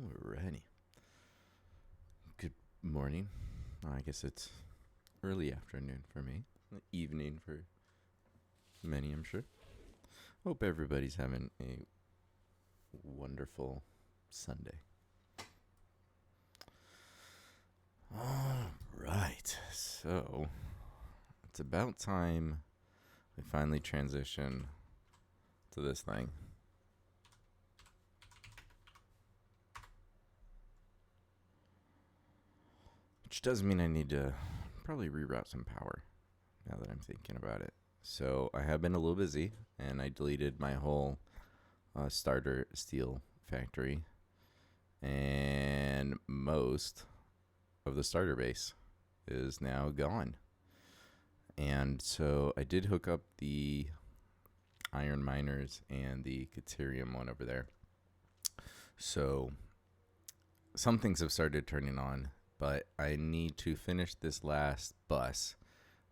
Alrighty. Good morning. I guess it's early afternoon for me. Evening for many, I'm sure. Hope everybody's having a wonderful Sunday. Alright. So, it's about time we finally transition to this thing. Which does mean I need to probably reroute some power now that I'm thinking about it. So I have been a little busy, and I deleted my whole starter steel factory and most of the starter base is now gone. And so I did hook up the iron miners and the Caterium one over there. So some things have started turning on, but I need to finish this last bus,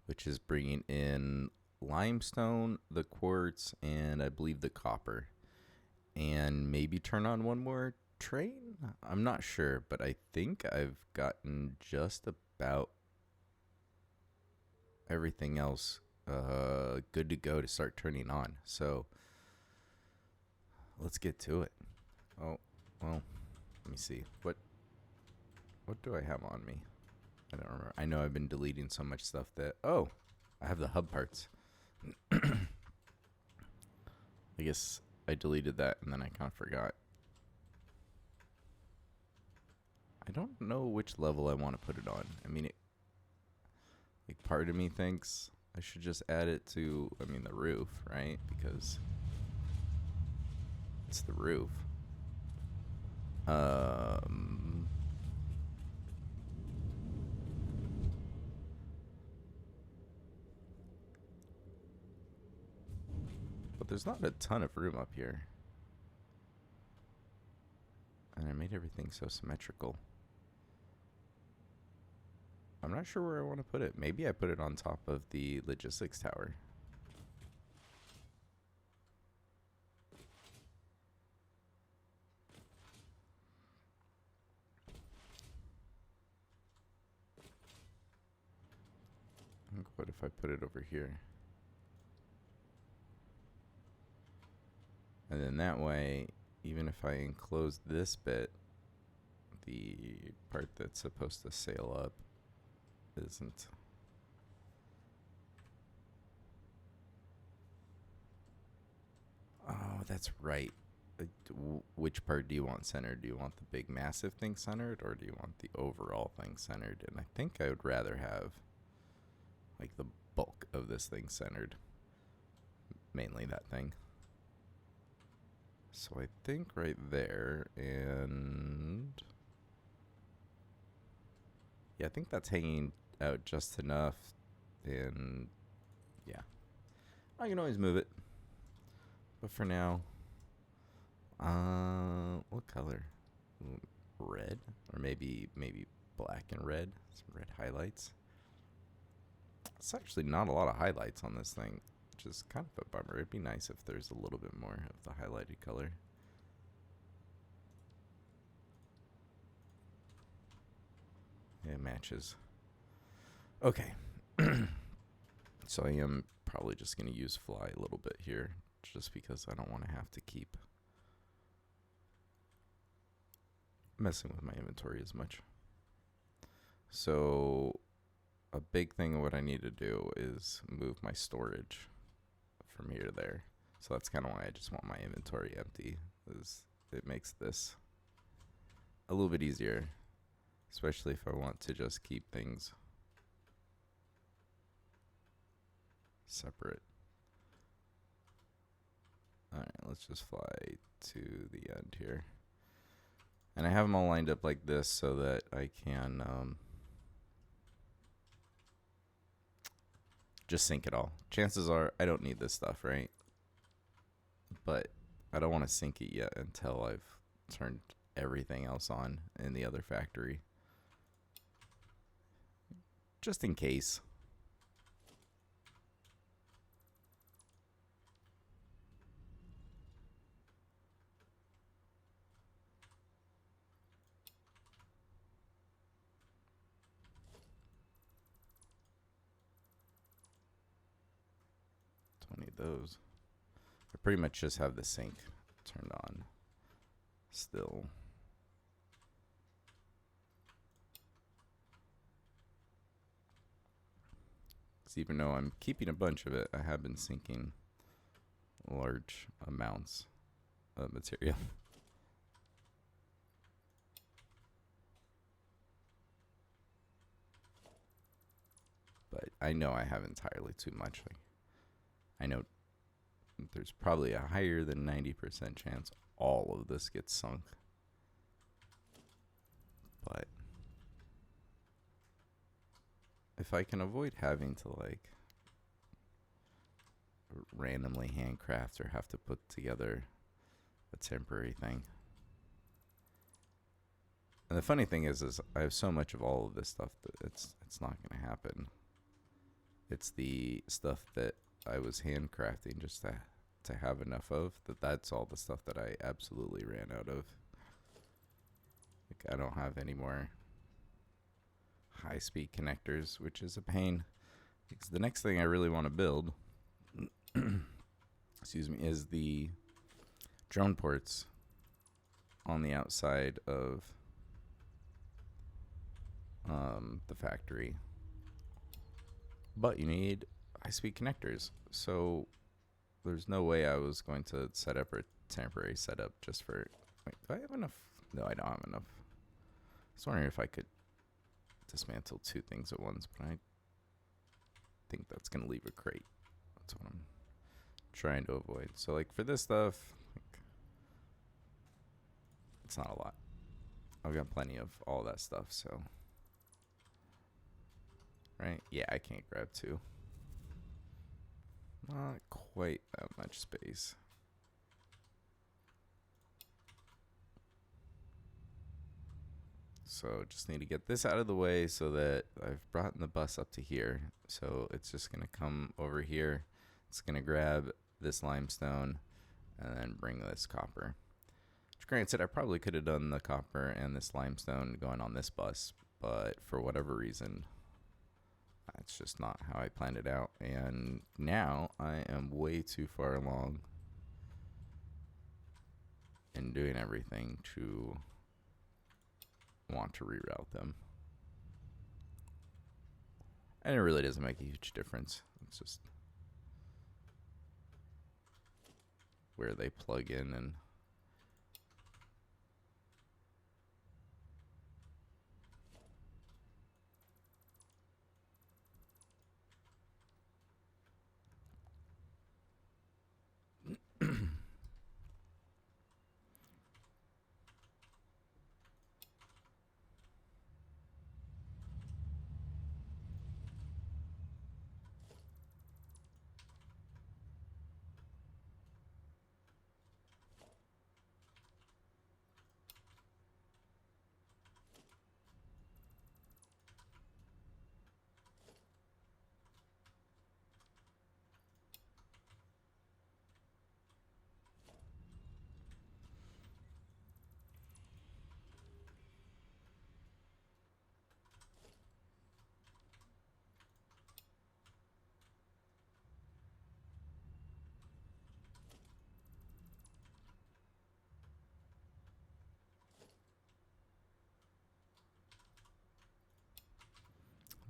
which is bringing in limestone, the quartz, and I believe the copper. And maybe turn on one more train? I'm not sure, but I think I've gotten just about everything else good to go to start turning on. So let's get to it. Oh, well, let me see. What do I have on me? I don't remember. I know I've been deleting so much stuff that... Oh, I have the hub parts. I guess I deleted that and then I kind of forgot. I don't know which level I want to put it on. I mean, like part of me thinks I should just add it to, the roof, right? Because it's the roof. But there's not a ton of room up here. And I made everything so symmetrical. I'm not sure where I want to put it. Maybe I put it on top of the logistics tower. What if I put it over here? And then that way, even if I enclose this bit, the part that's supposed to sail up isn't. Oh, that's right. Which part do you want centered? Do you want the big massive thing centered, or do you want the overall thing centered? And I think I would rather have like the bulk of this thing centered. Mainly that thing. So I think right there, and yeah, I think that's hanging out just enough. And yeah, I can always move it. But for now, what color? Red, or maybe black and red. Some red highlights. It's actually not a lot of highlights on this thing, which is kind of a bummer. It'd be nice if there's a little bit more of the highlighted color. It matches. Okay. So I am probably just going to use fly a little bit here, just because I don't want to have to keep messing with my inventory as much. So a big thing of what I need to do is move my storage from here to there. So that's kind of why I just want my inventory empty, is it makes this a little bit easier, especially if I want to just keep things separate. Alright, let's just fly to the end here. And I have them all lined up like this so that I can just sync it all. Chances are I don't need this stuff, right? But I don't want to sync it yet until I've turned everything else on in the other factory. Just in case. those. I pretty much just have the sink turned on still. Because even though I'm keeping a bunch of it, I have been sinking large amounts of material. But I know I have entirely too much. Like, I know there's probably a higher than 90% chance all of this gets sunk. But if I can avoid having to like randomly handcraft or have to put together a temporary thing. And the funny thing is I have so much of all of this stuff that it's not going to happen. It's the stuff that I was handcrafting just to have enough of, that's all the stuff that I absolutely ran out of. Like, I don't have any more high-speed connectors, which is a pain. Because the next thing I really want to build, excuse me, is the drone ports on the outside of the factory. But you need high-speed connectors, so there's no way I was going to set up a temporary setup just for... Wait, do I have enough? No, I don't have enough. I was wondering if I could dismantle two things at once, but I think that's going to leave a crate. That's what I'm trying to avoid. So, like, for this stuff, like, it's not a lot. I've got plenty of all that stuff, so... Right? Yeah, I can't grab two. Not quite that much space. So just need to get this out of the way so that I've brought the bus up to here. So it's just going to come over here. It's going to grab this limestone and then bring this copper. Which, granted, I probably could have done the copper and this limestone going on this bus, but for whatever reason, that's just not how I planned it out. And now I am way too far along in doing everything to want to reroute them. And it really doesn't make a huge difference. It's just where they plug in and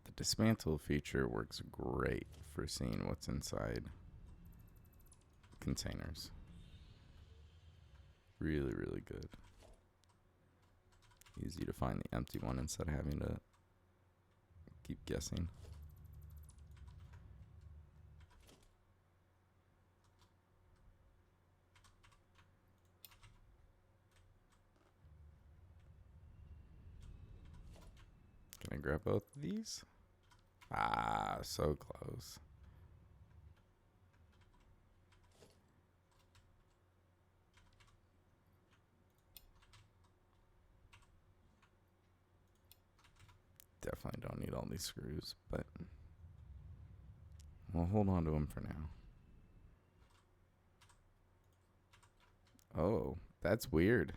the dismantle feature works great for seeing what's inside containers. Really, really good. Easy to find the empty one instead of having to keep guessing. Can I grab both of these? Ah, so close. Definitely don't need all these screws, but we'll hold on to them for now. Oh, that's weird.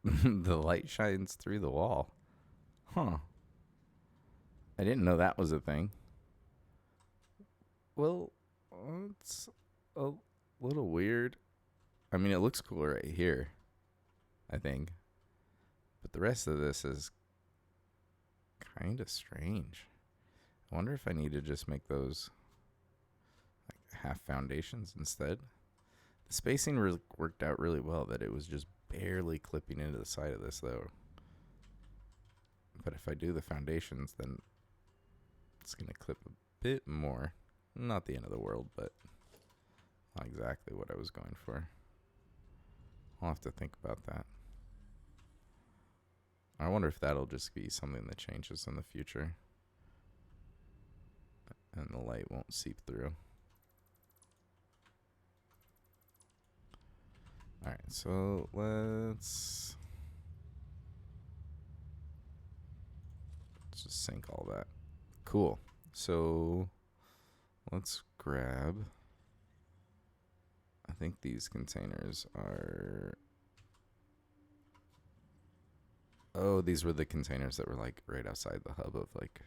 The light shines through the wall. Huh. I didn't know that was a thing. Well, it's a little weird. I mean, it looks cool right here, I think. But the rest of this is kind of strange. I wonder if I need to just make those like half foundations instead. The spacing worked out really well, that it was just barely clipping into the side of this, though. But if I do the foundations, then it's going to clip a bit more. Not the end of the world, but not exactly what I was going for. I'll have to think about that. I wonder if that'll just be something that changes in the future and the light won't seep through. Alright, so let's just sync all that. Cool. So let's grab, I think these containers are, oh, these were the containers that were like right outside the hub of like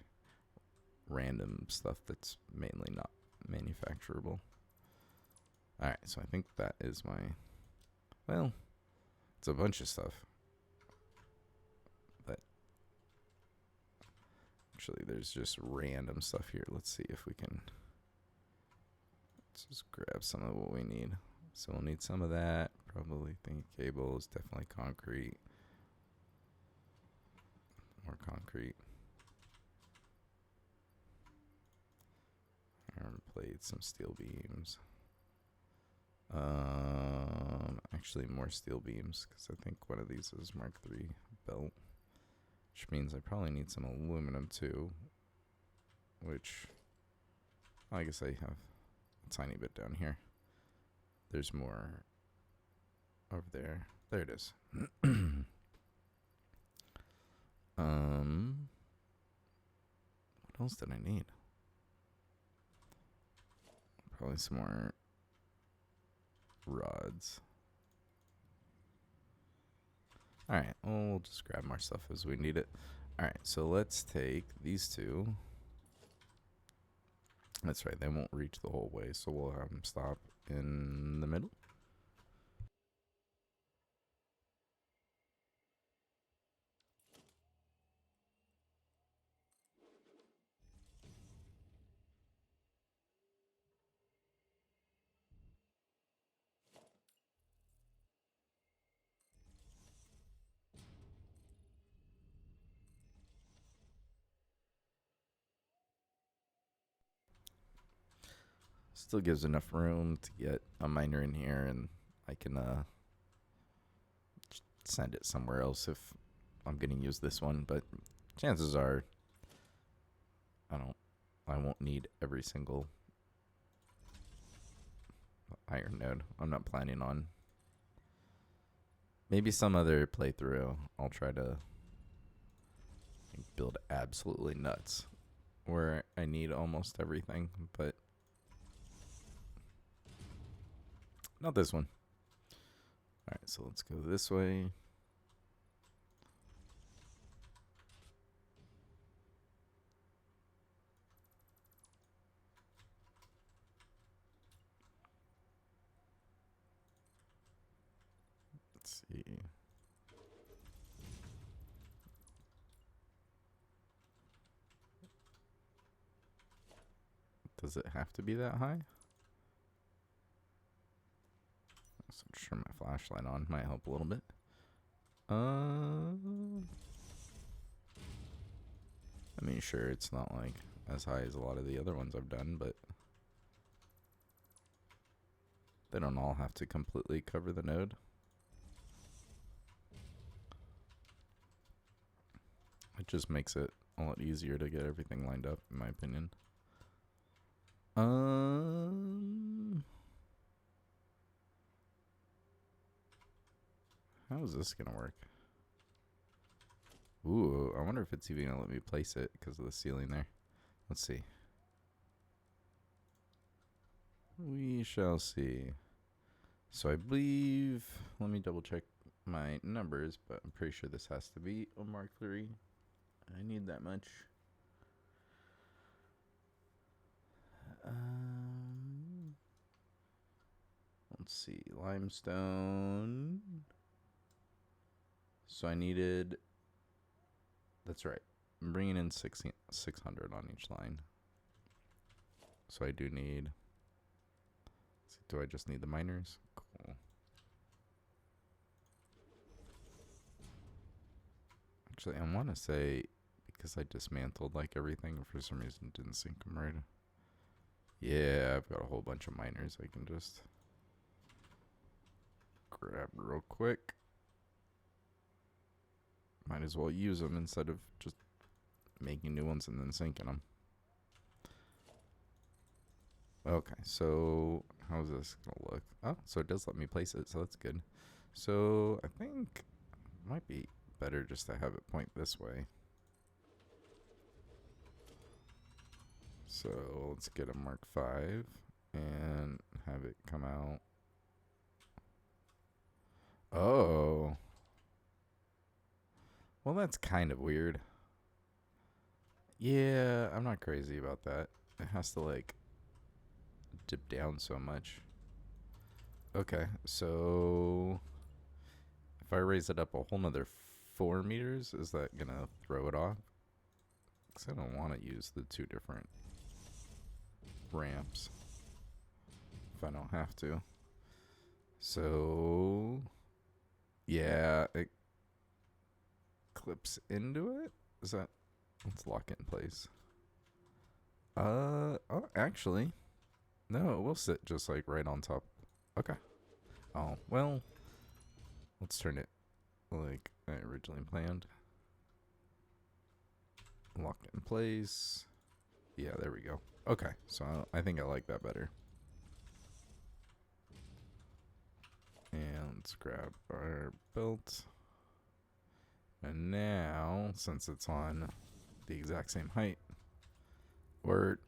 random stuff that's mainly not manufacturable. Alright, so I think that is my, well, it's a bunch of stuff. But actually there's just random stuff here. Let's see if we can, let's just grab some of what we need. So we'll need some of that. Probably think cables, definitely concrete. More concrete. Iron plates, some steel beams. Actually more steel beams, because I think one of these is Mark III belt, which means I probably need some aluminum too, which I guess I have a tiny bit down here. There's more over there. There it is. What else did I need? Probably some more rods. Alright, we'll just grab more stuff as we need it. Alright, so let's take these two. That's right, they won't reach the whole way, so we'll have them stop in the middle. Still gives enough room to get a miner in here, and I can send it somewhere else if I'm going to use this one, but chances are I won't need every single iron node. I'm not planning on. Maybe some other playthrough I'll try to build absolutely nuts where I need almost everything, but not this one. Alright, so let's go this way. Let's see. Does it have to be that high? So turn my flashlight on, might help a little bit. I mean, sure, it's not like as high as a lot of the other ones I've done, but they don't all have to completely cover the node. It just makes it a lot easier to get everything lined up, in my opinion. How is this gonna work? Ooh, I wonder if it's even gonna let me place it because of the ceiling there. Let's see. We shall see. So I believe, let me double check my numbers, but I'm pretty sure this has to be a Mark III. I need that much. Let's see, limestone. So I needed. That's right. I'm bringing in 600 on each line. So I do need. Do I just need the miners? Cool. Actually, I want to say because I dismantled like everything, for some reason it didn't sync them right. Yeah, I've got a whole bunch of miners I can just grab real quick. Might as well use them instead of just making new ones and then syncing them. Okay, so how's this gonna look? Oh, so it does let me place it, so that's good. So I think it might be better just to have it point this way. So let's get a Mark 5 and have it come out. Oh. Well, that's kind of weird. Yeah, I'm not crazy about that. It has to like dip down so much. Okay, so if I raise it up a whole nother 4 meters, is that gonna throw it off? Because I don't want to use the 2 different ramps if I don't have to. So yeah, it clips into it. Is that? Let's lock it in place. Oh, actually, no, it will sit just like right on top. Okay. Oh, well, let's turn it like I originally planned. Lock it in place. Yeah, there we go. Okay, so I think I like that better. And let's grab our belt. And now, since it's on the exact same height, or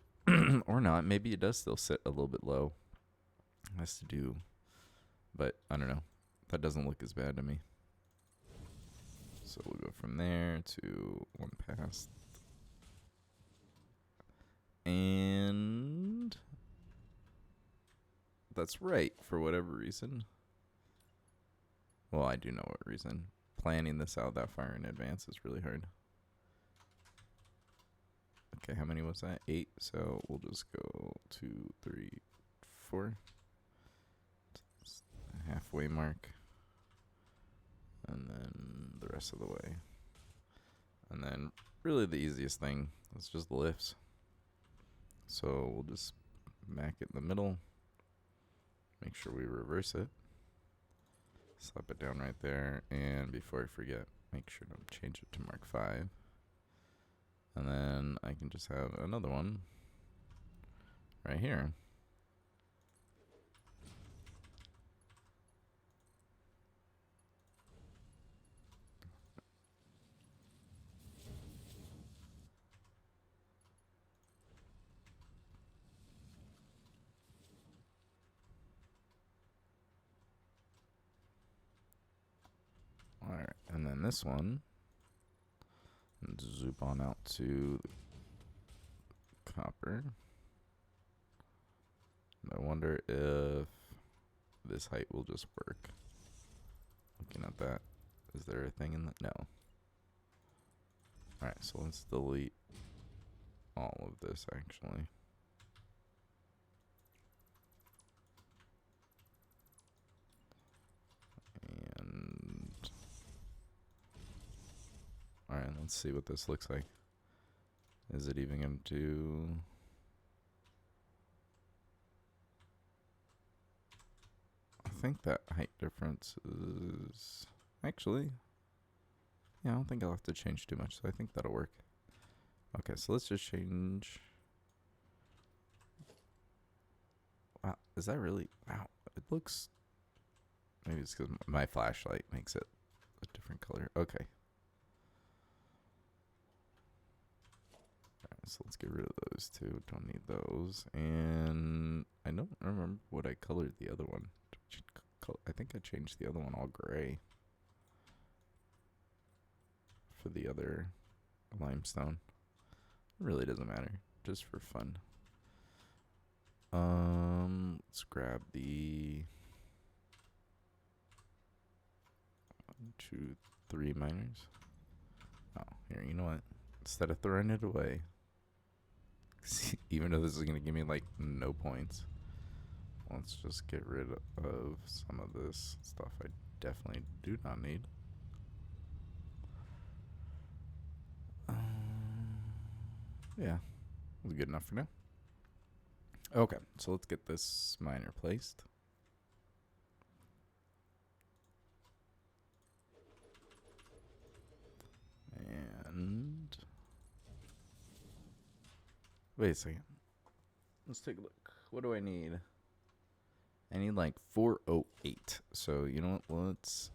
or not, maybe it does still sit a little bit low. It has to do, but I don't know. That doesn't look as bad to me. So we'll go from there to one past. And that's right, for whatever reason. Well, I do know what reason. Planning this out that far in advance is really hard. Okay, how many was that? 8. So we'll just go 2, 3, 4. Halfway mark. And then the rest of the way. And then really the easiest thing is just the lifts. So we'll just mac it in the middle. Make sure we reverse it. Slap it down right there. And before I forget, make sure to change it to Mark 5. And then I can just have another one right here. Alright, and then this one, zoom on out to the copper. And I wonder if this height will just work. Looking at that, is there a thing in that? No. Alright, so let's delete all of this actually. And alright, let's see what this looks like. Is it even going to do? I think that height difference is actually, yeah, I don't think I'll have to change too much, so I think that'll work. Okay, so let's just change. Wow, is that really? Wow, it looks. Maybe it's because my flashlight makes it a different color. Okay. Alright, so let's get rid of those two. Don't need those. And I don't remember what I colored the other one. I think I changed the other one all gray for the other limestone. It really doesn't matter, just for fun. Let's grab the 1, 2, 3 miners. Oh, here, you know what? Instead of throwing it away, even though this is going to give me like no points, let's just get rid of some of this stuff I definitely do not need. Yeah, was good enough for now. Okay, so let's get this miner placed. And wait a second. Let's take a look. What do I need? I need like 408. So you know what? Let's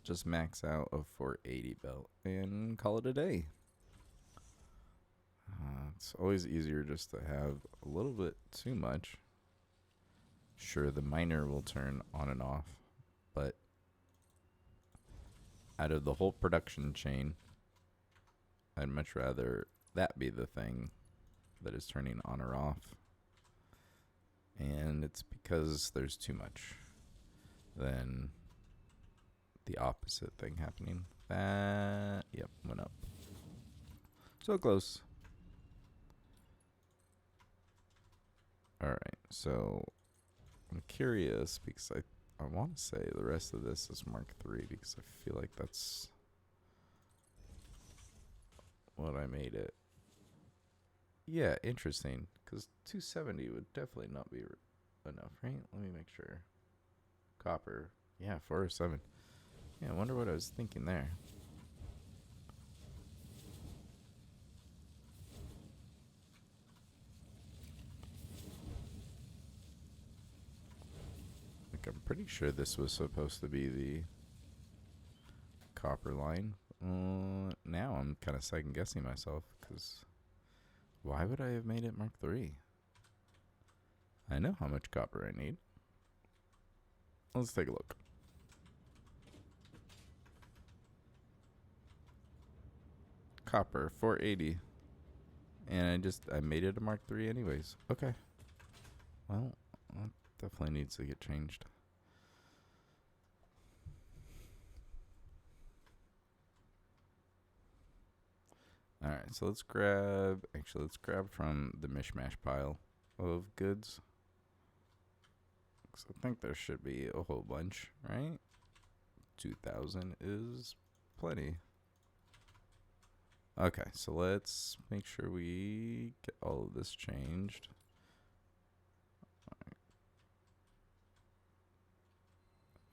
just max out a 480 belt and call it a day. It's always easier just to have a little bit too much. Sure, the miner will turn on and off, but out of the whole production chain, I'd much rather that be the thing that is turning on or off. And it's because there's too much than the opposite thing happening. That, yep, went up. So close. Alright, so I'm curious because I want to say the rest of this is Mark III because I feel like that's what I made it. Yeah, interesting, because 270 would definitely not be enough, right? Let me make sure. Copper. Yeah, 407. Yeah, I wonder what I was thinking there. Like, I'm pretty sure this was supposed to be the copper line. Now I'm kind of second guessing myself, because why would I have made it Mark III? I know how much copper I need. Let's take a look. Copper, 480. And I made it a Mark III anyways. Okay. Well, that definitely needs to get changed. Alright, so let's grab from the mishmash pile of goods. I think there should be a whole bunch, right? 2,000 is plenty. Okay, so let's make sure we get all of this changed. Right.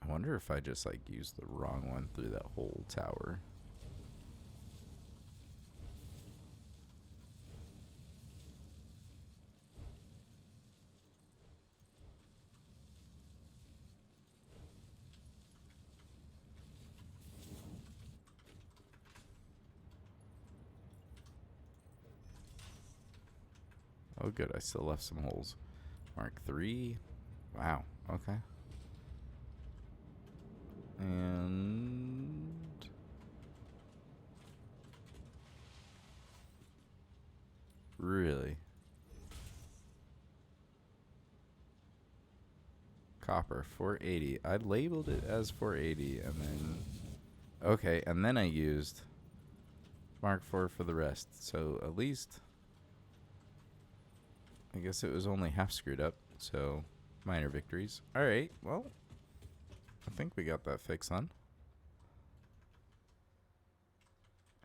I wonder if I just like used the wrong one through that whole tower. Oh, good. I still left some holes. Mark III. Wow. Okay. And really, copper 480. I labeled it as 480, and then okay, and then I used Mark IV for the rest. So at least, I guess it was only half screwed up. So minor victories. All right. Well, I think we got that fixed on.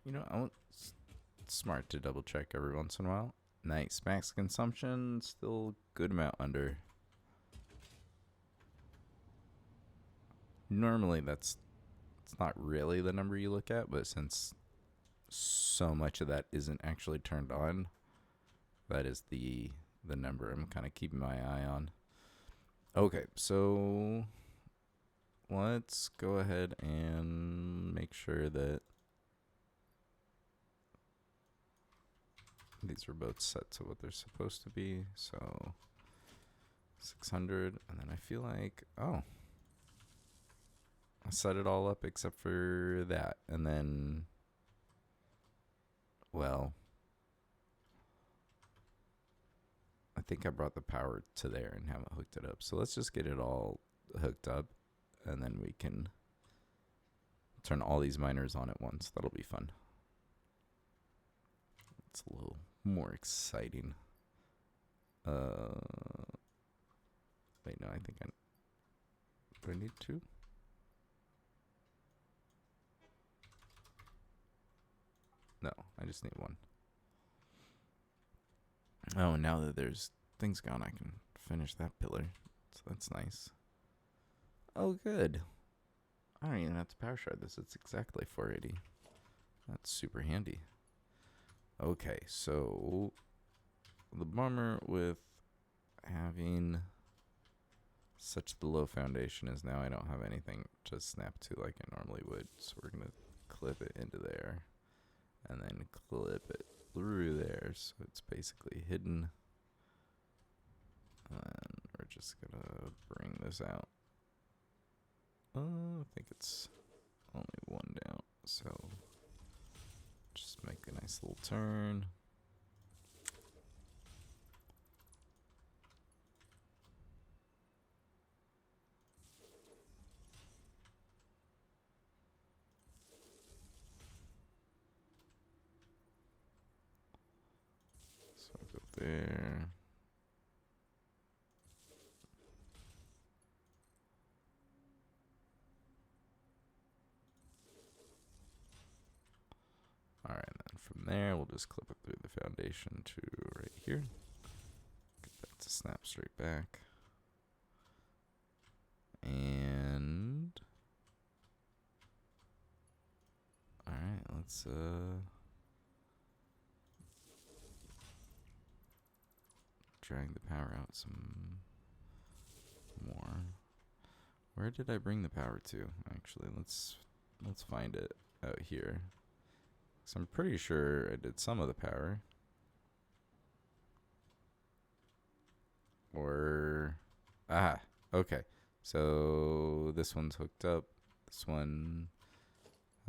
You know, it's smart to double check every once in a while. Nice. Max consumption, still good amount under. Normally it's not really the number you look at, but since so much of that isn't actually turned on, that is the number I'm kind of keeping my eye on. Okay, so let's go ahead and make sure that these are both set to what they're supposed to be. So 600, and then I feel like, oh, I set it all up except for that. And then, well, I think I brought the power to there and haven't hooked it up. So let's just get it all hooked up, and then we can turn all these miners on at once. That'll be fun. It's a little more exciting. Wait, no, I think do I need two? No, I just need one. Oh, now that there's things gone, I can finish that pillar. So that's nice. Oh, good. I don't even have to power shard this. It's exactly 480. That's super handy. Okay, so the bummer with having such the low foundation is now I don't have anything to snap to like I normally would. So we're going to clip it into there and then clip it through there. So it's basically hidden. And we're just going to bring this out. I think it's only one down. So just make a nice little turn. So go there. All right, then from there, we'll just clip it through the foundation to right here. Get that to snap straight back. And all right, let's drag the power out some more. Where did I bring the power to? Actually, let's find it out here. So I'm pretty sure I did some of the power. Or okay. So this one's hooked up. This one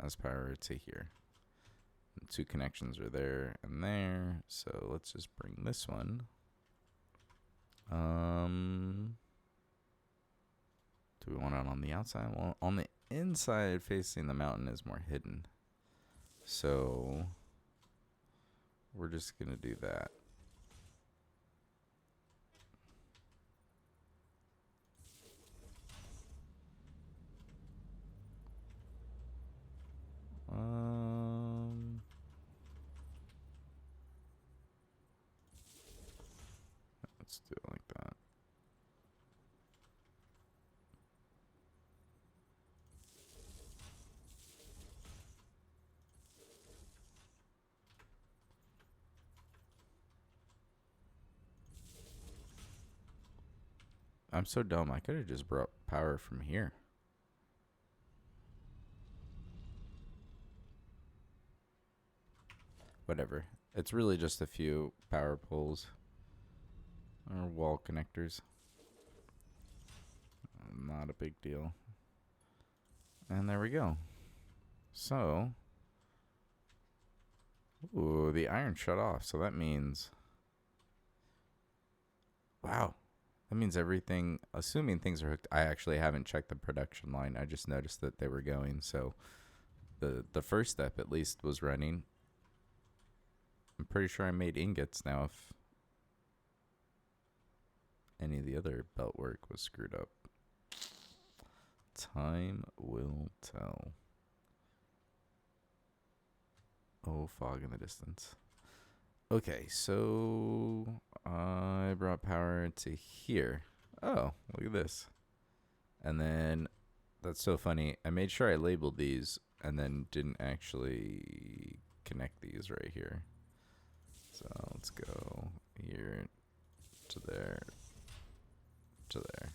has power to here. And 2 connections are there and there. So let's just bring this one. Do we want it on the outside? Well, on the inside facing the mountain is more hidden. So we're just going to do that. Let's do it like that. I'm so dumb. I could have just brought power from here. Whatever. It's really just a few power poles or wall connectors. Not a big deal. And there we go. So, ooh, the iron shut off. So that means, wow. That means everything, assuming things are hooked. I actually haven't checked the production line. I just noticed that they were going. So the first step at least was running. I'm pretty sure I made ingots now if any of the other belt work was screwed up. Time will tell. Oh, fog in the distance. Okay, so I brought power to here. Oh, look at this. And then, that's so funny. I made sure I labeled these and then didn't actually connect these right here. So let's go here to there to there.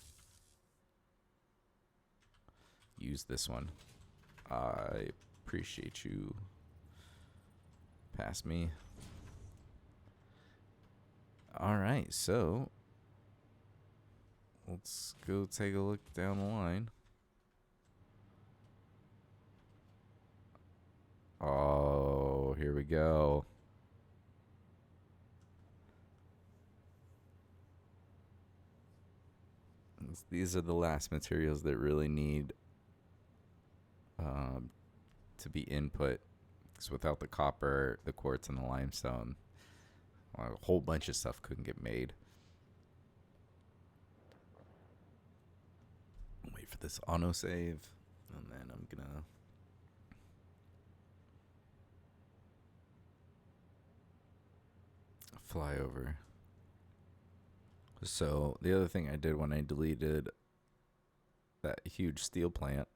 Use this one. I appreciate you. Pass me. All right, so let's go take a look down the line. Oh, here we go. These are the last materials that really need to be input. Because without the copper, the quartz, and the limestone, a whole bunch of stuff couldn't get made. Wait for this autosave, and then I'm gonna fly over. So the other thing I did when I deleted that huge steel plant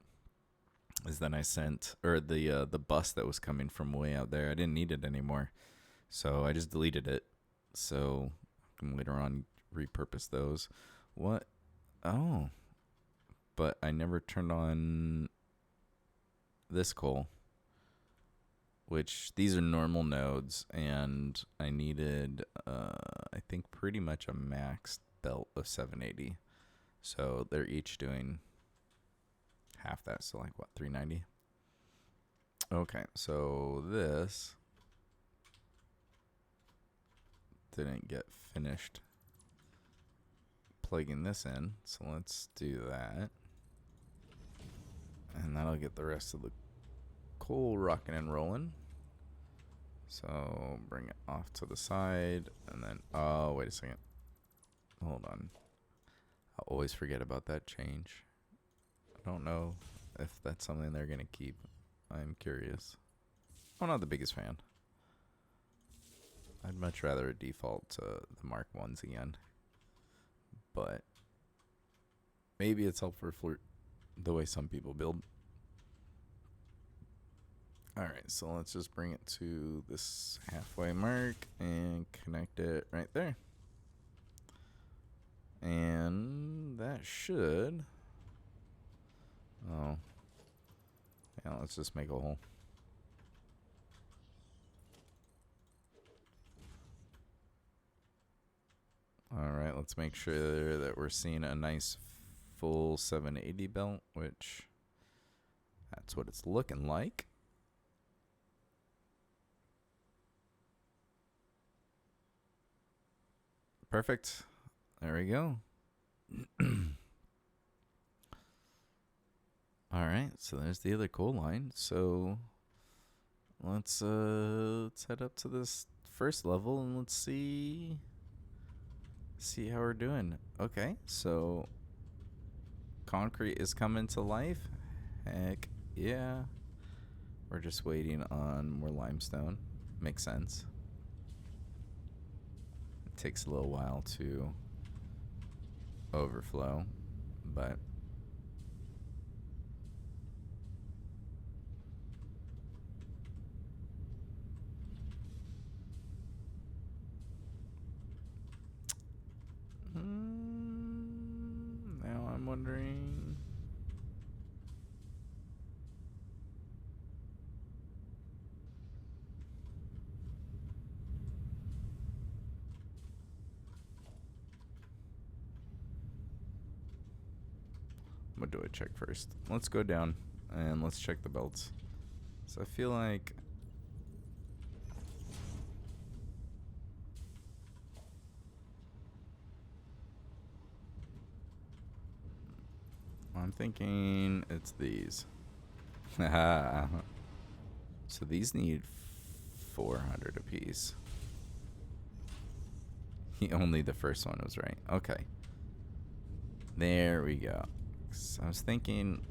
is then I sent, or the bus that was coming from way out there, I didn't need it anymore, so I just deleted it. So I can later on repurpose those. What? Oh, but I never turned on this coal, which these are normal nodes, and I needed, I think, pretty much a max belt of 780. So they're each doing half that, so like what, 390? Okay, so this didn't get finished plugging this in, so let's do that. And that'll get the rest of the coal rocking and rolling. So bring it off to the side, and then, oh, wait a second. Hold on. I always forget about that change. I don't know if that's something they're going to keep. I'm curious. I'm not the biggest fan. I'd much rather default to the Mark 1s again. But maybe it's helpful for the way some people build. Alright, so let's just bring it to this halfway mark and connect it right there. And that should... Oh. Yeah, let's just make a hole. Alright, let's make sure that we're seeing a nice full 780 belt, which that's what it's looking like. Perfect. There we go. Alright, so there's the other coal line. So let's head up to this first level and let's see how we're doing. Okay, so concrete is coming to life. Heck yeah. We're just waiting on more limestone. Makes sense. It takes a little while to overflow, but now I'm wondering. What do I check first? Let's go down and let's check the belts. So I feel like I'm thinking it's these. So these need 400 apiece. Only the first one was right. Okay. There we go. So I was thinking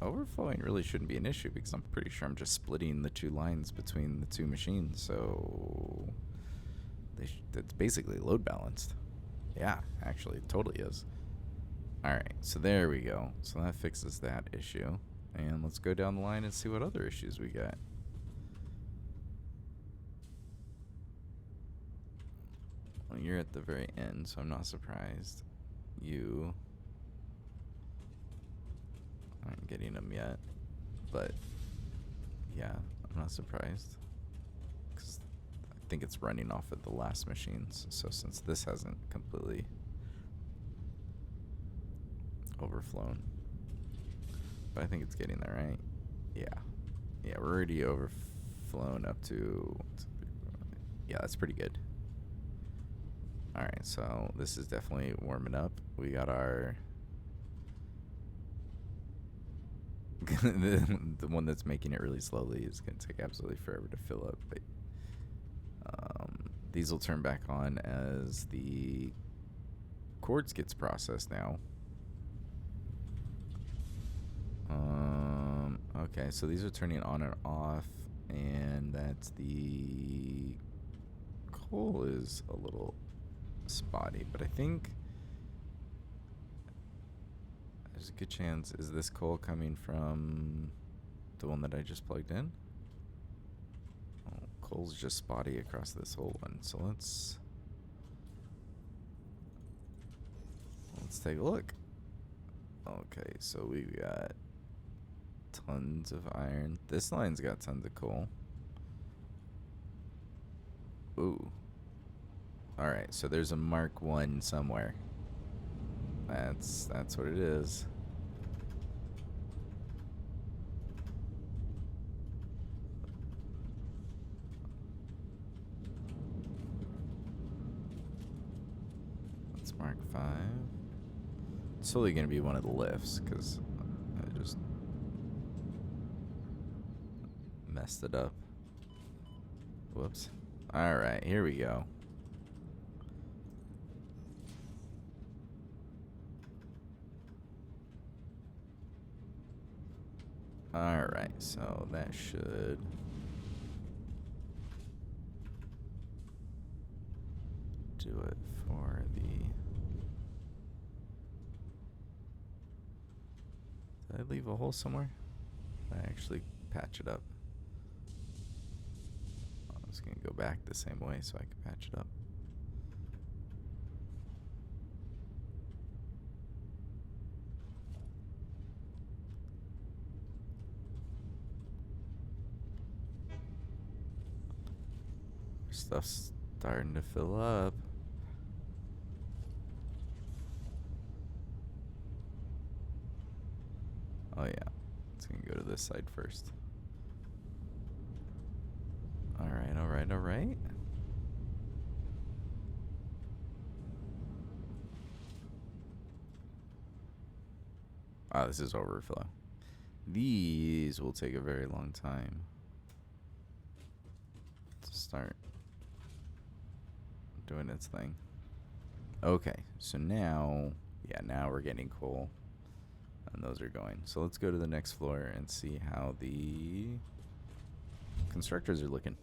overflowing really shouldn't be an issue because I'm pretty sure I'm just splitting the two lines between the two machines. So it's basically load balanced. Yeah, actually, it totally is. Alright, so there we go. So that fixes that issue. And let's go down the line and see what other issues we got. Well, you're at the very end, so I'm not surprised. You aren't getting them yet. But, yeah, I'm not surprised. Because I think it's running off of the last machines. So since this hasn't completely overflown. But I think it's getting there, right? Yeah. Yeah, we're already overflown up to... Yeah, that's pretty good. Alright, so this is definitely warming up. We got our The one that's making it really slowly is going to take absolutely forever to fill up. But these will turn back on as the quartz gets processed now. Okay, so these are turning on and off, and that's the coal is a little spotty, but I think there's a good chance. Is this coal coming from the one that I just plugged in? Oh, coal's just spotty across this whole one, so let's take a look. Okay, so we've got tons of iron. This line's got tons of coal. Ooh. Alright, so there's a Mark 1 somewhere. That's what it is. That's Mark 5. It's totally gonna be one of the lifts, because I just messed it up. Whoops. Alright, here we go. Alright, so that should do it for the... Did I leave a hole somewhere? I actually patch it up. I was gonna go back the same way so I could patch it up. Stuff's starting to fill up. Oh yeah, it's gonna go to this side first. Alright, alright, alright. Ah, this is overflow. These will take a very long time to start doing its thing. Okay, so now, yeah, now we're getting coal. And those are going. So let's go to the next floor and see how the constructors are looking.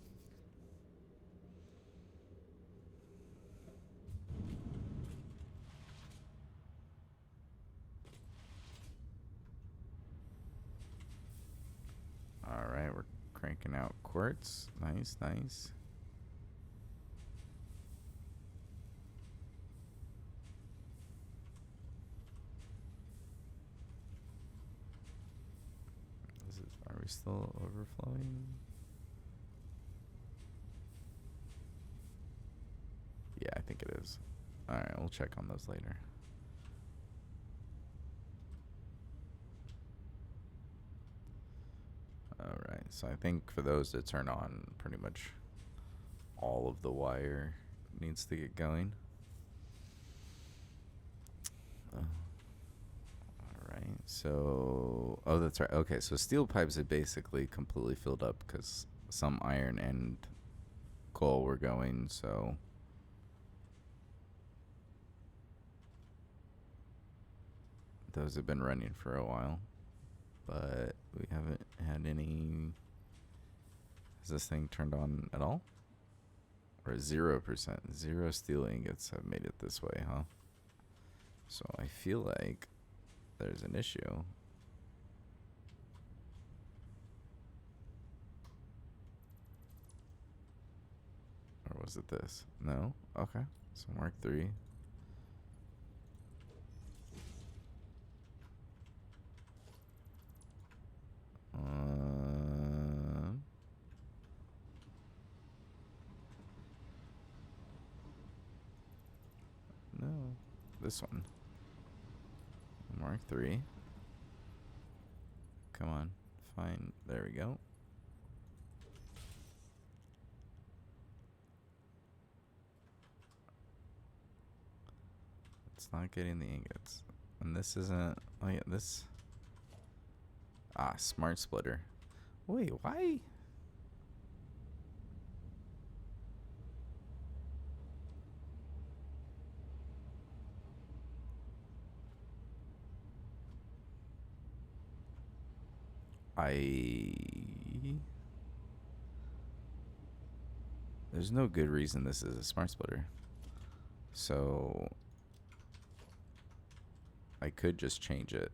Alright, we're cranking out quartz. Nice, nice. Are we still overflowing? Yeah, I think it is. Alright, we'll check on those later. Alright, so I think for those to turn on, pretty much all of the wire needs to get going. Alright, so... Oh, that's right. Okay, so steel pipes are basically completely filled up because some iron and coal were going, so... Those have been running for a while, but we haven't had any... Has this thing turned on at all? Or 0%? 0 steel ingots have made it this way, huh? So I feel like there's an issue. Or was it this? No? Okay. So Mark 3. No. This one. Mark 3. Come on. Fine. There we go. It's not getting the ingots. And this isn't... Oh yeah, this... Smart splitter. Wait, why? There's no good reason this is a smart splitter. So I could just change it.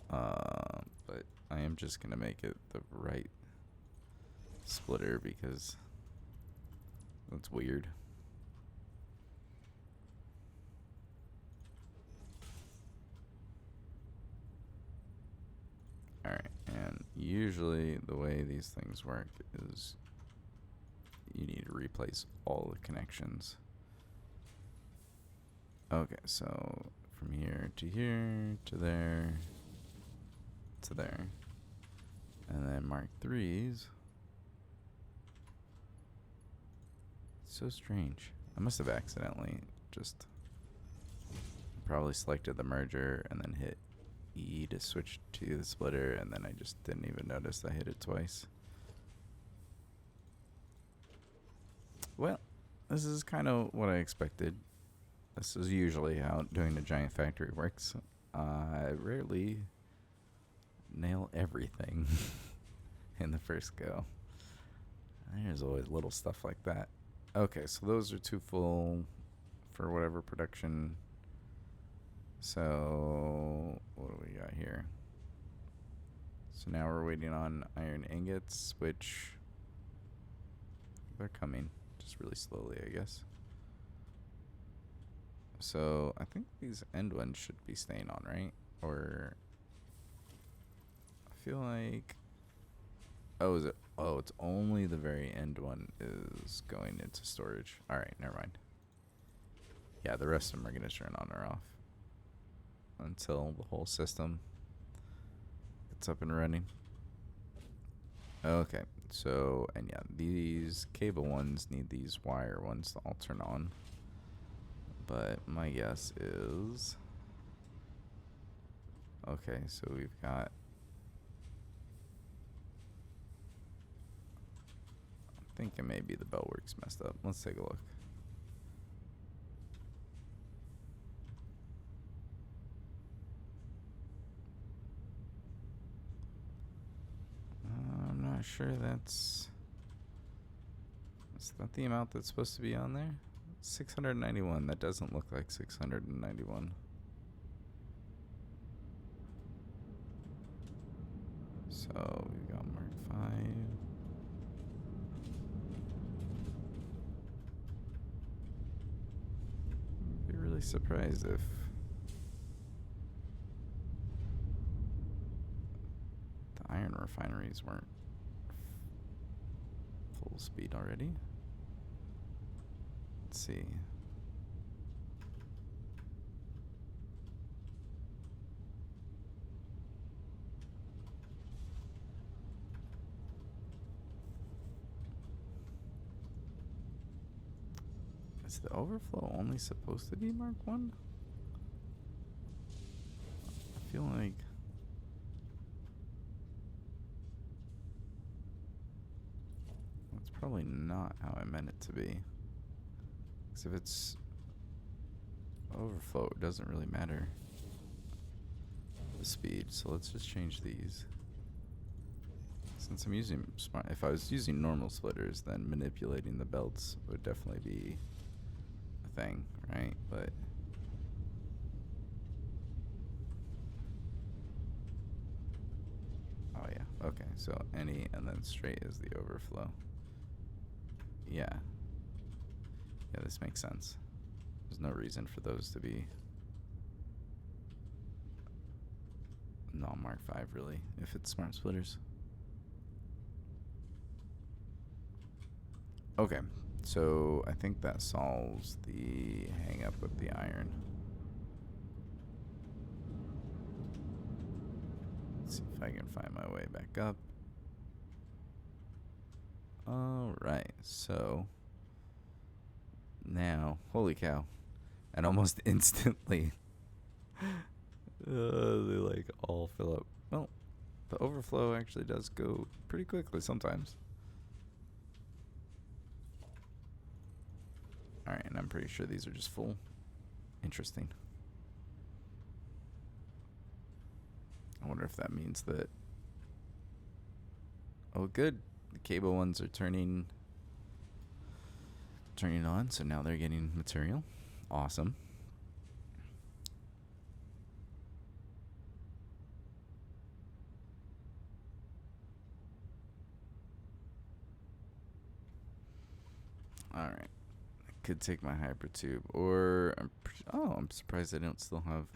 But I am just going to make it the right splitter because that's weird. Alright, and usually the way these things work is you need to replace all the connections. Okay, so from here to there to there. And then Mark 3s. So strange. I must have accidentally just probably selected the merger and then hit E to switch to the splitter, and then I just didn't even notice I hit it twice. Well, this is kind of what I expected. This is usually how doing a giant factory works. I rarely nail everything in the first go. There's always little stuff like that. Okay, so those are two full for whatever production. So what do we got here? So now we're waiting on iron ingots, which they're coming just really slowly, I guess. So I think these end ones should be staying on, right? Or I feel like, oh, is it? Oh, it's only the very end one is going into storage. All right, never mind. Yeah, the rest of them are gonna turn on or off until the whole system gets up and running. Okay, so, and yeah, these cable ones need these wire ones to all turn on. But my guess is, okay, so we've got, I'm thinking maybe the bell works messed up. Let's take a look. I'm not sure that's not the amount that's supposed to be on there. 691. That doesn't look like 691. So we got Mark 5. I'd be really surprised if the iron refineries weren't full speed already. Let's see. Is the overflow only supposed to be Mark 1? I feel like that's probably not how I meant it to be. Because if it's overflow, it doesn't really matter the speed. So let's just change these. Since I'm using smart, if I was using normal splitters, then manipulating the belts would definitely be a thing, right? But oh yeah, okay. So any and then straight is the overflow. Yeah. Yeah, this makes sense. There's no reason for those to be non-Mark 5 really, if it's smart splitters. Okay, so I think that solves the hang up with the iron. Let's see if I can find my way back up. Alright, so now, holy cow, and almost instantly They like all fill up. Well, the overflow actually does go pretty quickly sometimes. Alright, and I'm pretty sure these are just full. Interesting. I wonder if that means that... Oh, good. The cable ones are turning on, so now they're getting material. Awesome. Alright. I could take my Hypertube, or... I'm surprised I don't still have...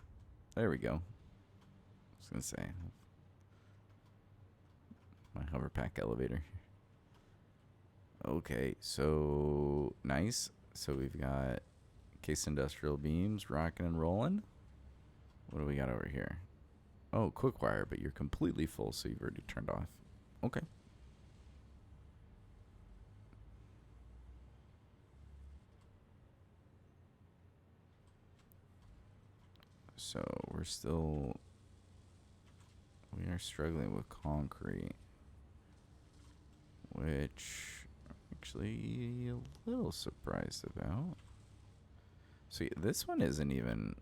There we go. I was going to say... My Hoverpack elevator. Okay, so... Nice. So we've got Case Industrial Beams rocking and rolling. What do we got over here? Oh, quick wire, but you're completely full, so you've already turned off. Okay. So we are struggling with concrete, which I'm actually a little surprised about. So yeah, this one isn't even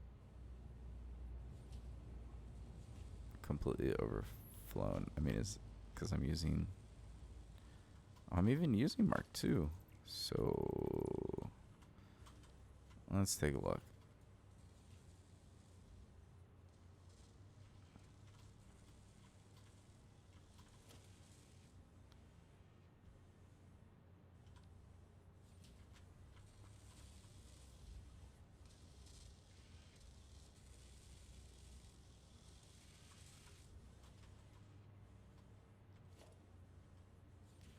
completely overflown. I mean, it's because I'm even using Mark II. So let's take a look.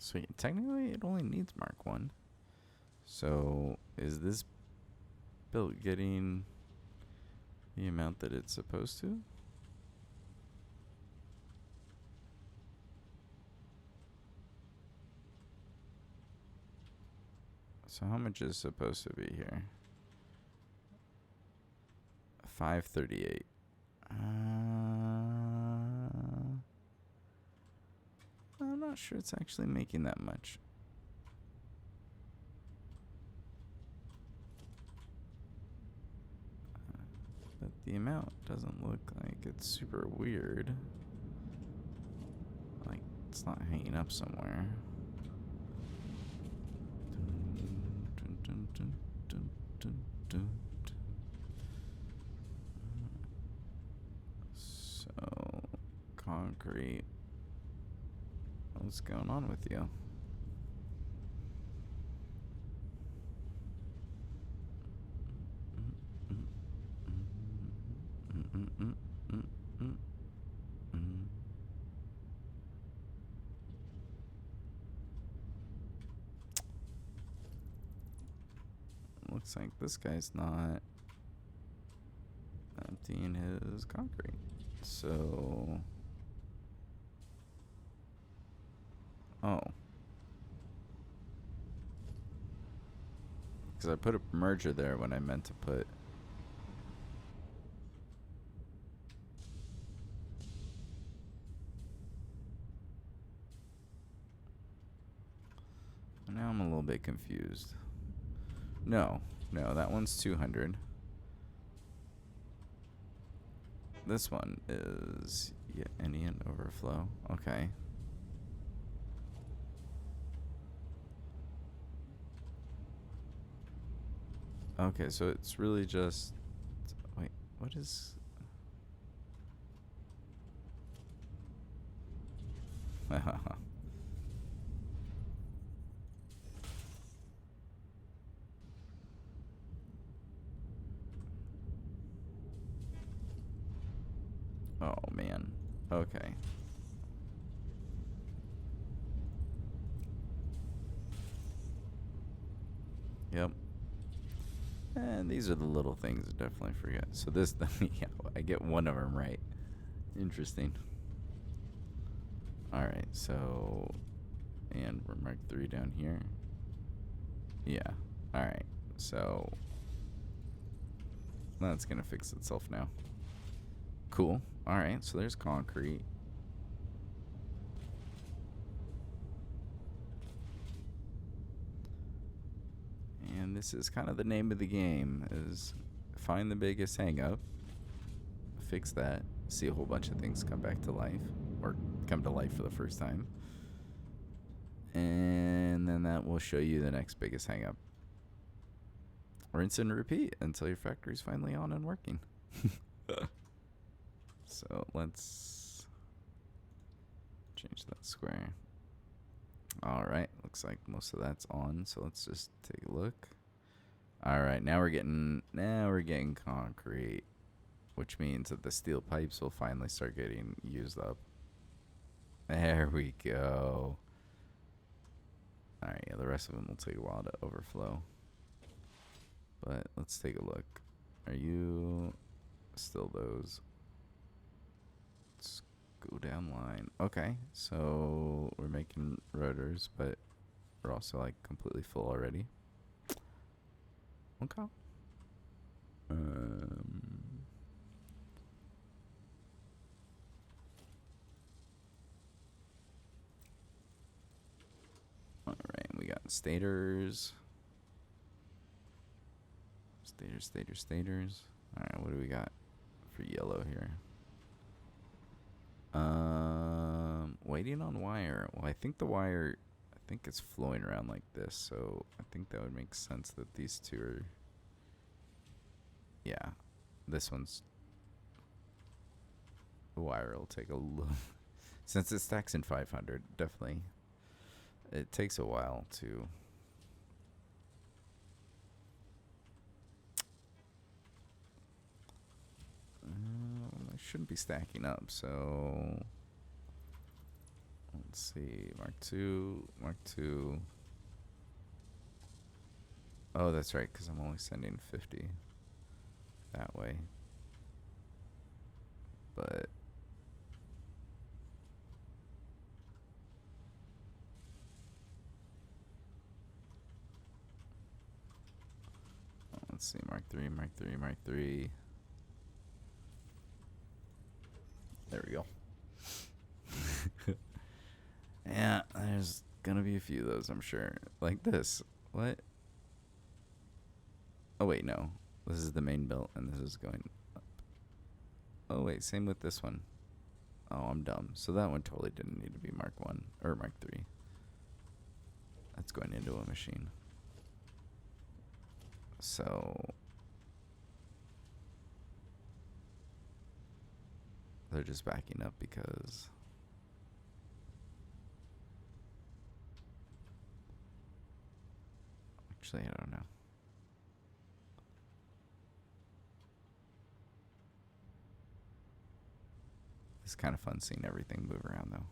So yeah, technically it only needs Mark 1. So is this build getting the amount that it's supposed to? So how much is supposed to be here? 538. I'm not sure it's actually making that much. But the amount doesn't look like it's super weird. Like, it's not hanging up somewhere. So, concrete. What's going on with you? Looks like this guy's not emptying his concrete. So... Oh. Because I put a merger there when I meant to put... Now I'm a little bit confused. No, that one's 200. This one is Indian overflow. Okay. Okay, so it's really just... Wait, what is... Oh, man. Okay. Yep. And these are the little things I definitely forget. So this, yeah, I get one of them right. Interesting. Alright, so... And we're Mark 3 down here. Yeah. Alright, so... That's gonna fix itself now. Cool. All right, so there's concrete. And this is kind of the name of the game, is find the biggest hang up, fix that, see a whole bunch of things come back to life, or come to life for the first time. And then that will show you the next biggest hang up. Rinse and repeat until your factory's finally on and working. So let's change that square. All right, looks like most of that's on, so let's just take a look. All right, now we're getting concrete, which means that the steel pipes will finally start getting used up. There we go. All right, yeah, the rest of them will take a while to overflow. But let's take a look. Are you still those? Let's go down line. Okay, so we're making rotors, but we're also like completely full already. Okay. All right, we got stators. Stators. All right, what do we got for yellow here? Waiting on wire. Well, I think the wire, it's flowing around like this, so I think that would make sense that these two are, yeah, this one's, the wire will take a little, since it stacks in 500, definitely, it takes a while to, I shouldn't be stacking up, so let's see, Mark II. Oh, that's right, because I'm only sending 50 that way. But let's see, Mark III. There we go. Yeah, there's gonna be a few of those, I'm sure. Like this. What? Oh, wait, no. This is the main belt, and this is going up. Oh, wait, same with this one. Oh, I'm dumb. So that one totally didn't need to be Mark 1 or Mark 3. That's going into a machine. So they're just backing up because actually, I don't know. It's kind of fun seeing everything move around, though.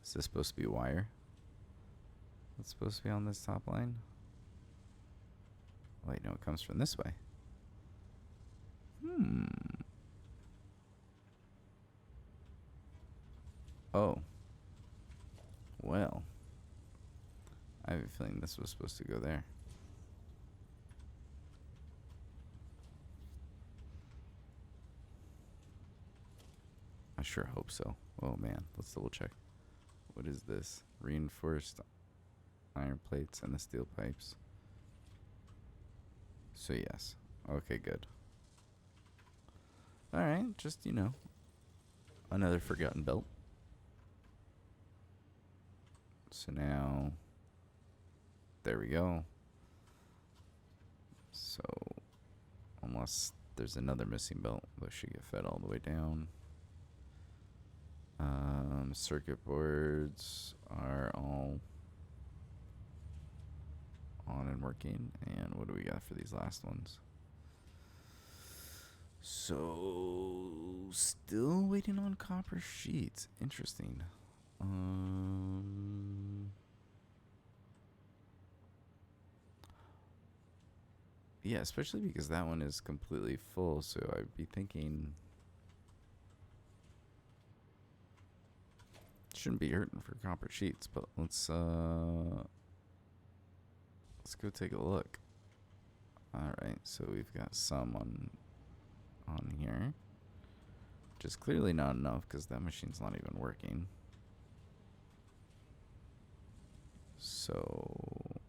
Is this supposed to be wire? It's supposed to be on this top line? Wait, no, it comes from this way. Oh. Well. I have a feeling this was supposed to go there. I sure hope so. Oh man, let's double check. What is this? Reinforced iron plates and the steel pipes. So yes. Okay, good. Alright, just, another forgotten belt. So now, there we go. So, unless there's another missing belt, those should get fed all the way down. Circuit boards are all on and working. And what do we got for these last ones? So, still waiting on copper sheets. Interesting. Yeah, especially because that one is completely full, so I'd be thinking shouldn't be hurting for copper sheets, but let's go take a look. Alright, so we've got some on here. Which is clearly not enough because that machine's not even working. So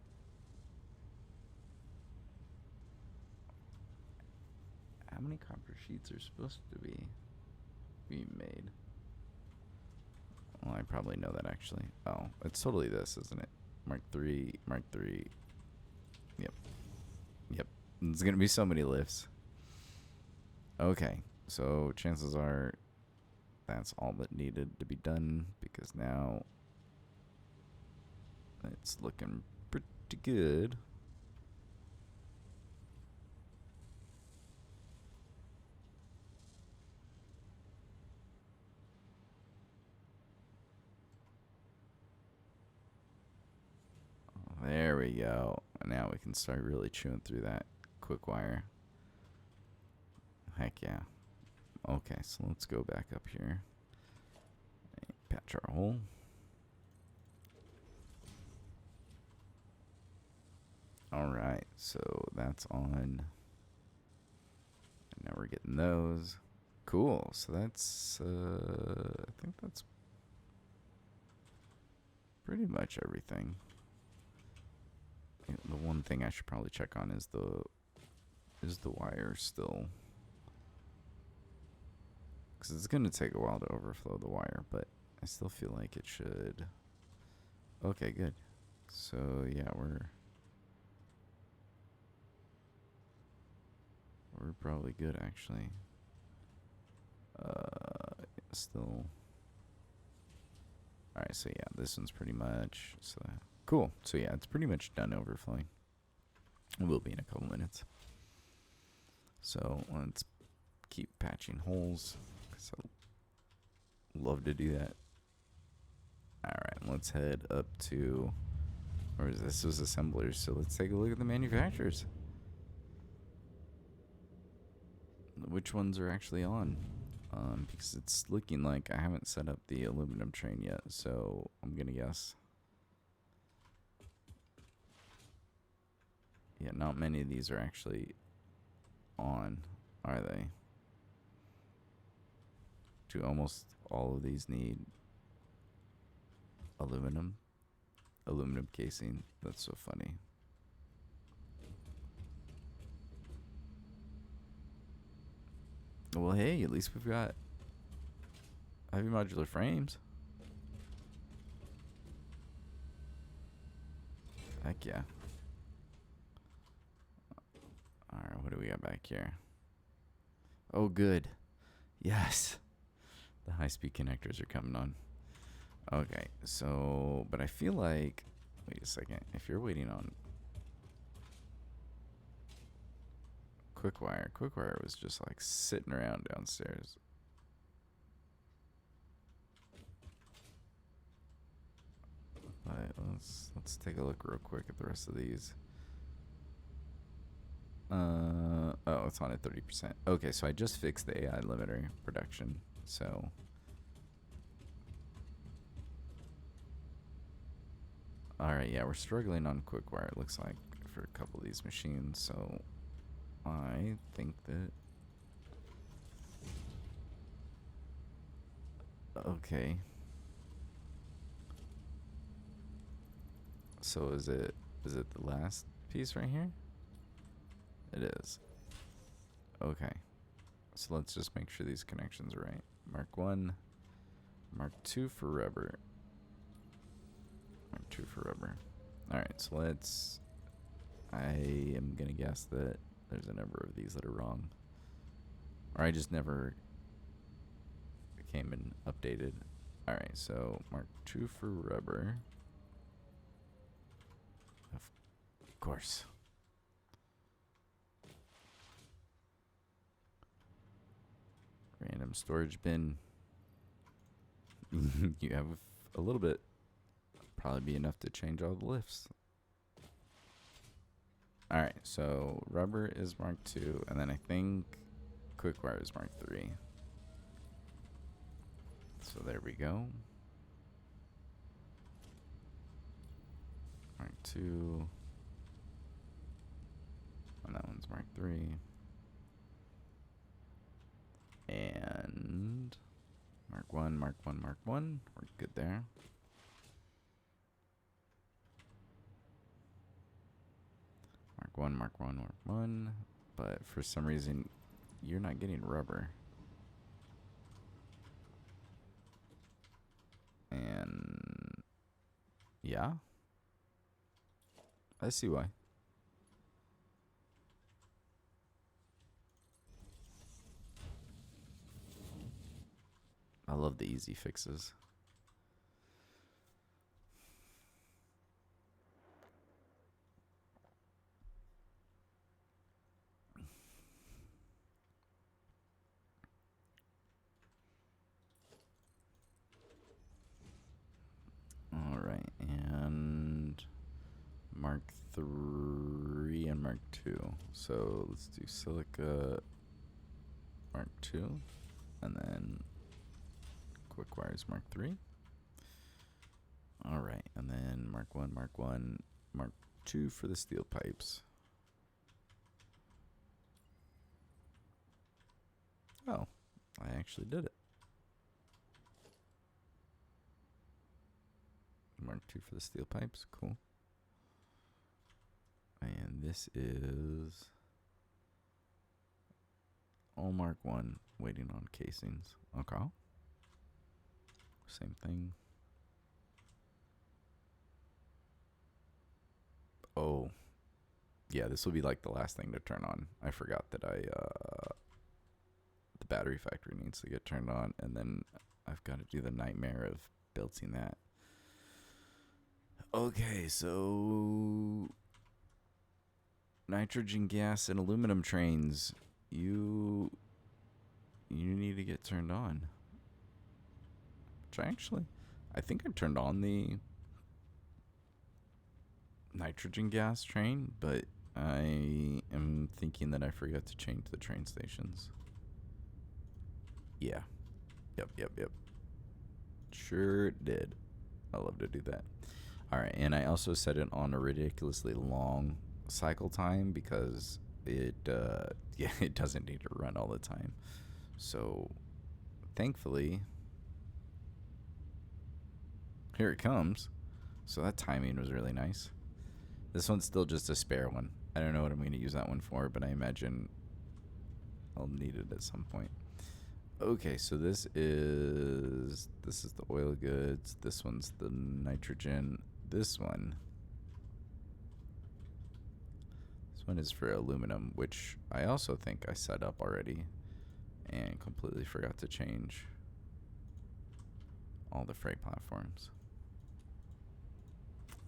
how many copper sheets are supposed to be made? Well, I probably know that actually. Oh, it's totally this, isn't it? Mark 3, Mark 3. Yep. Yep. There's going to be so many lifts. Okay. So chances are that's all that needed to be done because now it's looking pretty good. There we go. Now we can start really chewing through that quick wire. Heck yeah. Okay, so let's go back up here. Patch our hole. Alright, so that's on. And now we're getting those. Cool. So that's, I think that's pretty much everything. The one thing I should probably check on is the wire still, because it's going to take a while to overflow the wire, but I still feel like it should. Okay, good. So yeah, we're probably good actually. Still. All right, so yeah, this one's pretty much so. Cool. So yeah, it's pretty much done overflowing. It will be in a couple minutes. So let's keep patching holes because I love to do that. All right, let's head up to, or this was assemblers. So let's take a look at the manufacturers. Which ones are actually on? Because it's looking like I haven't set up the aluminum train yet. So I'm gonna guess. Yeah, not many of these are actually on, are they? Do almost all of these need aluminum casing? That's so funny. Well, hey, at least we've got heavy modular frames. Heck yeah. Alright, what do we got back here? Oh, good. Yes. The high-speed connectors are coming on. Okay, so, but I feel like, wait a second. If you're waiting on Quickwire was just like sitting around downstairs. But let's take a look real quick at the rest of these. Oh, it's on at 30%. Okay, so I just fixed the AI limiter production. So alright, yeah, we're struggling on Quickwire, it looks like, for a couple of these machines. So I think that okay. So is it the last piece right here? It is. Okay. So let's just make sure these connections are right. Mark 1, Mark 2 for rubber. Mark 2 for rubber. Alright, so let's, I am gonna guess that there's a number of these that are wrong. Or I just never came and updated. Alright, so Mark 2 for rubber. Of course. Random storage bin. You have a little bit. Probably be enough to change all the lifts. Alright, so rubber is Mark 2, and then I think Quickwire is Mark 3. So there we go. Mark 2. And that one's Mark 3. And Mark 1, Mark 1, Mark 1. We're good there. Mark 1, Mark 1, Mark 1. But for some reason, you're not getting rubber. And yeah, I see why. I love the easy fixes. All right, and Mark 3 and Mark 2. So let's do silica Mark 2, and then quick wires Mark 3. All right, and then Mark 1, Mark 1, Mark 2 for the steel pipes. Oh, I actually did it. Mark 2 for the steel pipes, cool. And this is all Mark 1, waiting on casings. Okay. Same thing. Oh, yeah, this will be like the last thing to turn on. I forgot that the battery factory needs to get turned on, and then I've got to do the nightmare of building that. Okay, so nitrogen gas and aluminum trains, you need to get turned on. Which I think I turned on the nitrogen gas train, but I am thinking that I forgot to change the train stations. Yeah. Yep. Sure did. I love to do that. All right, and I also set it on a ridiculously long cycle time because it it doesn't need to run all the time. So thankfully, here it comes. So that timing was really nice. This one's still just a spare one. I don't know what I'm going to use that one for, but I imagine I'll need it at some point. Okay, so this is the oil goods. This one's the nitrogen. This one is for aluminum, which I also think I set up already and completely forgot to change all the freight platforms.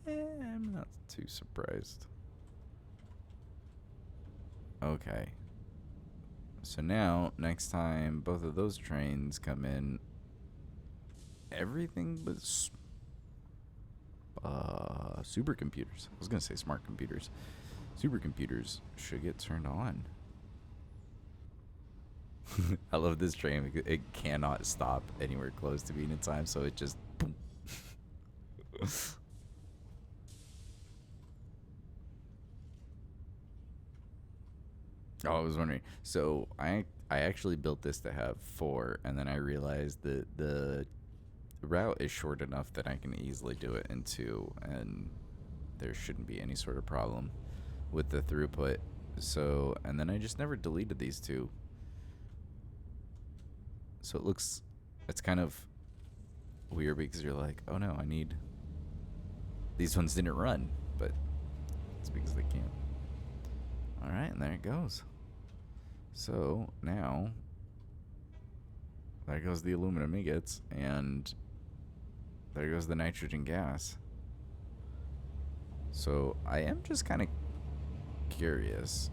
I'm not too surprised. Okay. So now, next time both of those trains come in, everything but supercomputers. I was going to say smart computers. Supercomputers should get turned on. I love this train. It cannot stop anywhere close to being in time, so it just... boom. Oh, I was wondering. So I actually built this to have 4, and then I realized that the route is short enough that I can easily do it in 2, and there shouldn't be any sort of problem with the throughput. So, and then I just never deleted these 2. So it's kind of weird because you're like, oh no, these ones didn't run, but it's because they can't. All right, and there it goes. So now, there goes the aluminum ingots, and there goes the nitrogen gas. So I am just kind of curious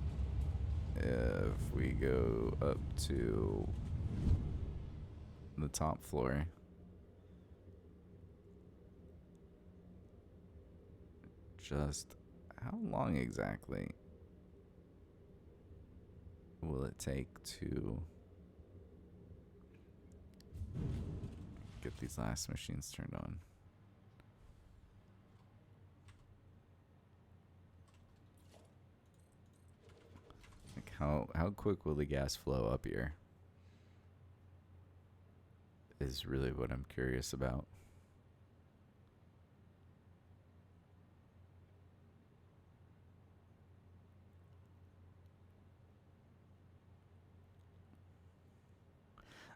if we go up to the top floor. Just how long exactly will it take to get these last machines turned on? how quick will the gas flow up here? Is really what I'm curious about.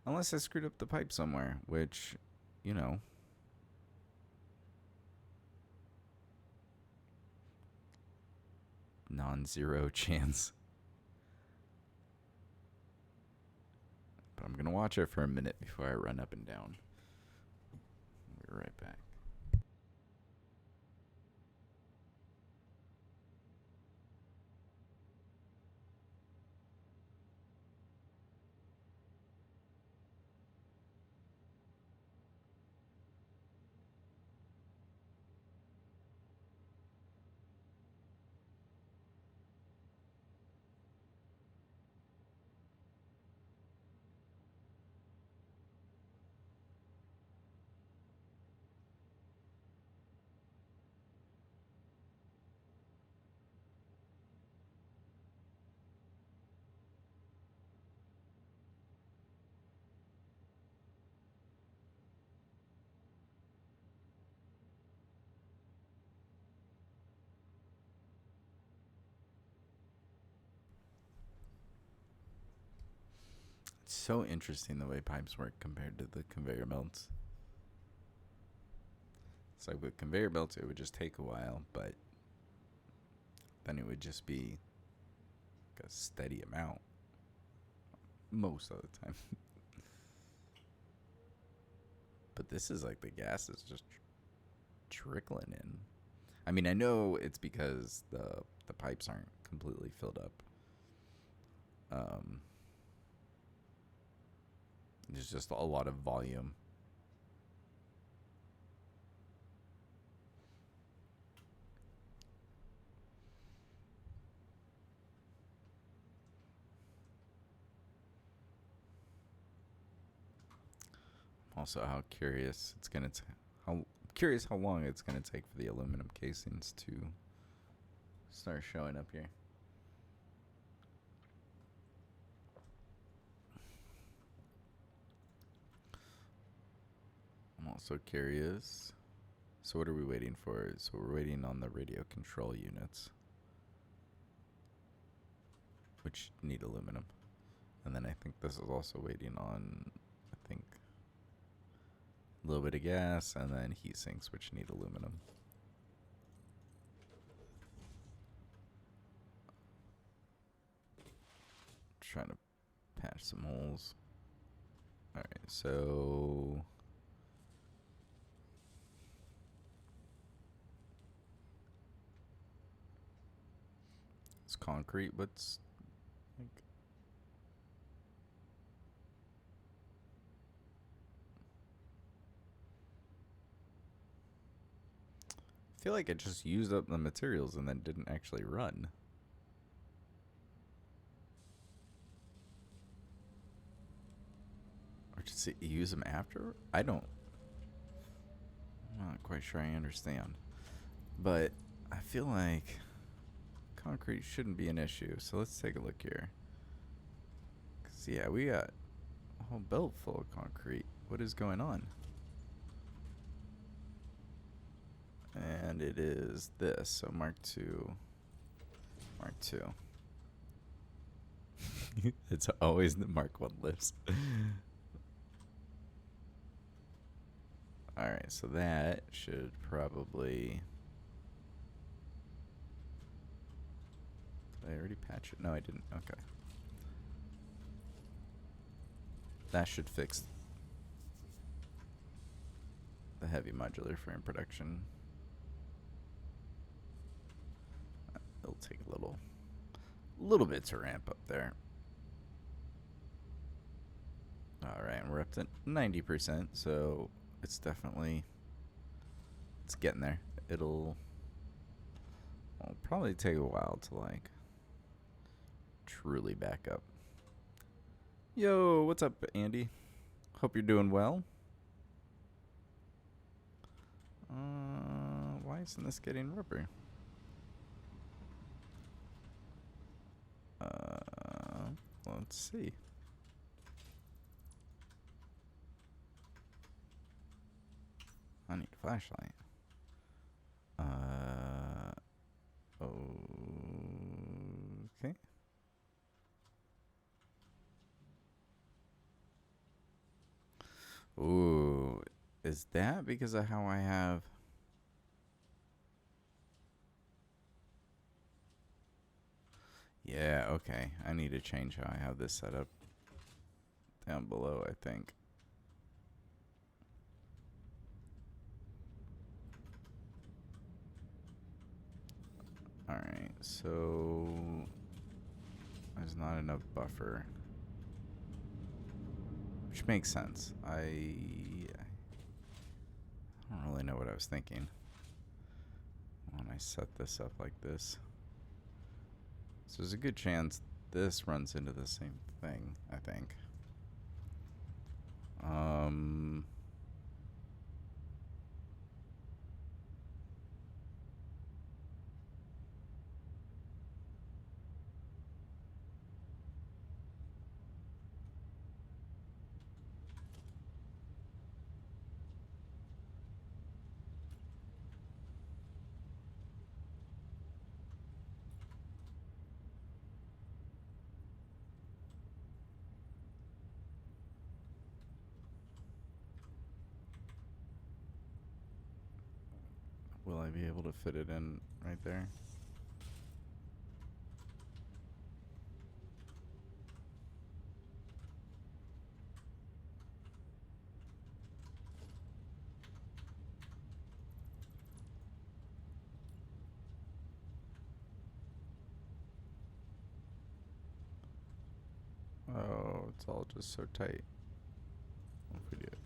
Unless I screwed up the pipe somewhere, which, you know, non-zero chance. But I'm going to watch it for a minute before I run up and down. We'll be right back. It's so interesting the way pipes work compared to the conveyor belts. It's like with conveyor belts, it would just take a while, but then it would just be like a steady amount most of the time. But this is like the gas is just trickling in. I mean, I know it's because the pipes aren't completely filled up. There's just a lot of volume. Also, how curious it's gonna how long it's gonna take for the aluminum casings to start showing up here. I'm also curious. So what are we waiting for? So we're waiting on the radio control units, which need aluminum. And then I think this is also waiting on, I think, a little bit of gas, and then heat sinks, which need aluminum. Trying to patch some holes. Alright, so it's concrete. What's like, I feel like it just used up the materials and then didn't actually run. Or does it use them after? I'm not quite sure I understand. But I feel like concrete shouldn't be an issue. So let's take a look here. 'Cause yeah, we got a whole belt full of concrete. What is going on? And it is this. So Mark II. Mark II. It's always the Mark I list. Alright, so that should probably... Did I already patch it? No, I didn't. Okay. That should fix the heavy modular frame production. It'll take a little bit to ramp up there. Alright, we're up to 90%, so it's definitely, it's getting there. It'll probably take a while to like truly back up. Yo, what's up, Andy? Hope you're doing well. Why isn't this getting rubber? Let's see. I need a flashlight. Okay. Ooh, is that because of how I have? Yeah, okay. I need to change how I have this set up down below, I think. Alright, so there's not enough buffer. Which makes sense. I don't really know what I was thinking when I set this up like this. So there's a good chance this runs into the same thing, I think. Will I be able to fit it in right there? Oh, it's all just so tight. What if we do it?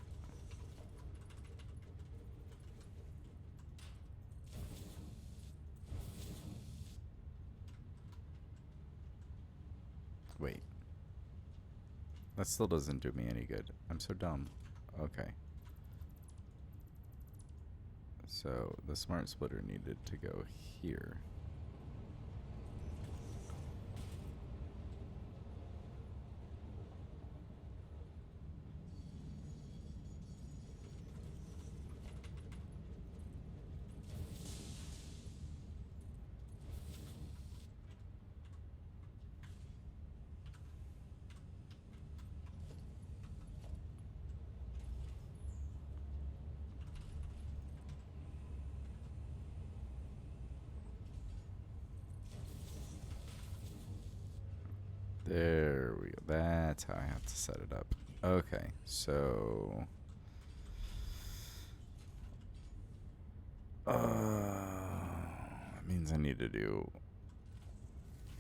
Wait. That still doesn't do me any good. I'm so dumb. Okay. So the smart splitter needed to go here. There we go. That's how I have to set it up. Okay, so that means I need to do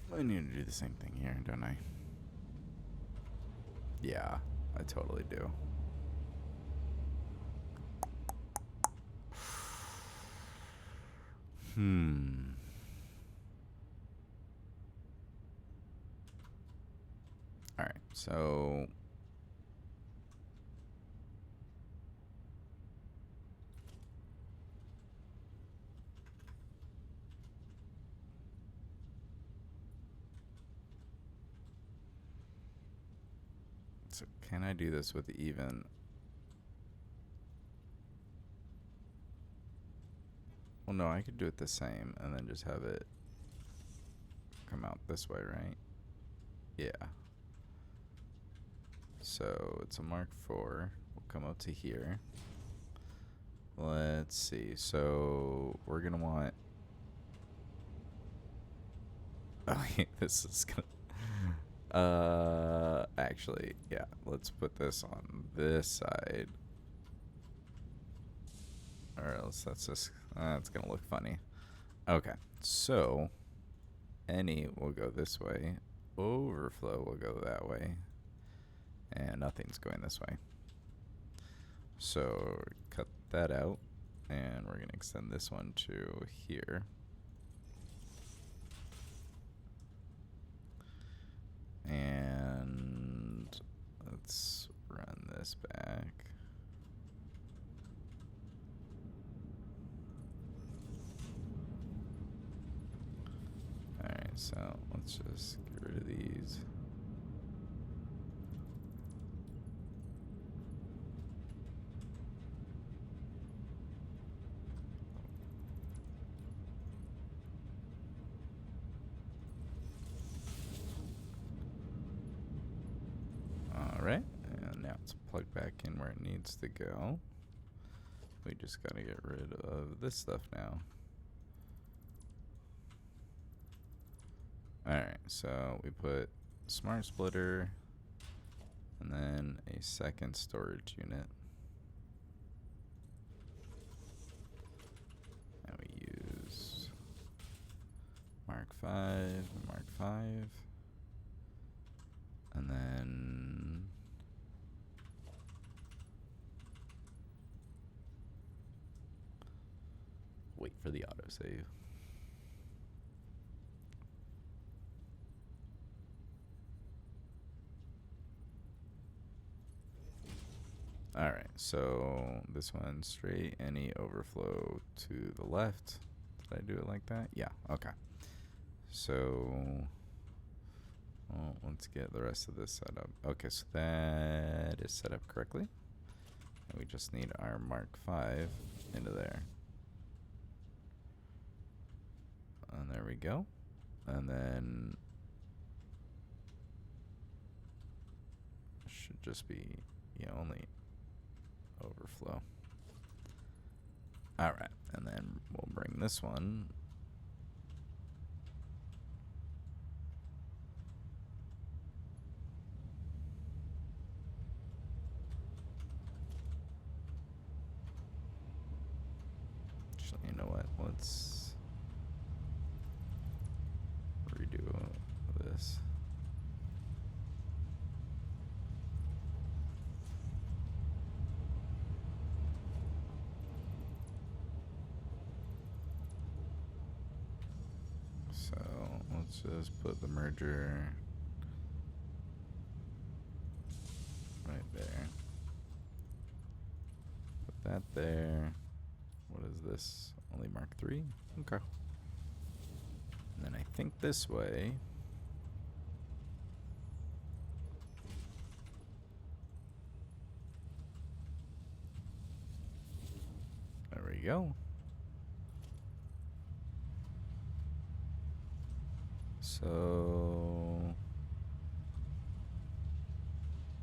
the same thing here, don't I? Yeah, I totally do. Alright, so can I do this with even? Well, no, I could do it the same and then just have it come out this way, right? Yeah. So it's a Mark IV. We'll come up to here. Let's see. So we're going to want... Oh, this is going to... actually, yeah. Let's put this on this side. Or else that's just... That's going to look funny. Okay. So any will go this way. Overflow will go that way. And nothing's going this way. So cut that out. And we're going to extend this one to here. And let's run this back. Alright, so let's just get rid of these. Let's plug back in where it needs to go. We just gotta get rid of this stuff now. Alright, so we put smart splitter and then a second storage unit. And we use Mark 5, Mark 5. And then wait for the autosave. Alright, so this one straight, any overflow to the left. Did I do it like that? Yeah, okay. So, well, let's get the rest of this set up. Okay, so that is set up correctly. And we just need our Mark 5 into there. And there we go. And then should just be only overflow. Alright, and then we'll bring this one actually, you know what, let's redo this. So let's just put the merger right there. Put that there. What is this? Only Mark 3? Okay. And then I think this way. There we go. So,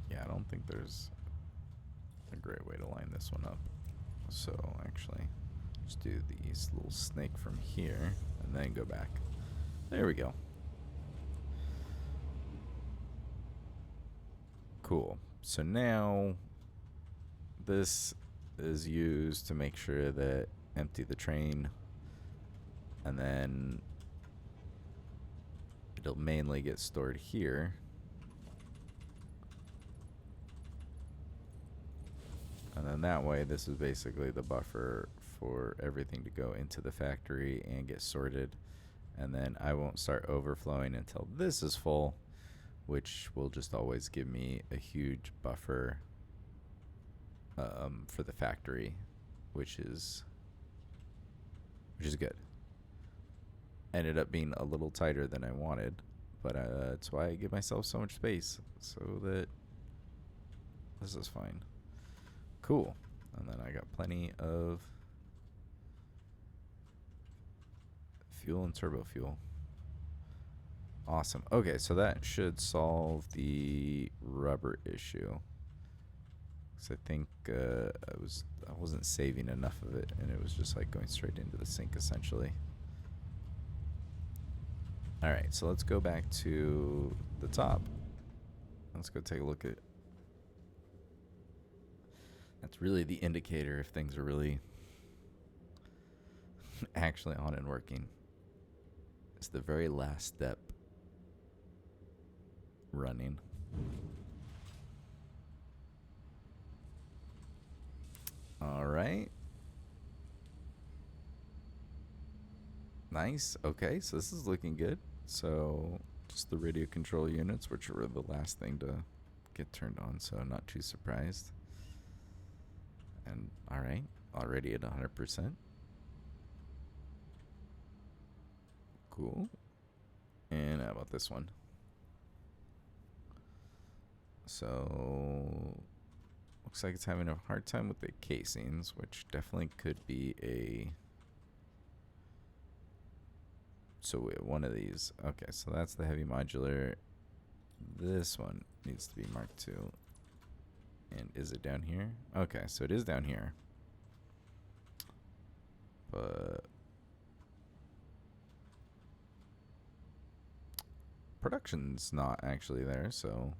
yeah, I don't think there's a great way to line this one up. So, actually, just do these little snake from here and then go back. There we go. Cool. So now this is used to make sure that empty the train, and then it'll mainly get stored here. And then that way, this is basically the buffer for everything to go into the factory and get sorted. And then I won't start overflowing until this is full, which will just always give me a huge buffer for the factory, which is good. Ended up being a little tighter than I wanted, but that's why I give myself so much space, so that this is fine. Cool. And then I got plenty of fuel and turbo fuel. Awesome. Okay, so that should solve the rubber issue. So I think I wasn't saving enough of it, and it was just like going straight into the sink essentially. All right, so let's go back to the top. Let's go take a look at. That's really the indicator if things are really actually on and working. It's the very last step. Running. All right. Nice. Okay, so this is looking good. So just the radio control units, which were the last thing to get turned on, so not too surprised. And all right, already at 100%. Cool. And how about this one? So looks like it's having a hard time with the casings, which definitely could be a. So one of these. Okay, so that's the heavy modular. This one needs to be Mark II. And is it down here? Okay, so it is down here. But production's not actually there, so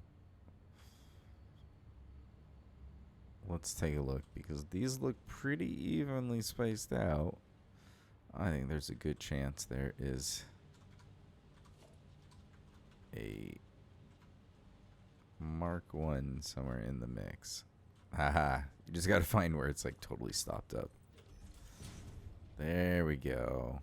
let's take a look, because these look pretty evenly spaced out. I think there's a good chance there is a Mark 1 somewhere in the mix. Haha. You just got to find where it's like totally stopped up. There we go.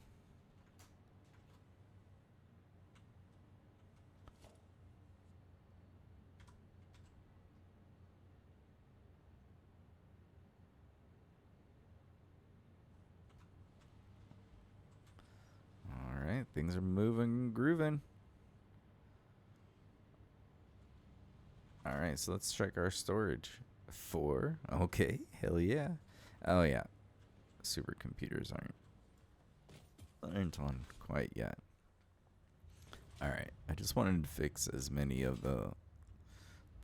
All right, things are moving, grooving. All right, so let's check our storage. 4. Okay, hell yeah. Oh yeah, supercomputers aren't on quite yet. All right, I just wanted to fix as many of the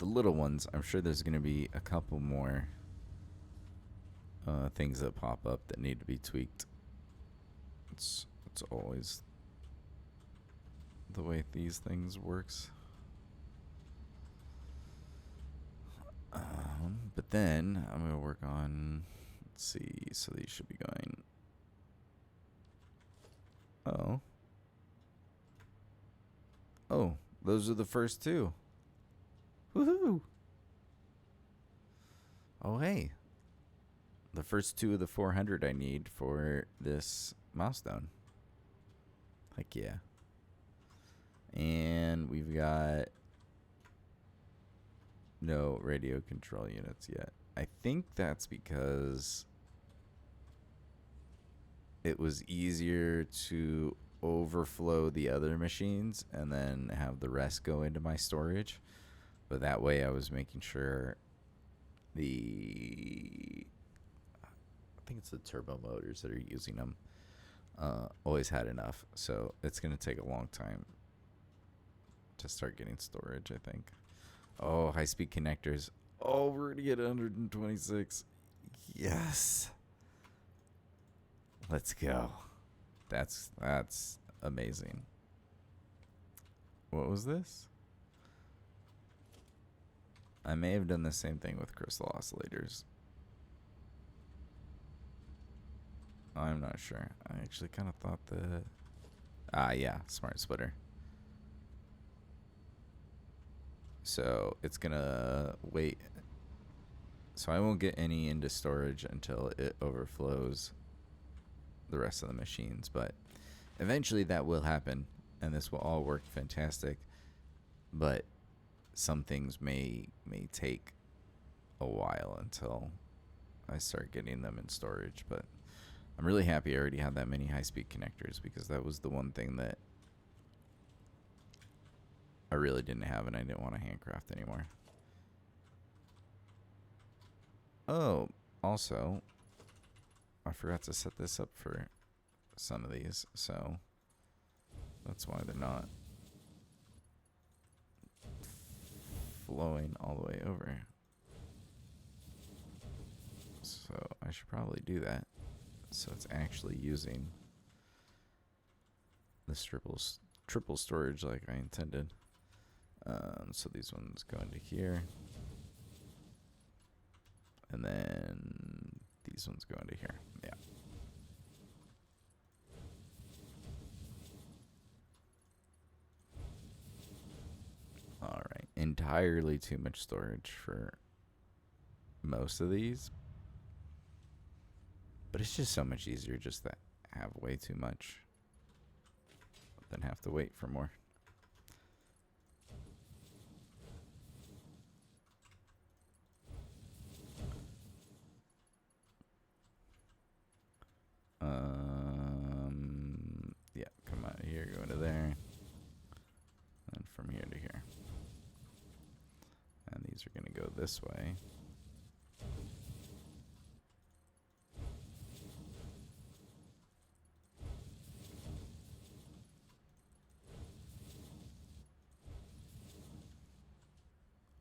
little ones. I'm sure there's gonna be a couple more things that pop up that need to be tweaked. It's always the way these things works. But then I'm gonna work on, let's see, so these should be going. Oh, those are the first two. Woohoo! Oh, hey. The first two of the 400 I need for this milestone. Heck yeah. And we've got no radio control units yet. I think that's because it was easier to overflow the other machines and then have the rest go into my storage. But that way I was making sure I think it's the turbo motors that are using them, always had enough. So it's going to take a long time to start getting storage, I think. Oh, high-speed connectors. Oh, we're going to get 126. Yes. Let's go. That's amazing. What was this? I may have done the same thing with crystal oscillators. I'm not sure. I actually kind of thought yeah, smart splitter. So it's gonna wait. So I won't get any into storage until it overflows the rest of the machines, but eventually that will happen and this will all work fantastic. But some things may take a while until I start getting them in storage. But I'm really happy I already had that many high-speed connectors, because that was the one thing that I really didn't have and I didn't want to handcraft anymore. Oh, also, I forgot to set this up for some of these, so that's why they're not flowing all the way over. So I should probably do that, so it's actually using this triple storage like I intended. So these ones go into here, and then these ones go into here. Yeah. All right. Entirely too much storage for most of these, but it's just so much easier just to have way too much than have to wait for more. Yeah, come out of here, go into there, and from here to here. And these are going to go this way.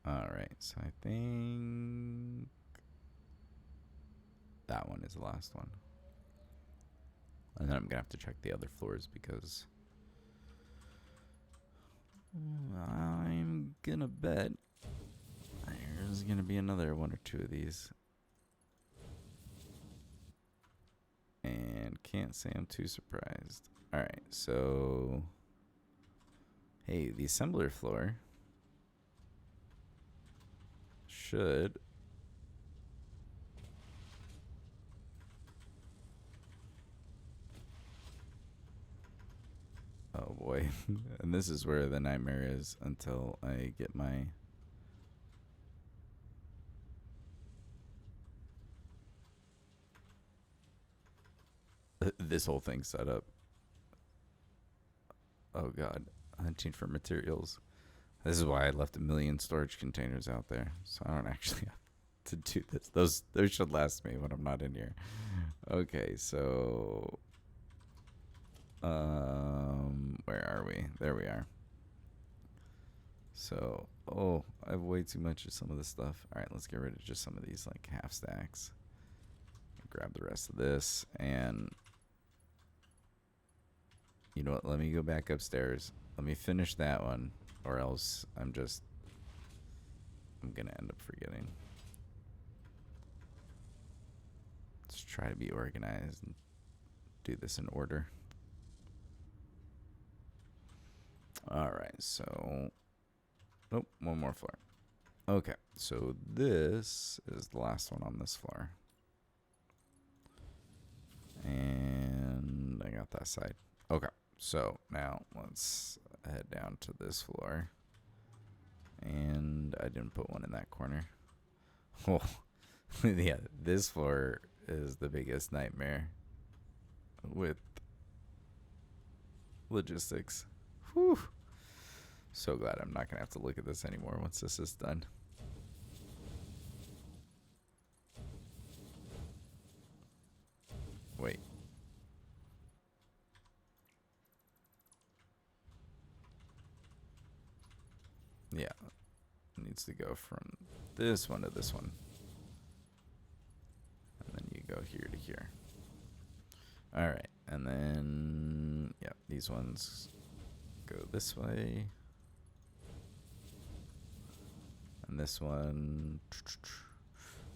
All right, so I think that one is the last one. And then I'm going to have to check the other floors because I'm going to bet there's going to be another one or two of these. And can't say I'm too surprised. All right, so hey, the assembler floor should oh boy. And this is where the nightmare is until I get my this whole thing set up. Oh god, hunting for materials. This is why I left a million storage containers out there, so I don't actually have to do this. Those should last me when I'm not in here. Okay, so where are we? There we are. So, oh, I have way too much of some of this stuff. All right, let's get rid of just some of these like half stacks. Grab the rest of this, and you know what? Let me go back upstairs. Let me finish that one, or else I'm gonna end up forgetting. Let's try to be organized and do this in order. All right, so nope, one more floor. Okay, so this is the last one on this floor. And I got that side. Okay, so now let's head down to this floor. And I didn't put one in that corner. Oh, yeah, this floor is the biggest nightmare with logistics. Whew. So glad I'm not going to have to look at this anymore once this is done. Wait. Yeah. It needs to go from this one to this one. And then you go here to here. All right. And then, yeah, these ones go this way. And this one,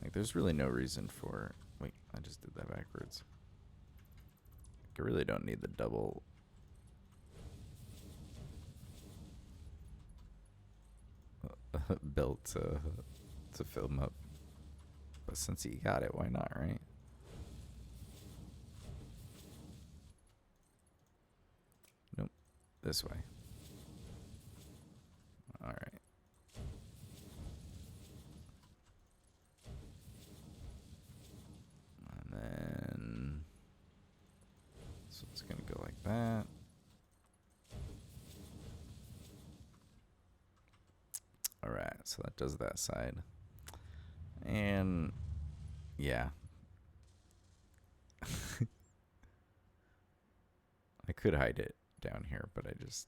like, there's really no reason for, wait, I just did that backwards. I really don't need the double. Built to fill them up. But since you got it, why not, right? Nope. This way. All right. And then so it's going to go like that. All right, so that does that side. And yeah. I could hide it down here, but I just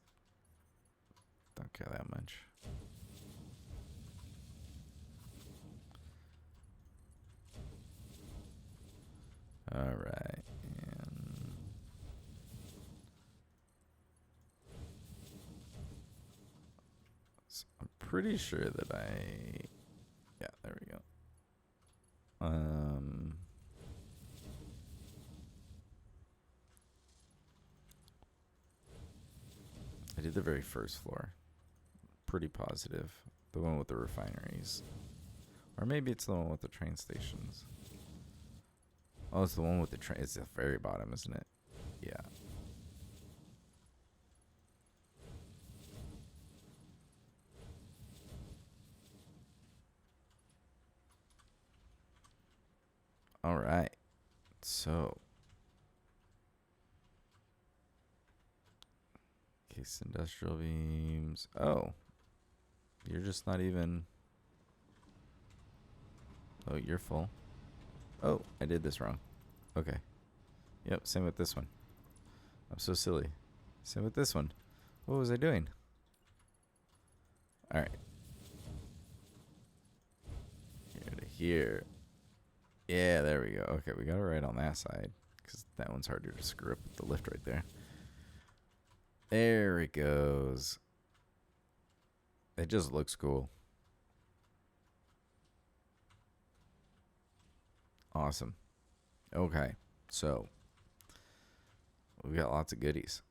don't care that much. All right. And so I'm pretty sure that yeah, there we go. I did the very first floor. Pretty positive. The one with the refineries. Or maybe it's the one with the train stations. Oh, it's the one with the train. It's the very bottom, isn't it? Yeah. All right. So, case industrial beams. Oh, you're just not even. Oh, you're full. Oh, I did this wrong. Okay. Yep, same with this one. I'm so silly. Same with this one. What was I doing? All right. here. Yeah, there we go. Okay, we got it right on that side because that one's harder to screw up with the lift right there. There it goes. It just looks cool. Awesome. Okay, so we got lots of goodies.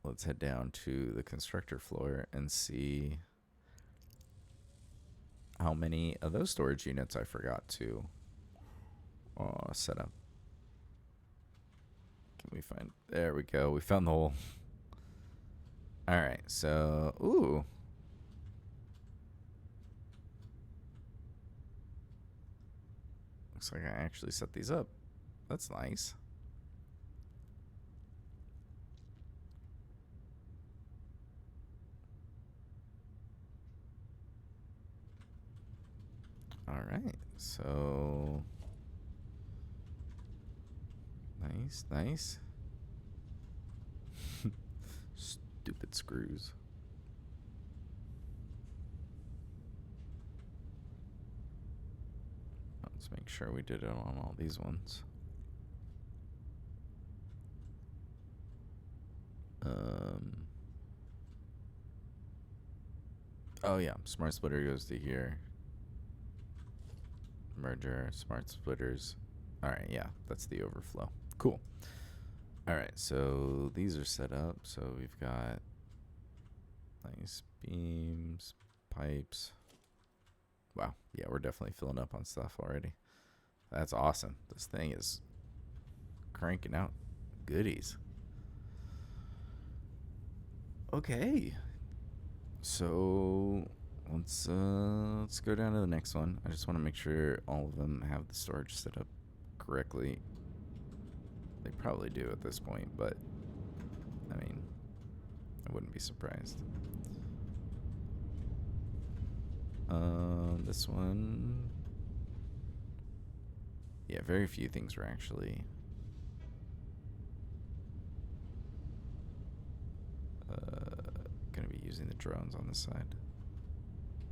Let's head down to the constructor floor and see how many of those storage units I forgot to set up. Can we find... There we go. We found the hole. All right, so... Ooh. Looks like I actually set these up. That's nice. All right, so nice. Stupid screws. Let's make sure we did it on all these ones. Oh yeah, smart splitter goes to here. Merger, smart splitters. All right, yeah, that's the overflow. Cool. All right, so these are set up. So we've got nice beams, pipes. Wow, yeah, we're definitely filling up on stuff already. That's awesome. This thing is cranking out goodies. Okay, so let's go down to the next one. I just want to make sure all of them have the storage set up correctly. They probably do at this point, but I mean, I wouldn't be surprised. This one, yeah, very few things were actually gonna be using the drones on this side.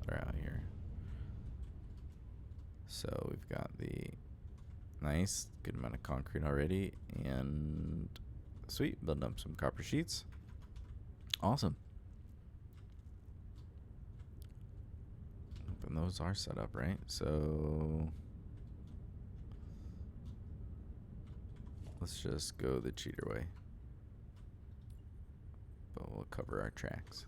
They're out here. So we've got the nice, good amount of concrete already, and sweet, building up some copper sheets. Awesome. And those are set up, right? So let's just go the cheater way. But we'll cover our tracks.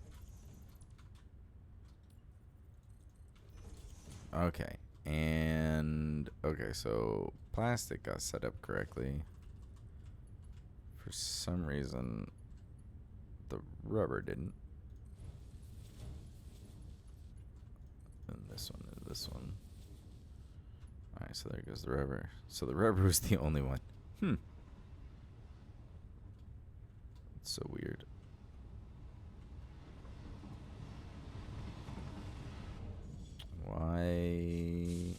Okay. And okay, so plastic got set up correctly. For some reason, the rubber didn't. And this one and this one. Alright, so there goes the rubber. So the rubber was the only one. It's so weird. Why?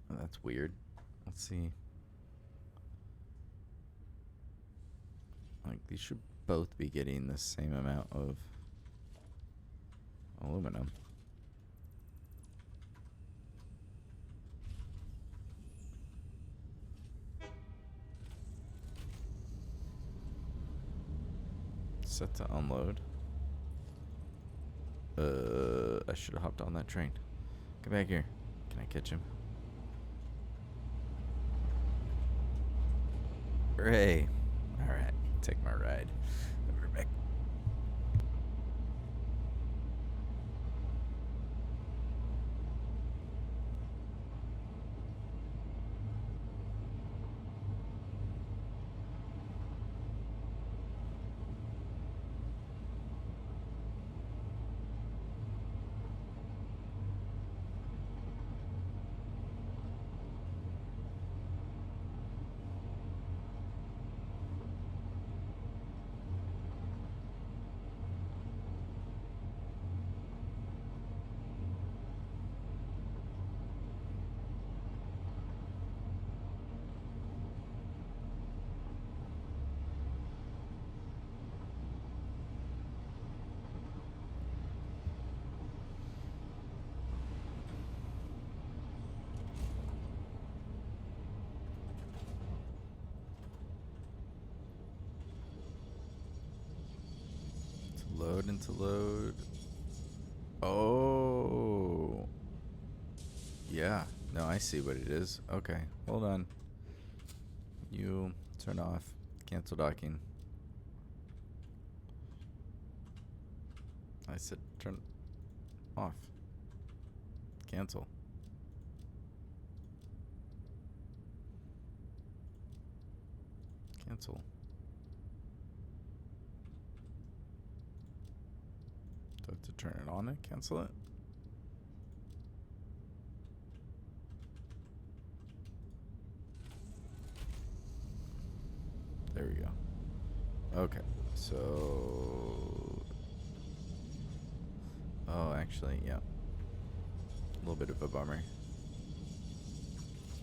Oh, that's weird. Let's see. Like, these should both be getting the same amount of aluminum. Set to unload. I should have hopped on that train. Get back here. Can I catch him? Hooray. Alright, take my ride. We're back. Put into load. Oh. Yeah. No, I see what it is. Okay. Hold on. You turn off. Cancel docking. I said turn off. Cancel. Cancel. Do I have to turn it on and cancel it? There we go. Okay. So... Oh, actually, yeah. A little bit of a bummer.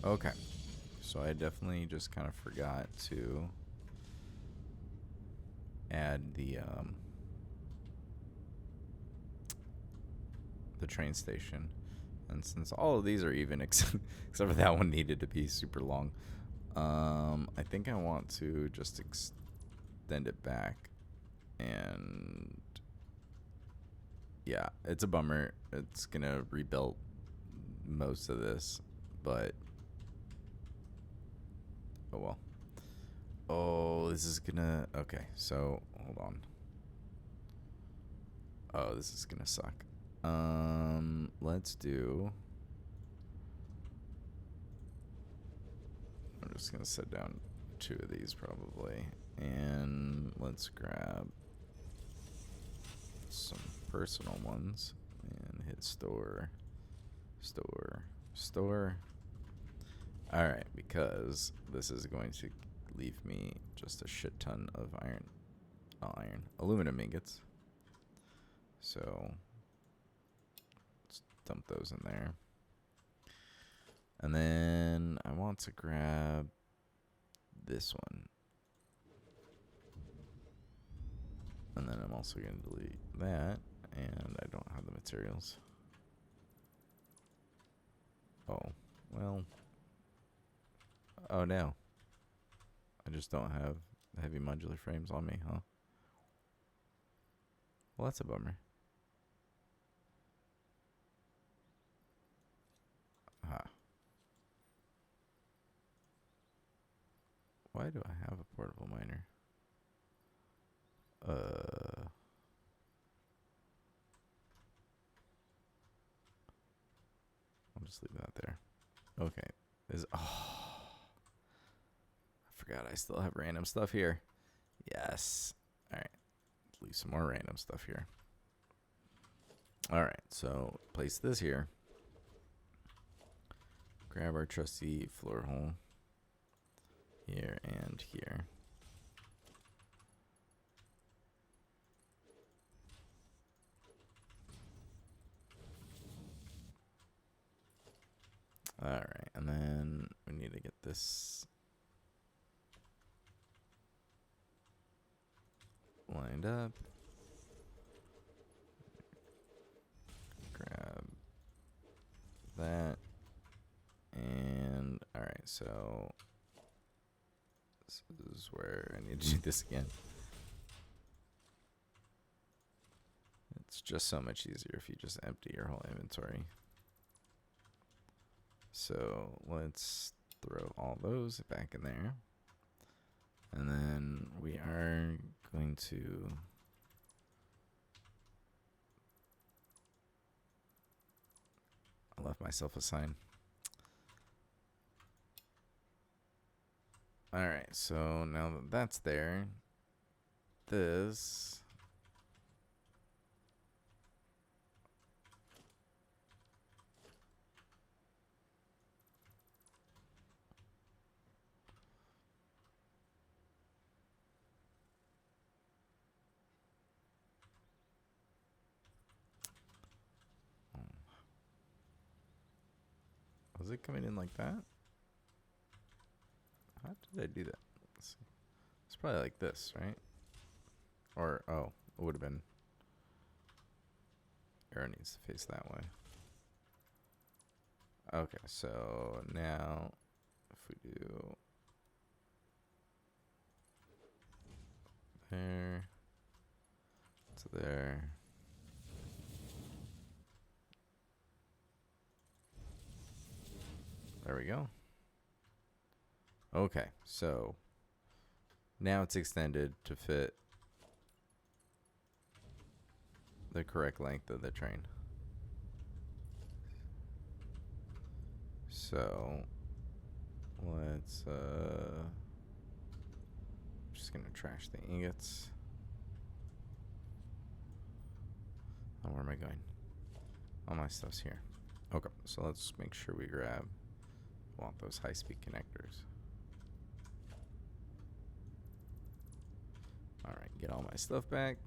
Okay. So I definitely just kind of forgot to add the train station. And since all of these are even, except for that one needed to be super long, I think I want to just extend it back. And yeah, it's a bummer. It's going to rebuild most of this, but oh well. Oh, this is gonna... Okay, so hold on. Oh, this is gonna suck. Let's do... I'm just gonna set down 2 of these probably. And let's grab some personal ones and hit store. Alright, because this is going to leave me just a shit ton of aluminum ingots. So let's dump those in there. And then I want to grab this one. And then I'm also going to delete that. And I don't have the materials. Oh, well. Oh, no. I just don't have heavy modular frames on me, huh? Well, that's a bummer. Why do I have a portable miner? I'll just leave that there. Okay. I forgot I still have random stuff here. Yes. Alright. Leave some more random stuff here. Alright, so place this here. Grab our trusty floor hole. Here and here. Alright, and then we need to get this lined up. Grab that. And alright, so this is where I need to do this again. It's just so much easier if you just empty your whole inventory. So let's throw all those back in there. And then we are going to I left myself a sign. Alright, so now that that's there, this was it coming in like that? How did I do that? Let's see. It's probably like this, right? Or, oh, it would have been. Arrow needs to face that way. Okay, so now if we do there, to there. There we go. Okay, so now it's extended to fit the correct length of the train. So let's just gonna trash the ingots. Oh, where am I going? All my stuff's here. Okay, so let's make sure we grab. Want those high-speed connectors. All right, get all my stuff back.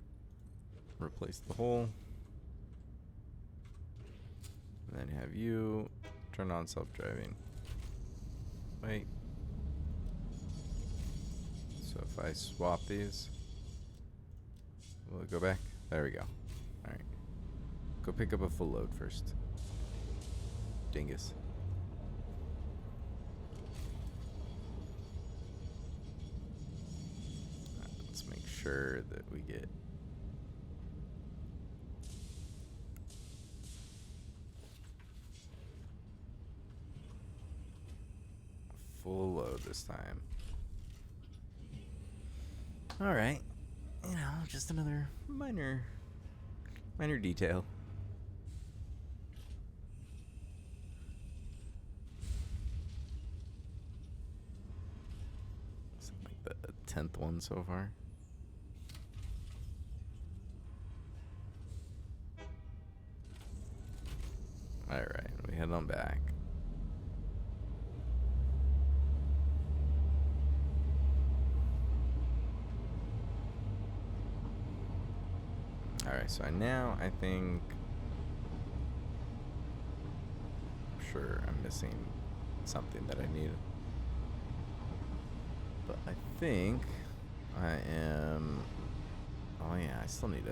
Replace the hole. And then have you turn on self-driving. Wait. So if I swap these, will it go back? There we go. All right. Go pick up a full load first. Dingus. Right, let's make sure that we get a full load this time. All right. You know, just another minor detail. It's like the 10th one so far. All right, we head on back. All right, so now I think, I'm sure I'm missing something that I need. But I think I am, oh yeah, it still needs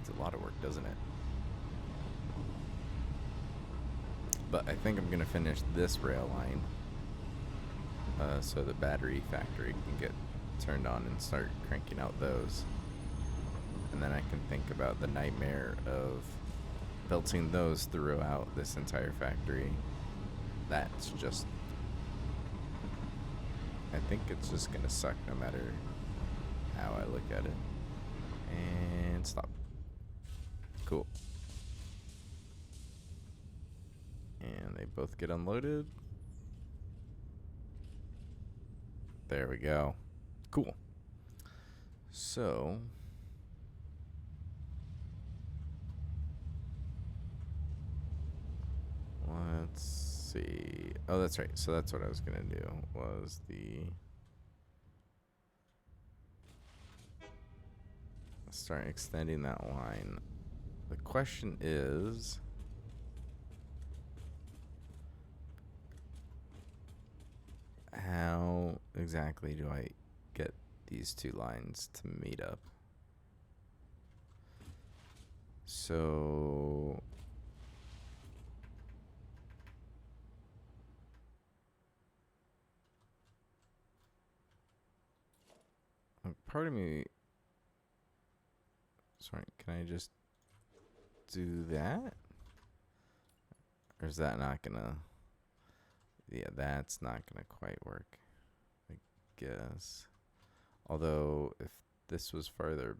a lot of work, doesn't it? But I think I'm gonna finish this rail line, so the battery factory can get turned on and start cranking out those. And then I can think about the nightmare of belting those throughout this entire factory. That's just, I think it's just gonna suck no matter how I look at it. And stop. Cool. And they both get unloaded. There we go. Cool. So let's see. Oh, that's right. So that's what I was gonna do, was start extending that line. The question is, how exactly do I get these two lines to meet up? So part of me, sorry, can I just do that? Or is that not gonna, yeah, that's not gonna quite work, I guess. Although if this was farther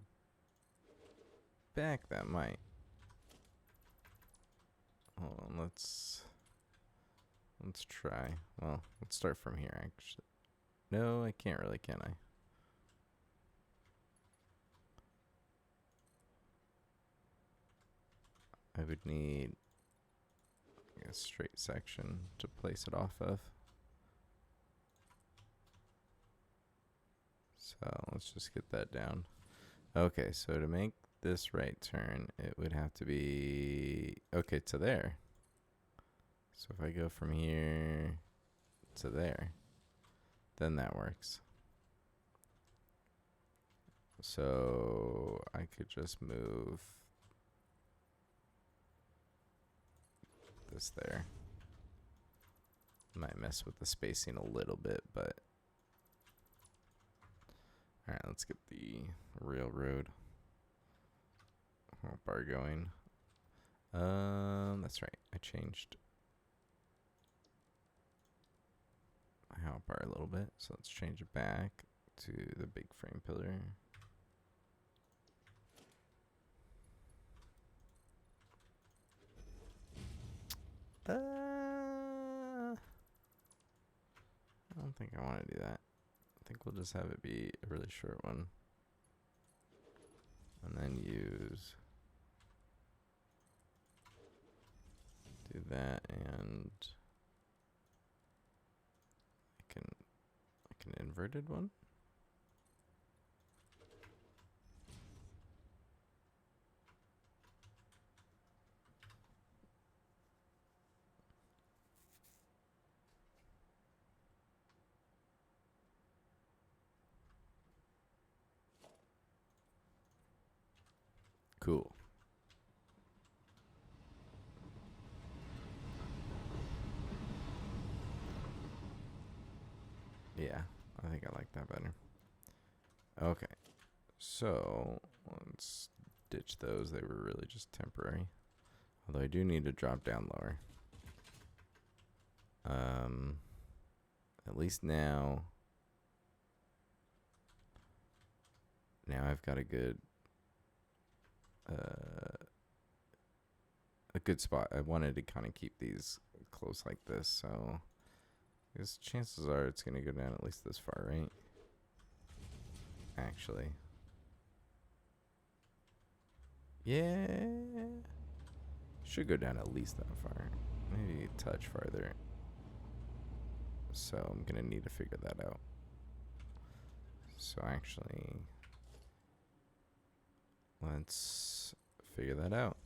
back, that might. Hold on, let's try. Well, let's start from here, actually. No, I can't really, can I? I would need a straight section to place it off of. So let's just get that down. Okay, so to make this right turn, it would have to be, okay, to there. So if I go from here to there, then that works. So I could just move this there. Might mess with the spacing a little bit, but all right, let's get the railroad. bar going. That's right. I changed my hotbar a little bit, so let's change it back to the big frame pillar. I don't think I want to do that. I think we'll just have it be a really short one. And then do that, and like an inverted one. Cool. Yeah, I think I like that better. Okay, so let's ditch those. They were really just temporary. Although I do need to drop down lower. At least now I've got a good spot. I wanted to kind of keep these close like this, so I guess chances are it's going to go down at least this far, right? Actually. Yeah. Should go down at least that far. Maybe a touch farther. So I'm going to need to figure that out. So actually, let's figure that out.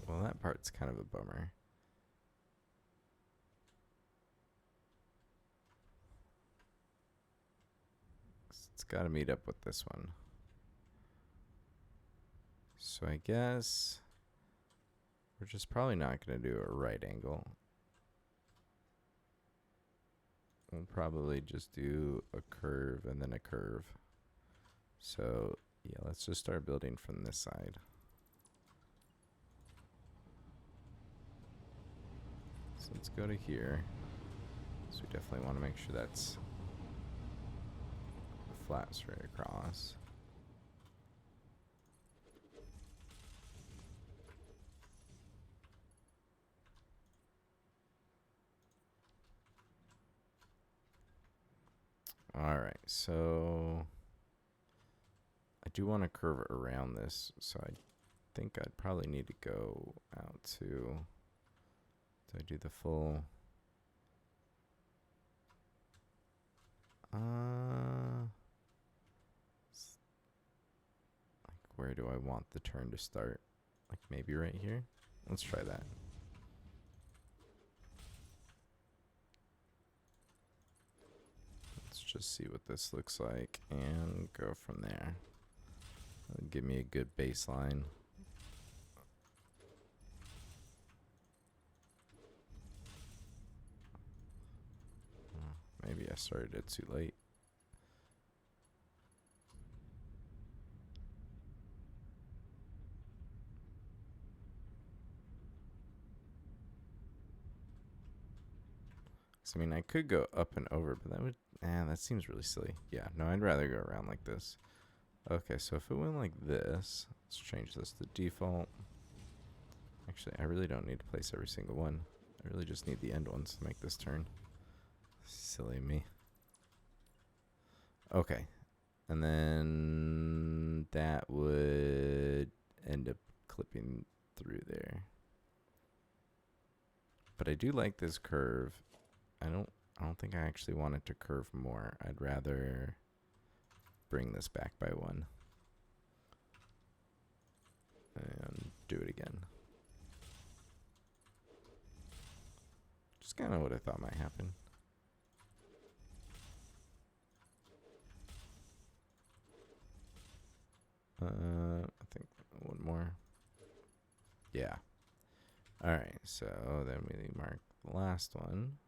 Well, that part's kind of a bummer. It's got to meet up with this one. So I guess we're just probably not going to do a right angle. We'll probably just do a curve and then a curve. So yeah, let's just start building from this side. So let's go to here. So we definitely want to make sure that's flat straight across. All right, so I do want to curve around this, so I think I'd probably need to go out to, do I do the full, like where do I want the turn to start? Like maybe right here? Let's try that. Let's just see what this looks like and go from there. That'll give me a good baseline. Maybe I started it too late. I mean, I could go up and over, but that seems really silly. Yeah, no, I'd rather go around like this. Okay, so if it went like this, let's change this to default. Actually, I really don't need to place every single one. I really just need the end ones to make this turn. Silly me. Okay, and then that would end up clipping through there. But I do like this curve. I don't think I actually want it to curve more. I'd rather bring this back by one and do it again. Just kind of what I thought might happen. I think one more. Yeah. All right. So then we mark the last one.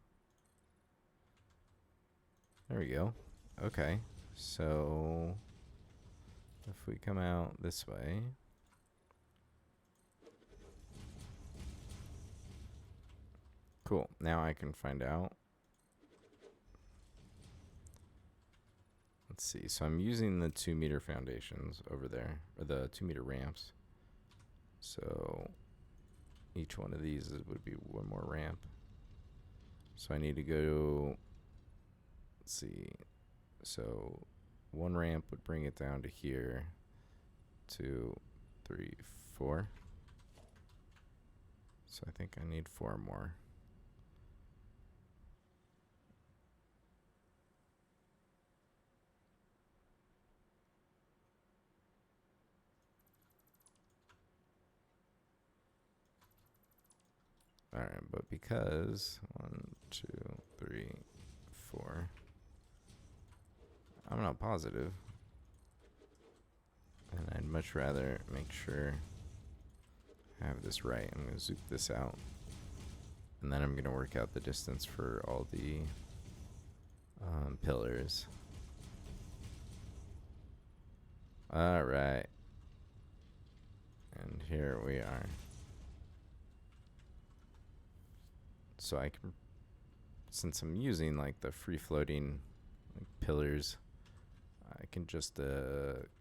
There we go. Okay. So if we come out this way. Cool. Now I can find out. Let's see. So I'm using the 2-meter foundations over there, or the 2-meter ramps. So each one of these would be one more ramp. So I need to go, let's see. So one ramp would bring it down to here. 2, 3, 4. So I think I need 4 more. All right, but because 1, 2, 3, 4, I'm not positive, and I'd much rather make sure I have this right. I'm gonna zoom this out, and then I'm gonna work out the distance for all the pillars. All right, and here we are. So I can, since I'm using like the free floating like pillars, I can just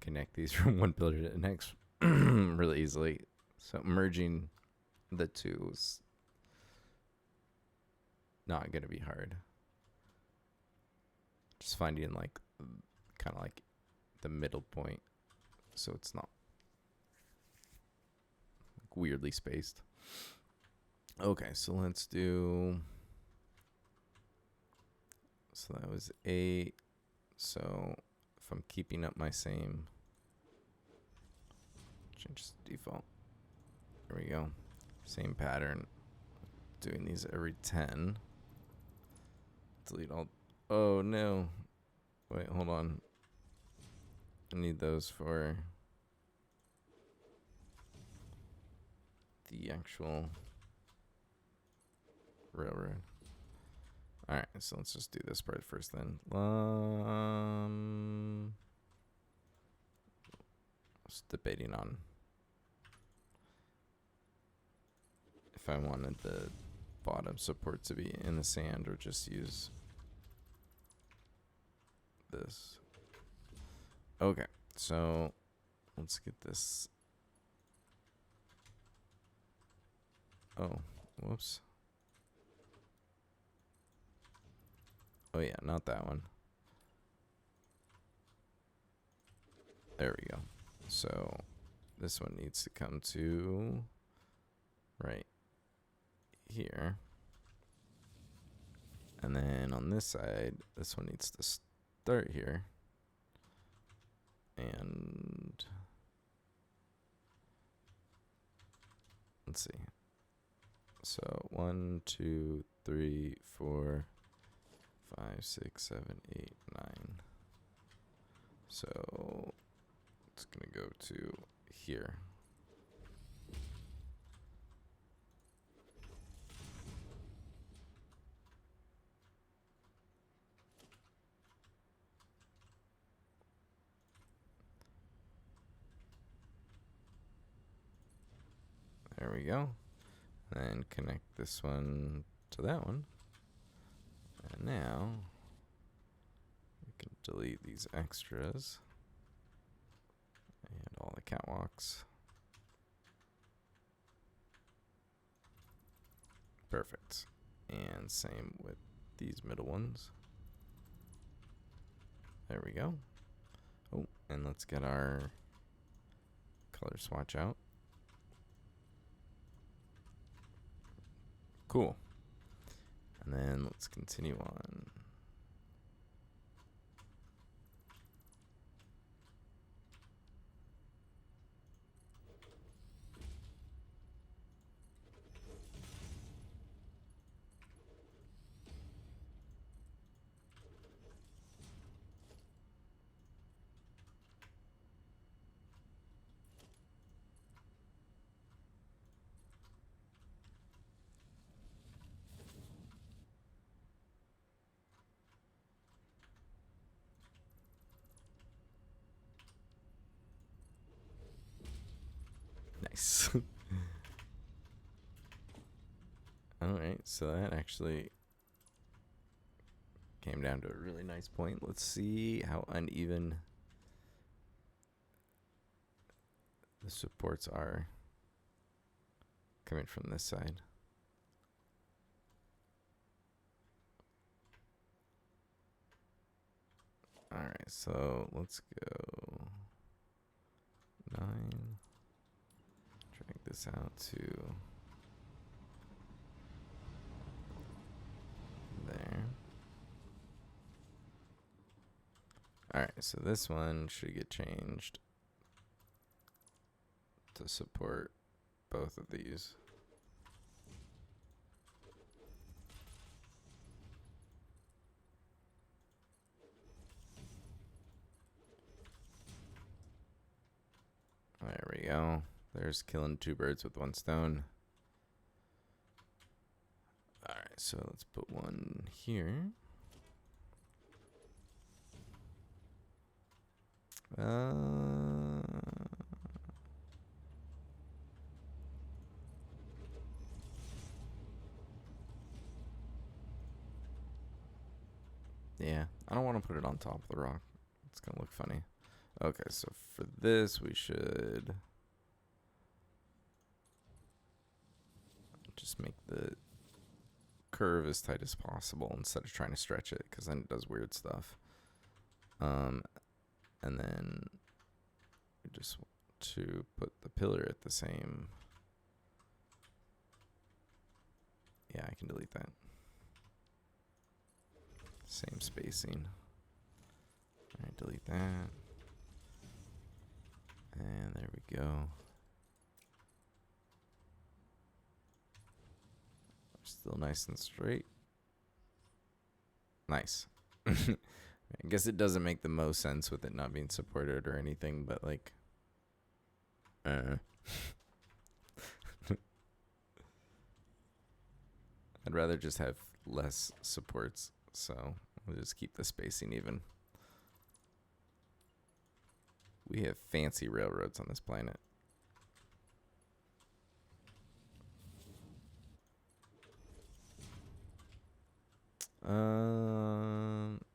connect these from one pillar to the next really easily. So merging the two is not going to be hard. Just finding like kind of like the middle point so it's not like weirdly spaced. Okay, so let's do, so that was 8. So if I'm keeping up my same, change the default. There we go. Same pattern. Doing these every 10. Delete all. Oh no. Wait, hold on. I need those for the actual railroad. All right, so let's just do this part first then. I was debating on if I wanted the bottom support to be in the sand or just use this. Okay, so let's get this. Oh, whoops. Oh yeah, not that one. There we go. So this one needs to come to right here. And then on this side, this one needs to start here. And let's see. So 1, 2, 3, 4, 5, 6, 7, 8, 9. So it's gonna go to here. There we go. And connect this one to that one. And now we can delete these extras and all the catwalks. Perfect. And same with these middle ones. There we go. Oh, and let's get our color swatch out. Cool. And then let's continue on. so that actually came down to a really nice point. Let's see how uneven the supports are coming from this side. All right, so let's go 9. Drag this out to there. All right, so this one should get changed to support both of these. There we go. There's killing 2 birds with 1 stone. All right, so let's put one here. Yeah, I don't want to put it on top of the rock. It's going to look funny. Okay, so for this, we should just make the curve as tight as possible instead of trying to stretch it, because then it does weird stuff. And then we just want to put the pillar at the same. Yeah, I can delete that. Same spacing. All right, delete that. And there we go. Still nice and straight. Nice. I guess it doesn't make the most sense with it not being supported or anything, but like, I'd rather just have less supports, so we'll just keep the spacing even. We have fancy railroads on this planet.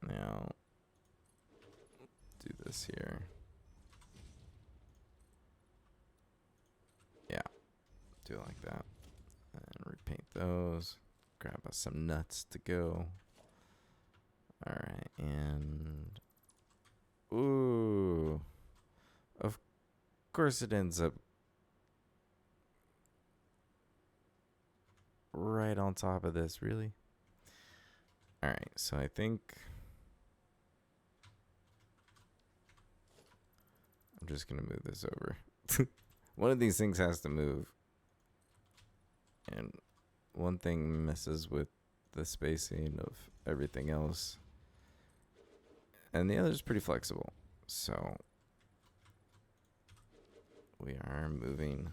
Now do this here. Yeah, do it like that, and repaint those. Grab us some nuts to go. All right, and ooh, of course it ends up right on top of this. Really? All right, so I think I'm just gonna move this over. One of these things has to move, and one thing messes with the spacing of everything else, and the other is pretty flexible. So we are moving.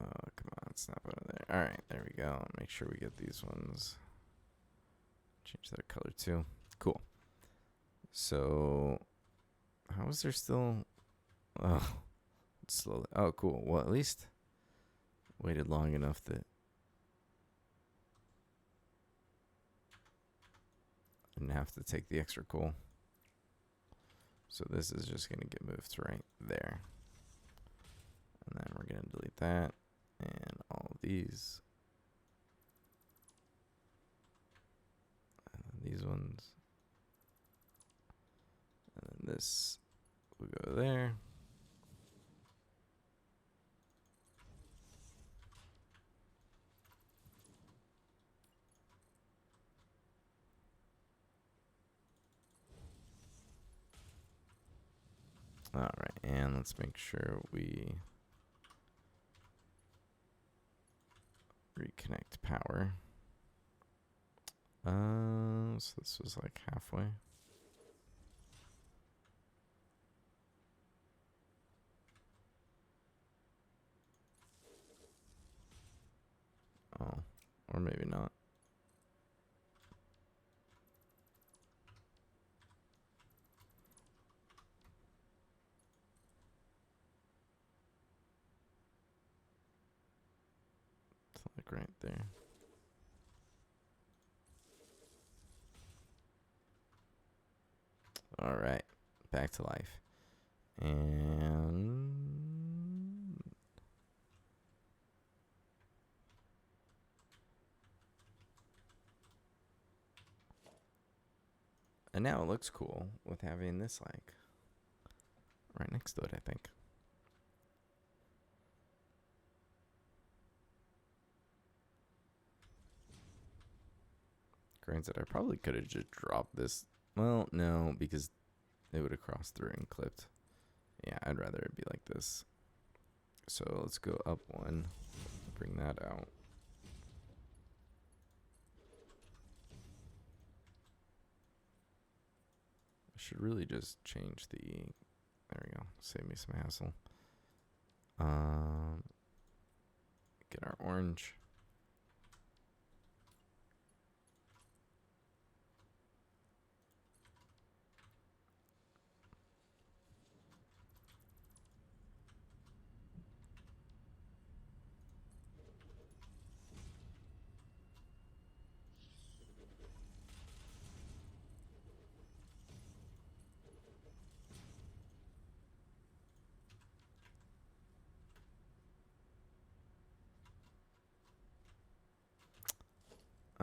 Oh, come on, snap out of there. All right, there we go. Make sure we get these ones. Change their color too. Cool. So, how is there still? Oh, slowly. Oh, cool. Well, at least waited long enough that I didn't have to take the extra coal. So this is just gonna get moved right there, and then we're gonna delete that and all these. These ones, and then this will go there. All right, and let's make sure we reconnect power. So this was like halfway. Oh, or maybe not. like right there. All right, back to life. And now it looks cool with having this like right next to it, I think. Granted, I probably could have just dropped this. Well, no, because it would have crossed through and clipped. Yeah, I'd rather it be like this. So let's go up one, bring that out. I should really just change the, there we go, save me some hassle. Get our orange.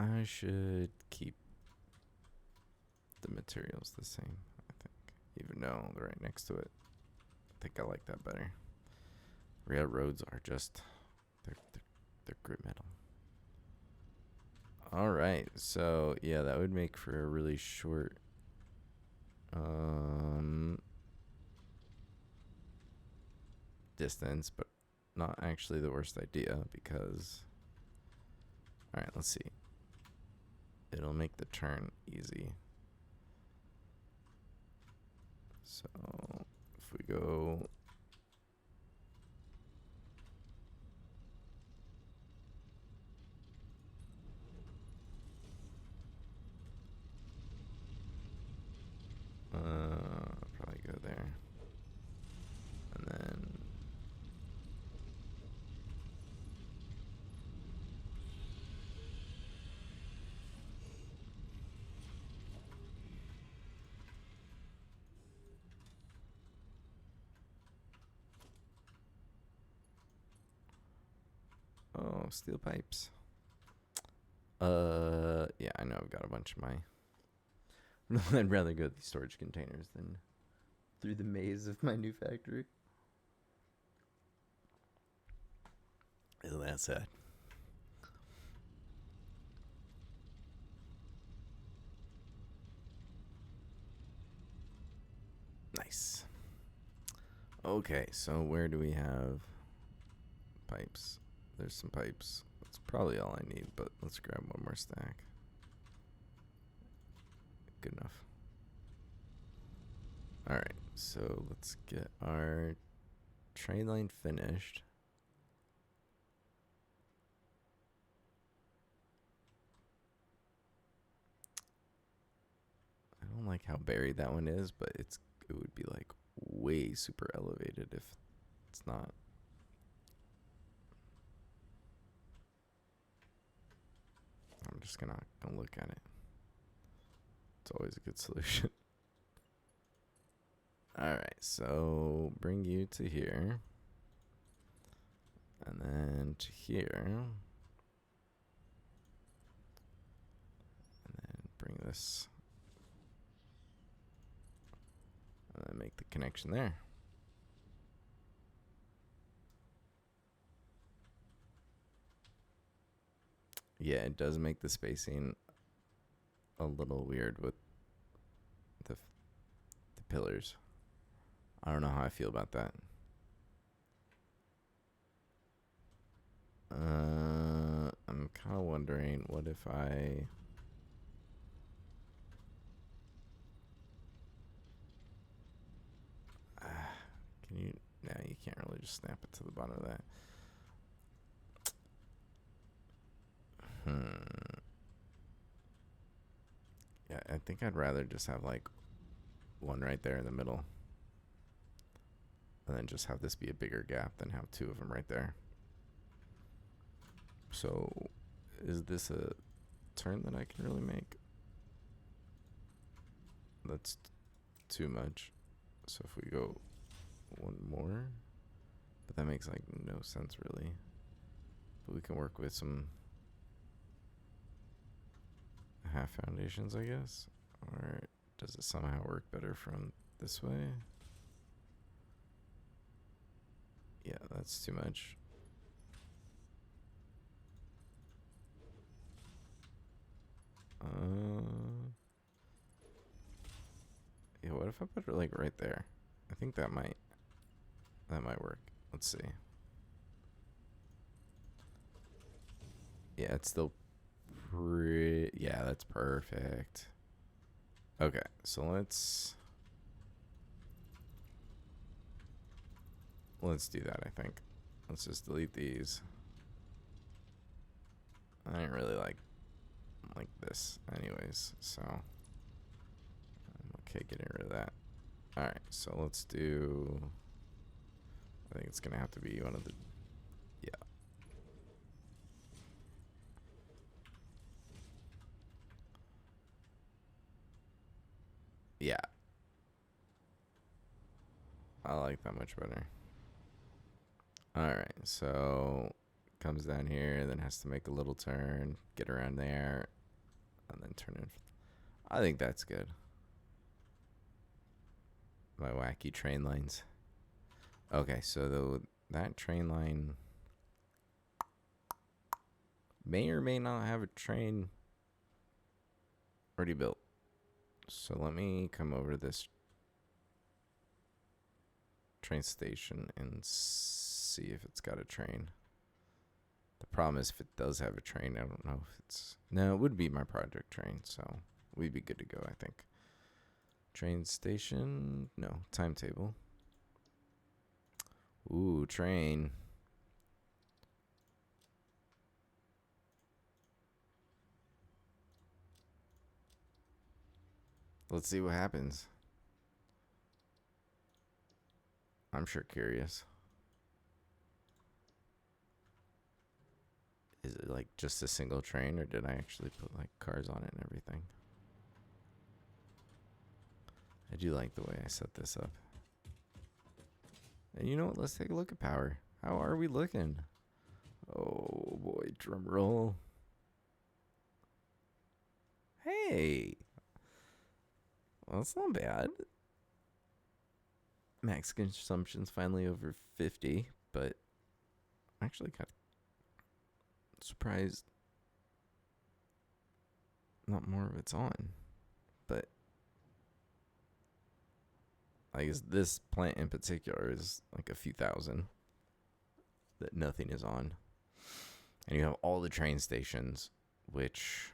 I should keep the materials the same, I think. Even though they're right next to it. I think I like that better. Railroads are just, they're grit metal. All right, so yeah, that would make for a really short distance, but not actually the worst idea because, all right, let's see. It'll make the turn easy. So if we go probably go there. And then oh, steel pipes. Yeah, I know I've got a bunch of my I'd rather go to these storage containers than through the maze of my new factory. Isn't that sad? Nice. Okay, so where do we have pipes? There's some pipes. That's probably all I need, but let's grab one more stack. Good enough. Alright, so let's get our train line finished. I don't like how buried that one is, but it would be like way super elevated if it's not. I'm just gonna look at it. It's always a good solution. Alright, so bring you to here. And then to here. And then bring this. And then make the connection there. Yeah, it does make the spacing a little weird with the pillars. I don't know how I feel about that. I'm kind of wondering what if I... can you... No, you can't really just snap it to the bottom of that. Yeah, I think I'd rather just have like one right there in the middle. And then just have this be a bigger gap than have two of them right there. So, is this a turn that I can really make? That's too much. So if we go one more, but that makes like no sense really. But we can work with some half foundations, I guess. Or does it somehow work better from this way? Yeah, that's too much. Yeah, what if I put it like right there? I think that might work. Let's see. Yeah, it's still yeah, that's perfect. Okay, so let's do that, I think. Let's just delete these. I didn't really like this anyways, so I'm okay getting rid of that. Alright, so let's do, I think it's gonna have to be one of the, yeah. Yeah. I like that much better. Alright, so comes down here, then has to make a little turn, get around there, and then turn in. I think that's good. My wacky train lines. Okay, so that train line may or may not have a train already built. So let me come over to this train station and see if it's got a train. The problem is if it does have a train, I don't know if it's... No, it would be my project train, so we'd be good to go, I think. Train station... No, timetable. Ooh, train. Let's see what happens. I'm sure curious. Is it like just a single train, or did I actually put like cars on it and everything? I do like the way I set this up. And you know what? Let's take a look at power. How are we looking? Oh boy, drum roll. Hey. Well, that's not bad. Max consumption's finally over 50, but I actually got surprised not more of it's on. But I guess this plant in particular is like a few thousand that nothing is on. And you have all the train stations, which,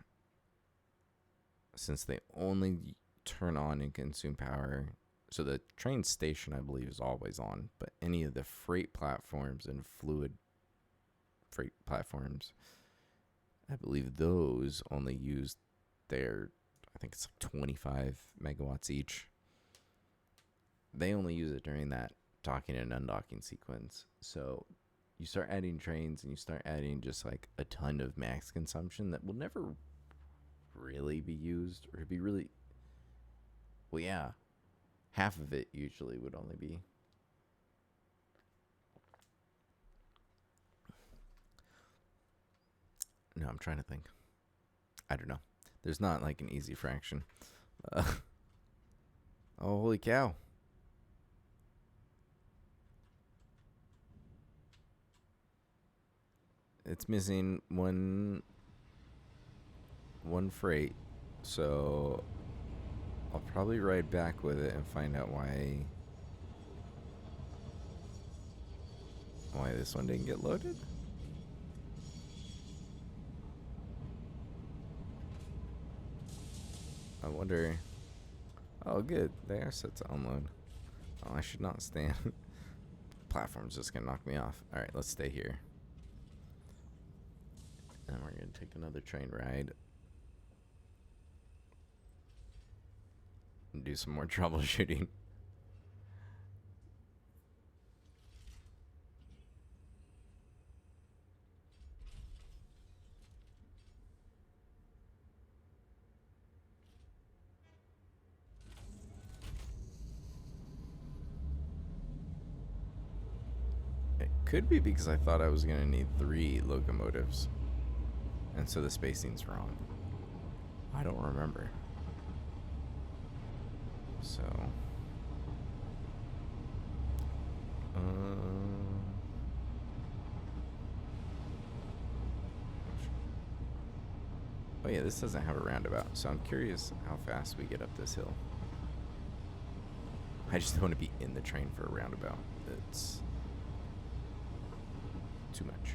since they only turn on and consume power, so the train station, I believe, is always on, but any of the freight platforms and fluid freight platforms, I believe those only use their, I think it's like 25 megawatts each. They only use it during that docking and undocking sequence. So you start adding trains and you start adding just like a ton of max consumption that will never really be used, or be really, well, yeah, half of it usually would only be. No, I'm trying to think. I don't know. There's not like an easy fraction. Oh, holy cow. It's missing one freight, so I'll probably ride back with it and find out why this one didn't get loaded. I wonder. Oh, good. They are set to unload. Oh, I should not stand. Platform's just gonna knock me off. All right, let's stay here. And we're gonna take another train ride and do some more troubleshooting. Could be because I thought I was going to need 3 locomotives. And so the spacing's wrong. I don't remember. So... oh yeah, this doesn't have a roundabout, so I'm curious how fast we get up this hill. I just don't want to be in the train for a roundabout. It's too much.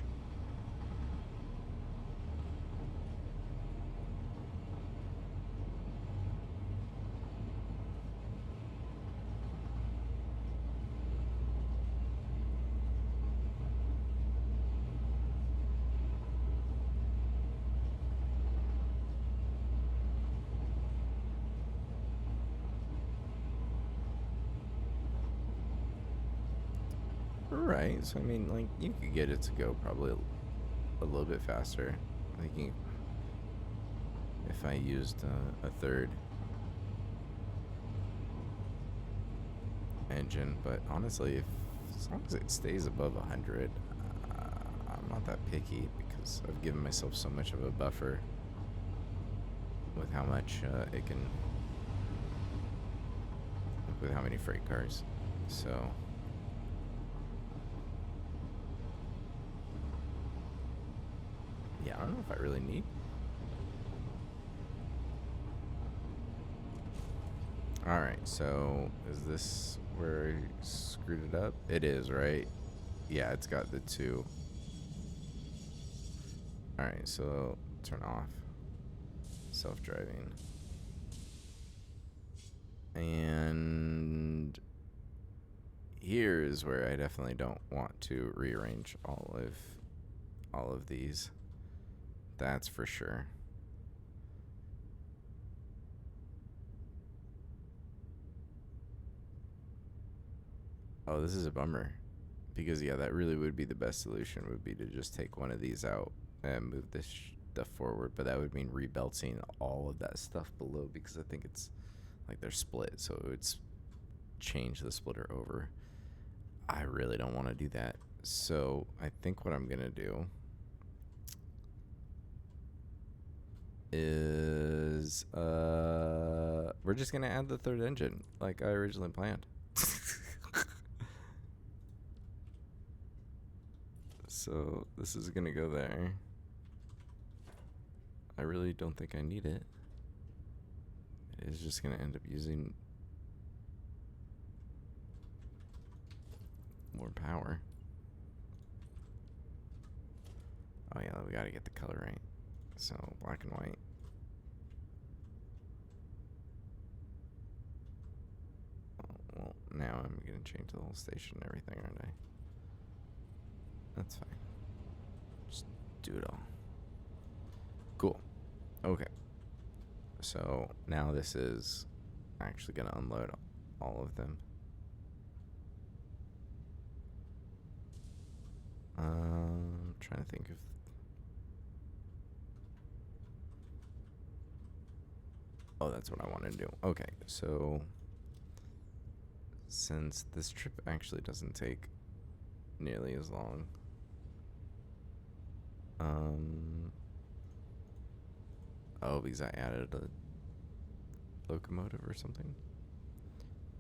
Right, so I mean, like, you could get it to go probably a little bit faster. I think if I used a third engine, but honestly, as long as it stays above 100, I'm not that picky because I've given myself so much of a buffer with how much it can, with how many freight cars. So... yeah, I don't know if I really need. Alright, so is this where I screwed it up? It is, right? Yeah, it's got the 2. Alright, so turn off self-driving. And here is where I definitely don't want to rearrange all of these. That's for sure. Oh, this is a bummer. Because, yeah, that really would be the best solution, would be to just take one of these out and move this stuff forward. But that would mean rebelting all of that stuff below, because I think it's, like, they're split. So it would change the splitter over. I really don't want to do that. So I think what I'm going to do is we're just gonna add the 3rd engine like I originally planned. So this is gonna go there. I really don't think I need it. It is just gonna end up using more power. Oh yeah, we gotta get the color right. So, black and white. Oh, well, now I'm going to change the whole station and everything, aren't I? That's fine. Just do it all. Cool. Okay. So, now this is actually going to unload all of them. I'm trying to think of... oh, that's what I want to do. Okay, so since this trip actually doesn't take nearly as long, oh, because I added a locomotive or something.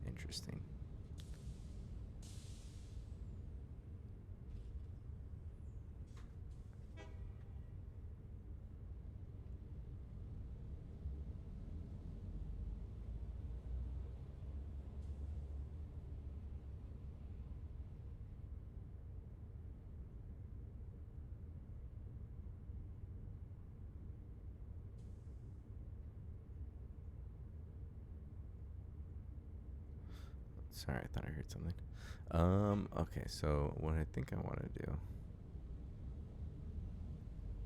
Interesting. Sorry, I thought I heard something. Okay, so what I think I want to do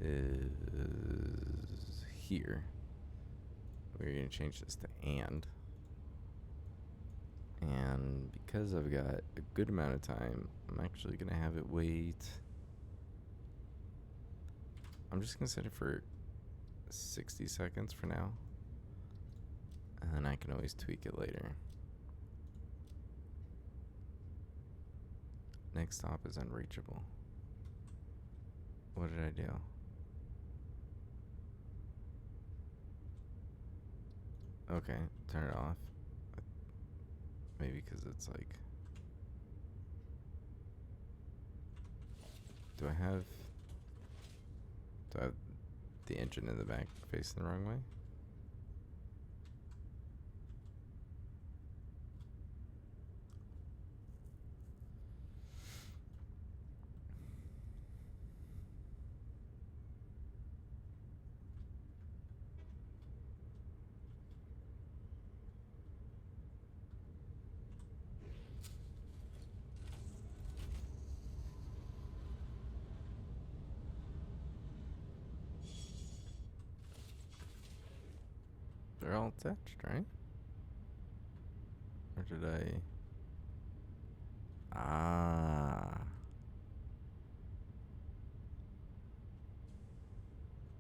is here. We're going to change this to and. And because I've got a good amount of time, I'm actually going to have it wait. I'm just going to set it for 60 seconds for now. And then I can always tweak it later. Next stop is unreachable. What did I do? Okay, turn it off. Maybe because it's like... Do I have the engine in the back facing the wrong way? They're all attached, right? Or did I... Ah.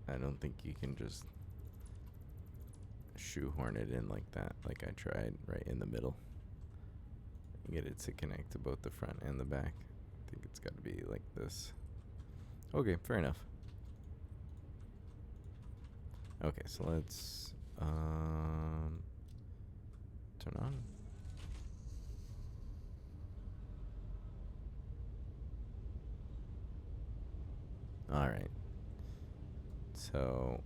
I don't think you can just shoehorn it in like that, like I tried, right in the middle. Get it to connect to both the front and the back. I think it's got to be like this. Okay, fair enough. Okay, so let's turn on. All right. So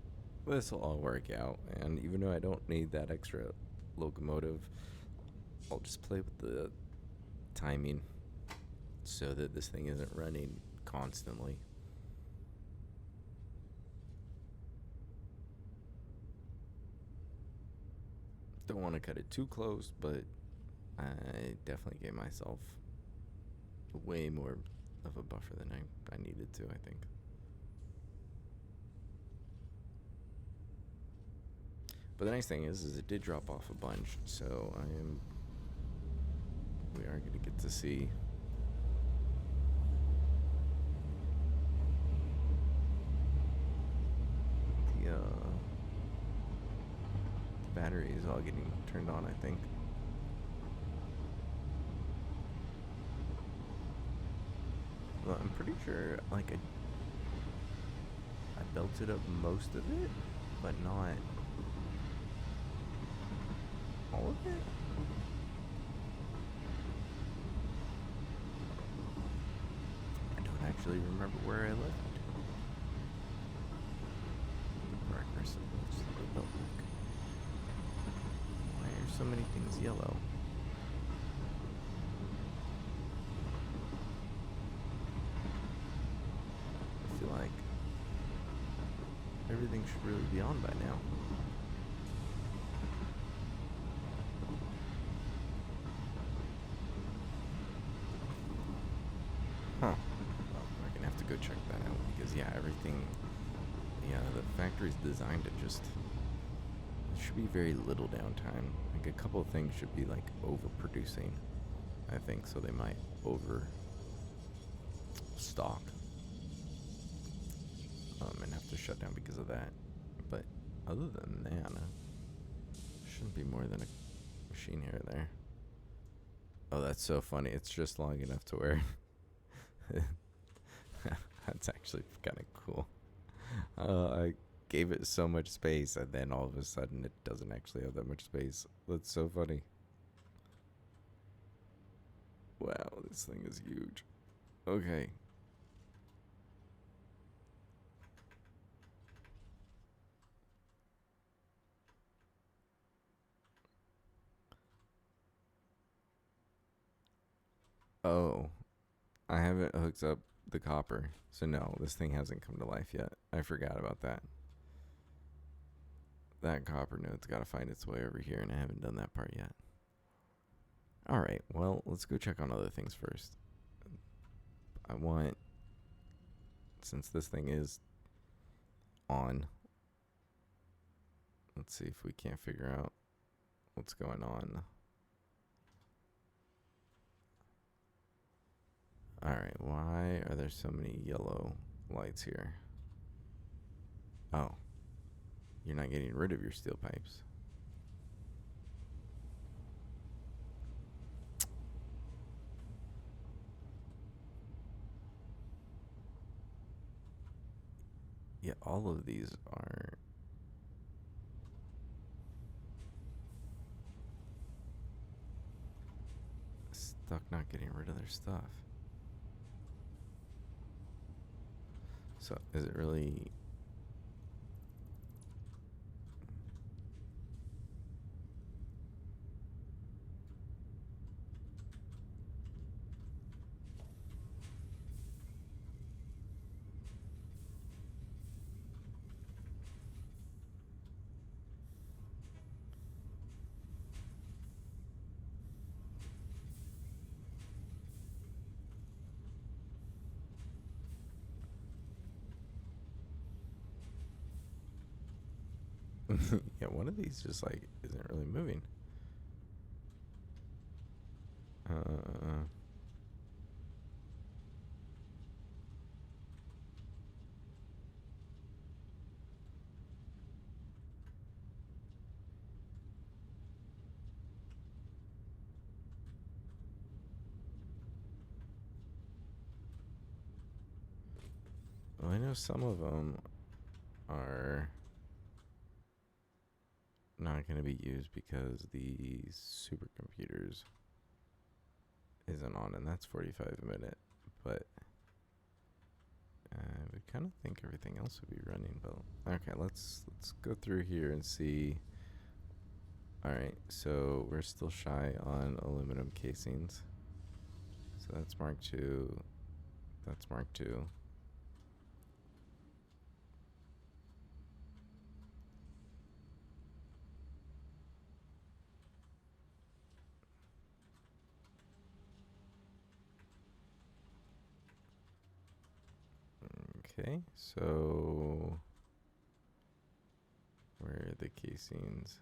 this will all work out, and even though I don't need that extra locomotive, I'll just play with the timing so that this thing isn't running constantly. Don't want to cut it too close, but I definitely gave myself way more of a buffer than I needed to, I think. But the nice thing is it did drop off a bunch, so we are going to get to see the battery is all getting turned on, I think. Well, I'm pretty sure, like, I belted up most of it, but not all of it. I don't actually remember where I left the progress of the belt look. Why are so many things yellow? I feel like everything should really be on by now. Huh. Well, we're gonna have to go check that out because, yeah, everything... Yeah, the factory's designed to just... There should be very little downtime. Like, a couple of things should be, like, overproducing, I think, so they might overstock. And have to shut down because of that. But other than that, shouldn't be more than a machine here or there. Oh, that's so funny. It's just long enough to where... That's actually kind of cool. I gave it so much space, and then all of a sudden it doesn't actually have that much space. That's so funny. Wow, this thing is huge. Okay. Oh, I haven't hooked up the copper, so no, this thing hasn't come to life yet. I forgot about that. That copper node's got to find its way over here, and I haven't done that part yet. Alright, well, let's go check on other things first. I want, since this thing is on, let's see if we can't figure out what's going on. Alright, why are there so many yellow lights here? Oh, you're not getting rid of your steel pipes. Yeah, all of these are stuck not getting rid of their stuff. So is it really... yeah, one of these just like isn't really moving. Well, I know some of them are not going to be used because the supercomputers isn't on, and that's 45 a minute. But I would kind of think everything else would be running. But okay, let's go through here and see. All right, so we're still shy on aluminum casings. So that's Mark II. That's Mark II. Okay, so where are the casings?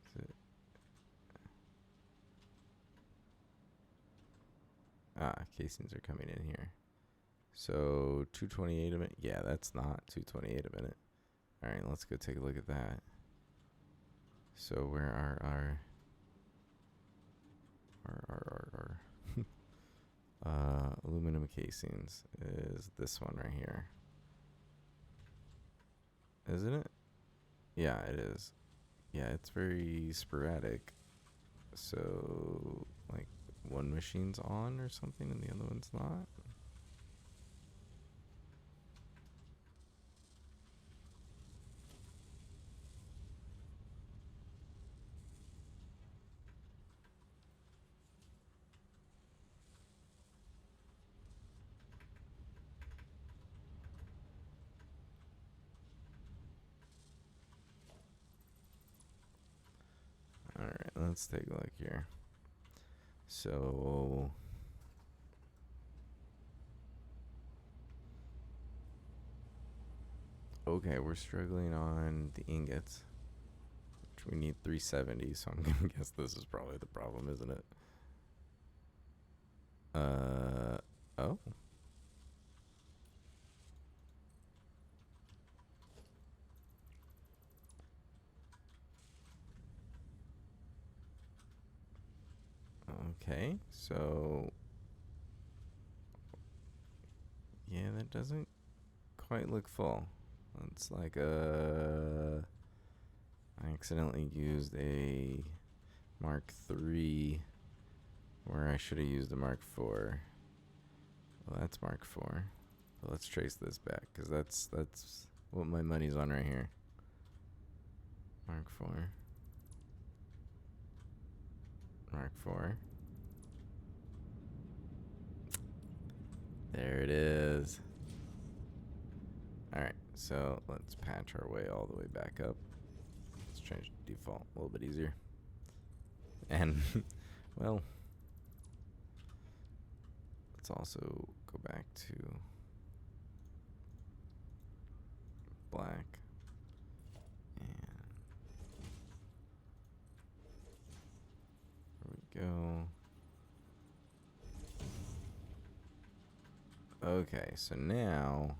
Is it? Casings are coming in here. So 228 a minute. Yeah, that's not 228 a minute. All right, let's go take a look at that. So where are our aluminum casings? Is this one right here? Isn't it? Yeah, it is. Yeah, it's very sporadic. So like one machine's on or something and the other one's not. All right, let's take a look here. So okay, we're struggling on the ingots, which we need 370. So I'm gonna guess this is probably the problem, isn't it? Oh. Okay, so yeah, that doesn't quite look full. It's like I accidentally used a Mark III where I should have used a Mark IV. Well, that's Mark IV. But let's trace this back because that's what my money's on right here. Mark IV. Mark IV. There it is. Alright, so let's patch our way all the way back up. Let's change default a little bit easier. And, well, let's also go back to black. And there we go. Okay, so now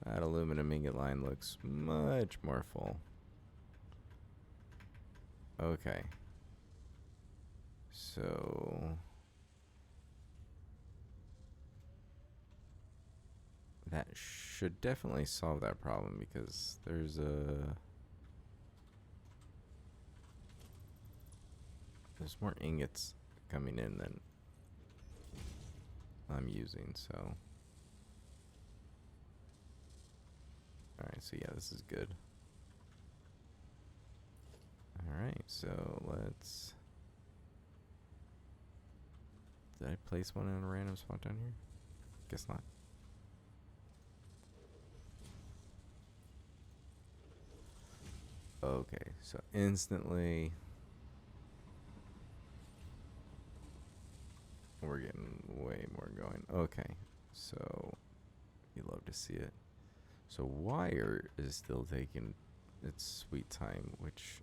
that aluminum ingot line looks much more full. Okay. So that should definitely solve that problem, because there's more ingots coming in than I'm using, so. Alright, so yeah, this is good. Alright, so let's... Did I place one in a random spot down here? Guess not. Okay, so instantly we're getting way more going. Okay, so you love to see it. So wire is still taking its sweet time, which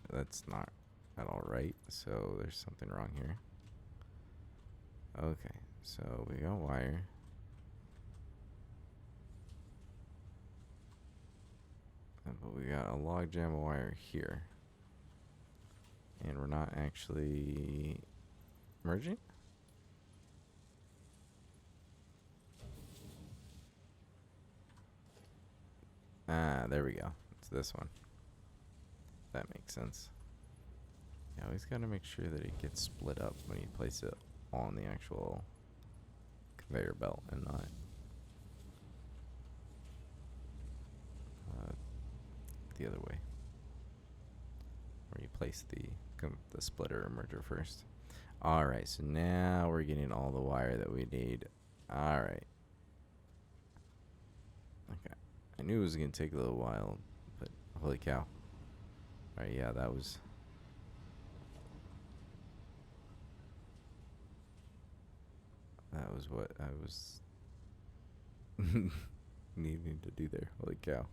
that's not at all right. So there's something wrong here. Okay, so we got wire. But we got a logjam of wire here. And we're not actually merging? Ah, there we go. It's this one. That makes sense. You always got to make sure that it gets split up when you place it on the actual conveyor belt and not the other way, where you place the splitter or merger first. All right, so now we're getting all the wire that we need. All right. Okay, I knew it was gonna take a little while, but holy cow! All right, yeah, that was what I was needing to do there. Holy cow!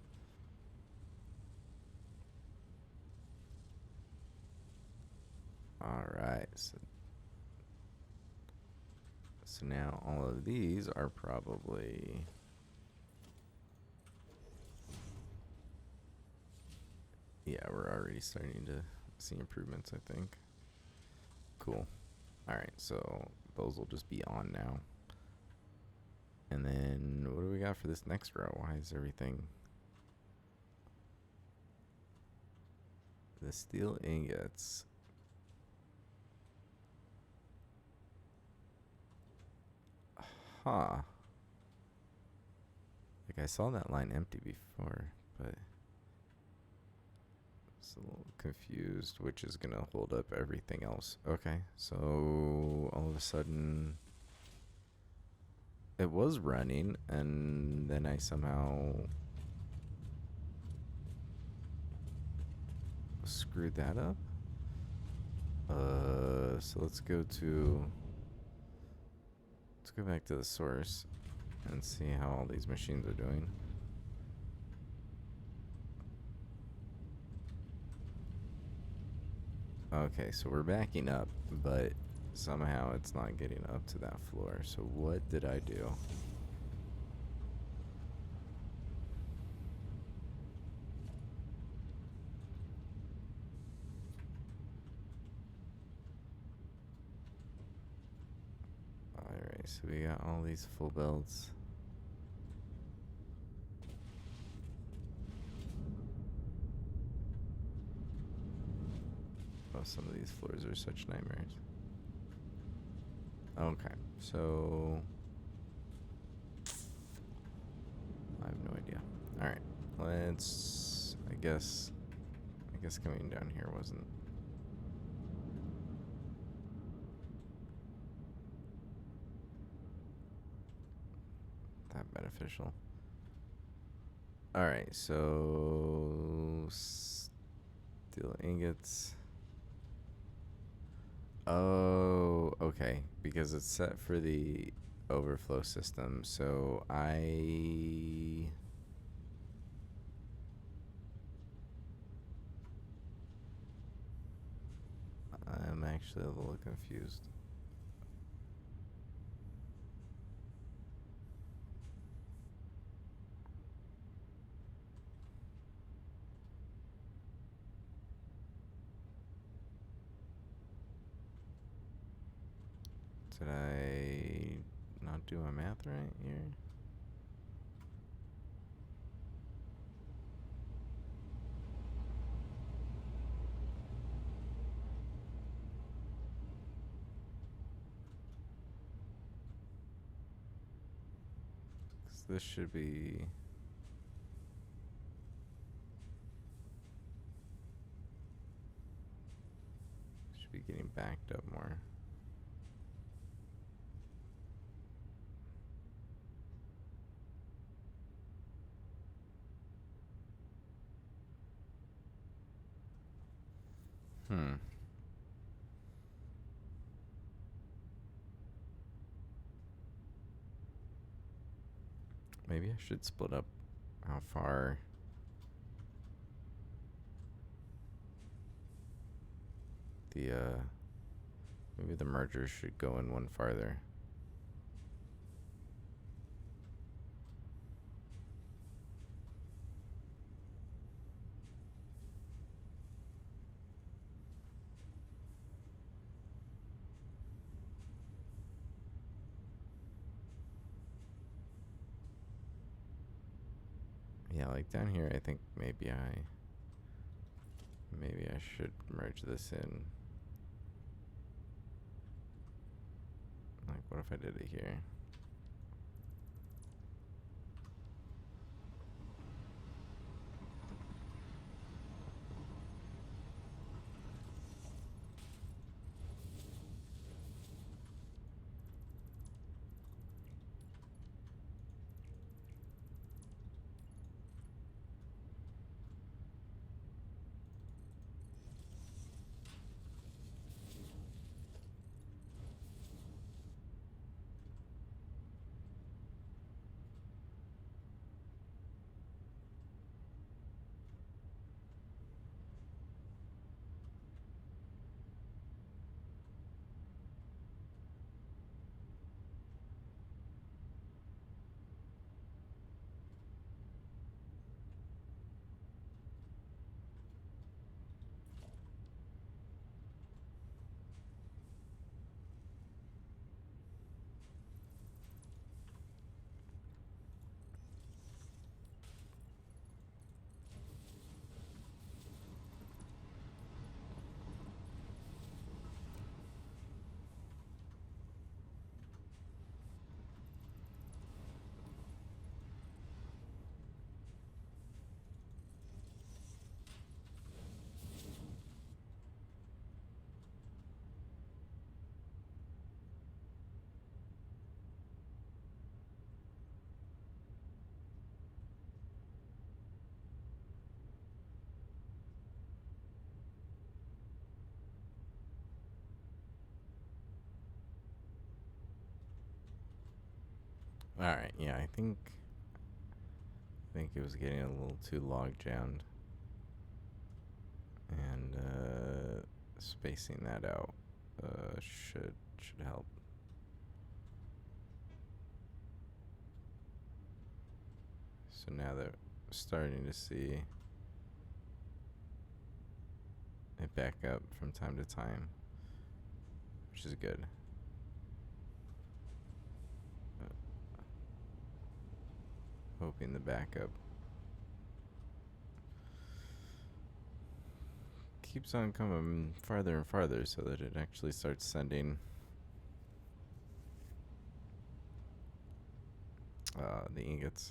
All right, so now all of these are probably, yeah, we're already starting to see improvements, I think. Cool. All right, so those will just be on now. And then what do we got for this next row? Why is everything... The steel ingots. Huh. Like, I saw that line empty before, but it's a little confused, which is gonna hold up everything else. Okay, so all of a sudden it was running, and then I somehow screwed that up. So let's go back to the source and see how all these machines are doing. Okay, so we're backing up, but somehow it's not getting up to that floor. So what did I do? Alright, so we got all these full belts. Oh, some of these floors are such nightmares. Okay, so I have no idea. Alright, let's, I guess coming down here wasn't that beneficial. Alright, so steel ingots. Oh, okay, because it's set for the overflow system, so I'm actually a little confused. Did I not do my math right here? This should be getting backed up more. Maybe I should split up how far the maybe the merger should go in one farther. Yeah, like down here, I think maybe I should merge this in. Like, what if I did it here? All right, yeah, I think it was getting a little too log jammed, and spacing that out should help. So now they're starting to see it back up from time to time, which is good. Hoping the backup keeps on coming farther and farther so that it actually starts sending the ingots.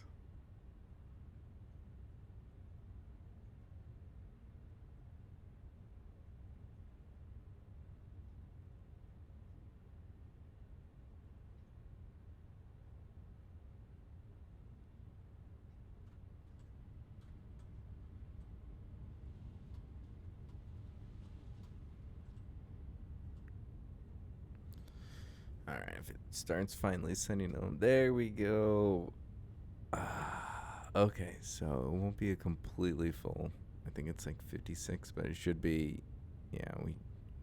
Alright, if it starts finally sending them, there we go. Okay, so it won't be a completely full. I think it's like 56, but it should be, yeah, we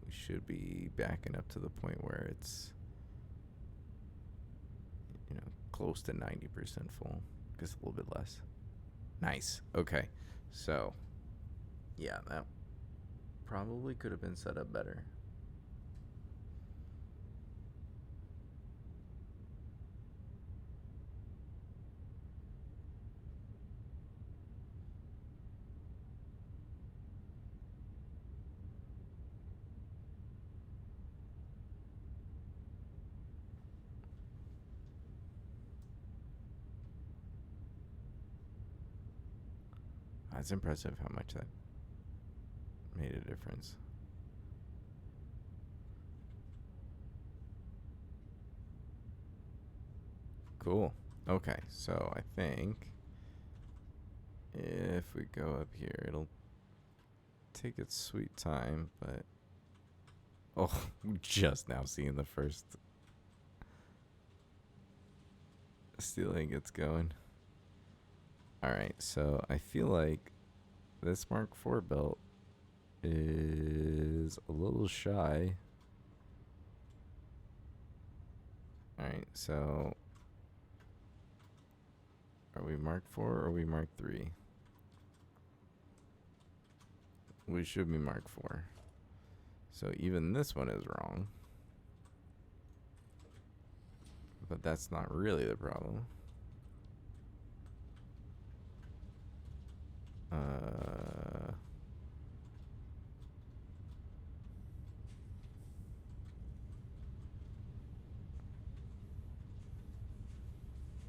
should be backing up to the point where it's, close to 90% full. Just a little bit less. Nice. Okay, so, yeah, that probably could have been set up better. It's impressive how much that made a difference. Cool. Okay, so I think if we go up here, it'll take its sweet time, but oh, just now seeing the first steel ingots going. All right, so I feel like this Mark IV belt is a little shy. All right, so are we Mark IV or are we Mark III? We should be Mark IV. So even this one is wrong. But that's not really the problem.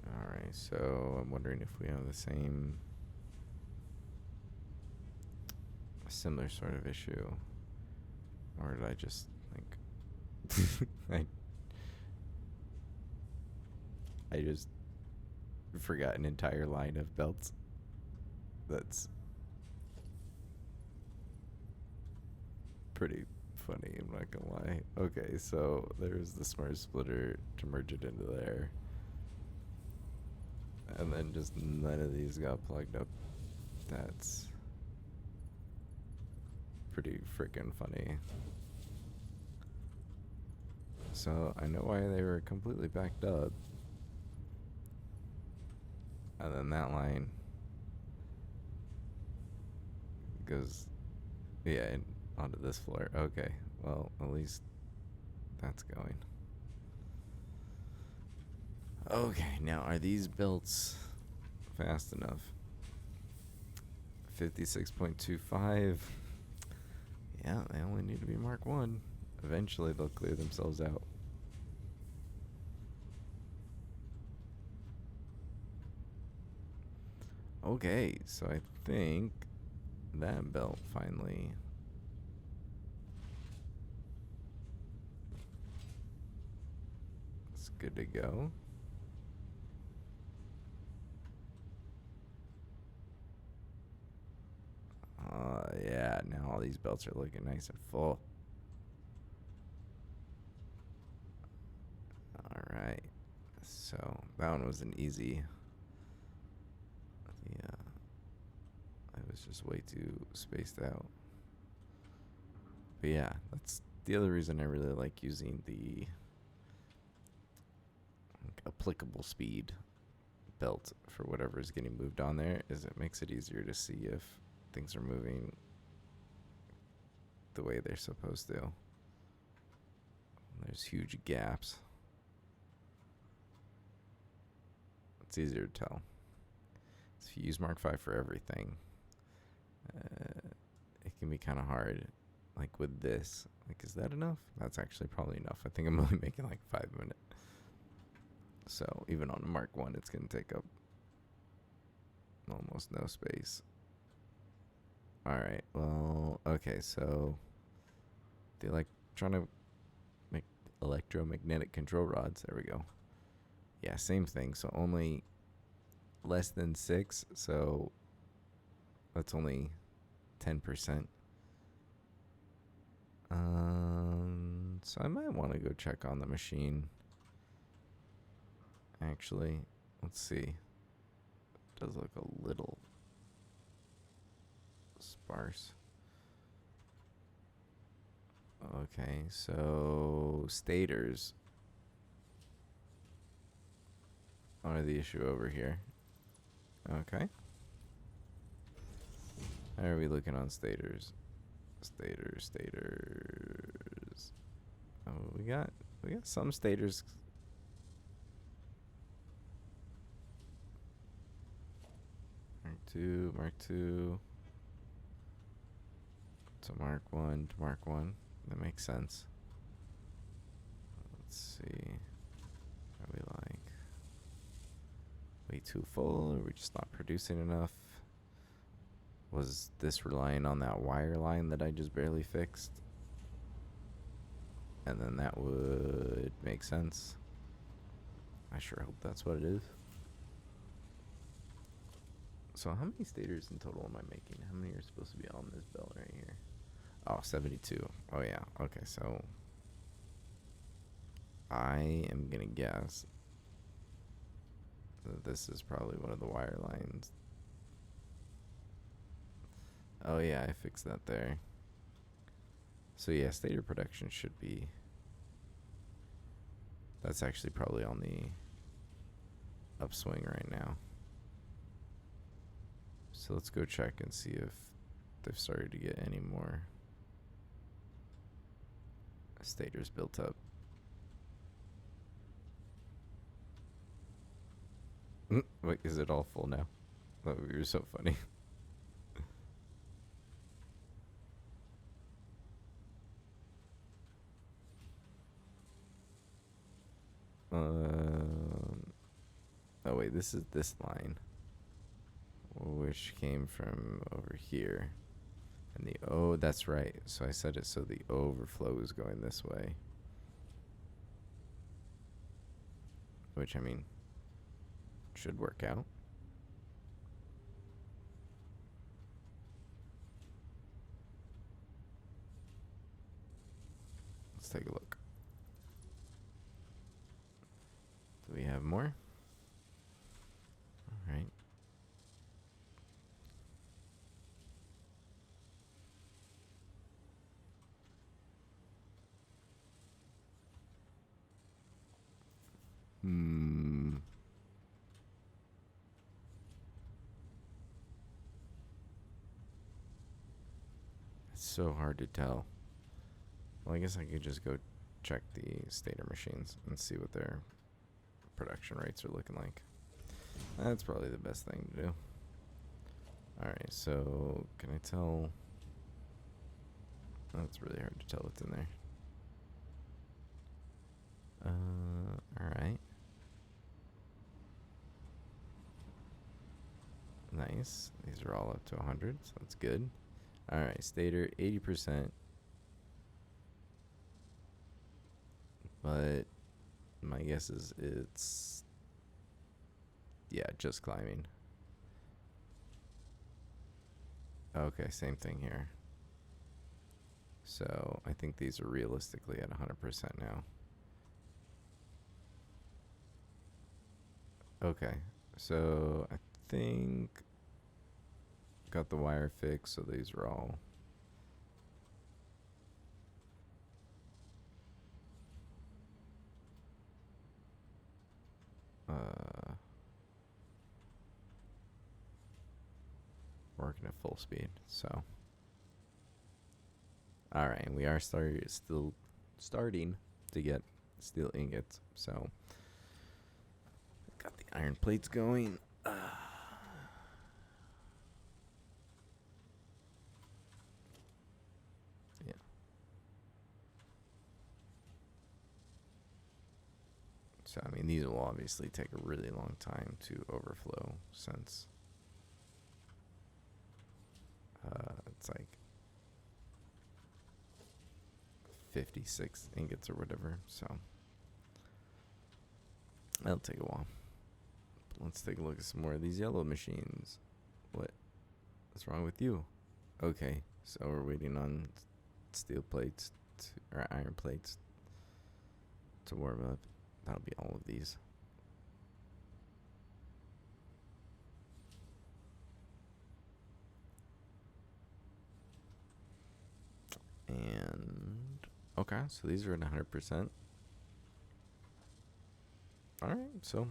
Alright, so I'm wondering if we have the same similar sort of issue. Or did I just like I just forgot an entire line of belts. That's pretty funny, I'm not gonna lie. Okay, so there's the smart splitter to merge it into there. And then just none of these got plugged up. That's pretty freaking funny. So I know why they were completely backed up. And then that line goes, yeah, onto this floor. Okay, well, at least that's going. Okay, now are these belts fast enough? 56.25. Yeah, they only need to be Mark 1. Eventually they'll clear themselves out. Okay, so I think that belt finally is good to go. Yeah, now all these belts are looking nice and full. Alright, so that one was an easy. I was just way too spaced out. But yeah, that's the other reason I really like using the applicable speed belt for whatever is getting moved on there, is it makes it easier to see if things are moving the way they're supposed to. There's huge gaps. It's easier to tell. So if you use Mark V for everything, it can be kind of hard. Like with this, like, is that enough? That's actually probably enough. I think I'm only making like 5 minutes. So even on a Mark 1, it's going to take up almost no space. Alright, well, okay, so the electromagnetic control rods, there we go. Yeah, same thing, so only less than 6, so that's only 10%. So I might want to go check on the machine. Actually, let's see. It does look a little sparse. Okay, so stators are the issue over here. Okay. How are we looking on stators? Stators. Oh, we got some stators. Mark 2 to Mark 1 to Mark 1. That makes sense. Let's see. Are we like way too full, or are we just not producing enough? Was this relying on that wire line that I just barely fixed? And then that would make sense. I sure hope that's what it is. So how many stators in total am I making? How many are supposed to be on this belt right here? Oh, 72. Oh, yeah. Okay, so I am going to guess that this is probably one of the wire lines. Oh, yeah, I fixed that there. So, yeah, stator production should be... That's actually probably on the upswing right now. So let's go check and see if they've started to get any more stators built up. Wait, is it all full now? Oh, you're so funny. Oh wait, this is this line, which came from over here. And the that's right. So I said it so the overflow is going this way. Which, I mean, should work out. Let's take a look. Do we have more? All right. It's so hard to tell. Well, I guess I could just go check the stator machines and see what their production rates are looking like. That's probably the best thing to do. Alright, so can I tell? Oh, it's really hard to tell what's in there. Alright. Nice. These are all up to 100, so that's good. Alright, stator 80%. But my guess is it's, yeah, just climbing. Okay, same thing here. So I think these are realistically at 100% now. Okay, so I think got the wire fixed, so these are all working at full speed. So all right, we are still starting to get steel ingots. So got the iron plates going. Yeah. So I mean, these will obviously take a really long time to overflow since it's like 56 ingots or whatever. So that'll take a while. But let's take a look at some more of these yellow machines. What's wrong with you? Okay, so we're waiting on steel plates or iron plates to warm up. That'll be all of these. And okay, so these are at 100%. All right, so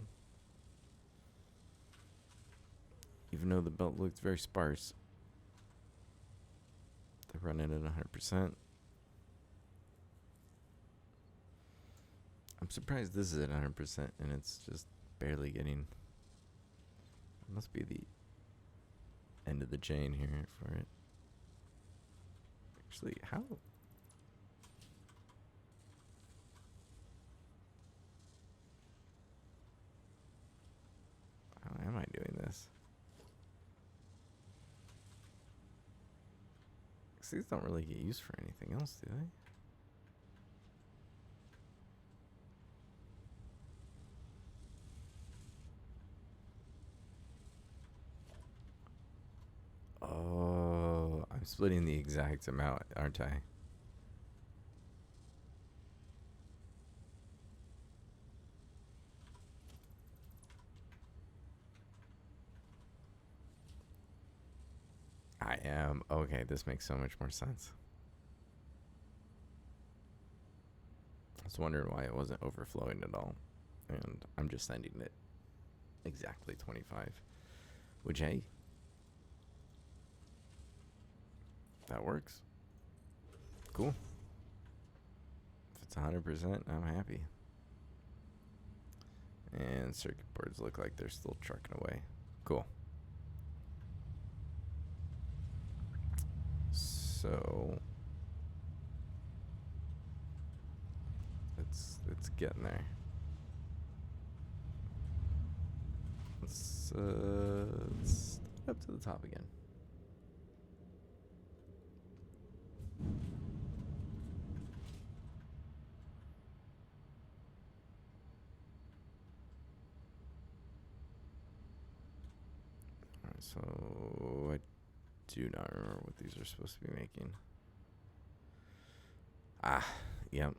even though the belt looks very sparse, they're running at 100%. I'm surprised this is at 100% and it's just barely getting. It must be the end of the chain here for it. Actually, how am I doing this? 'Cause these don't really get used for anything else, do they? Oh, I'm splitting the exact amount, aren't I? I am. Okay, this makes so much more sense. I was wondering why it wasn't overflowing at all. And I'm just sending it exactly 25. Which, hey, that works. Cool. If it's 100%, I'm happy. And circuit boards look like they're still trucking away. Cool. So it's getting there. Let's up to the top again. Alright, so I do not remember what these are supposed to be making. Ah, yep.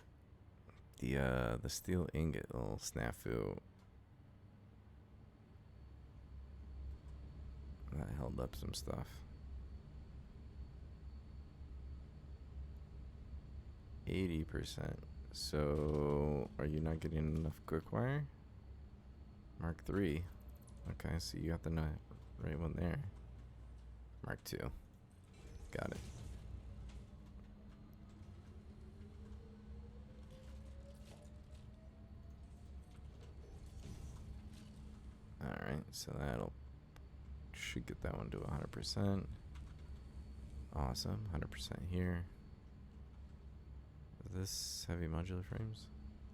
The steel ingot little snafu that held up some stuff. 80%. So are you not getting enough quick wire? Mark 3. Okay, so you got the right one there. Mark 2. Got it. Alright, so that'll should get that one to 100%. Awesome, 100% here. Is this heavy modular frames?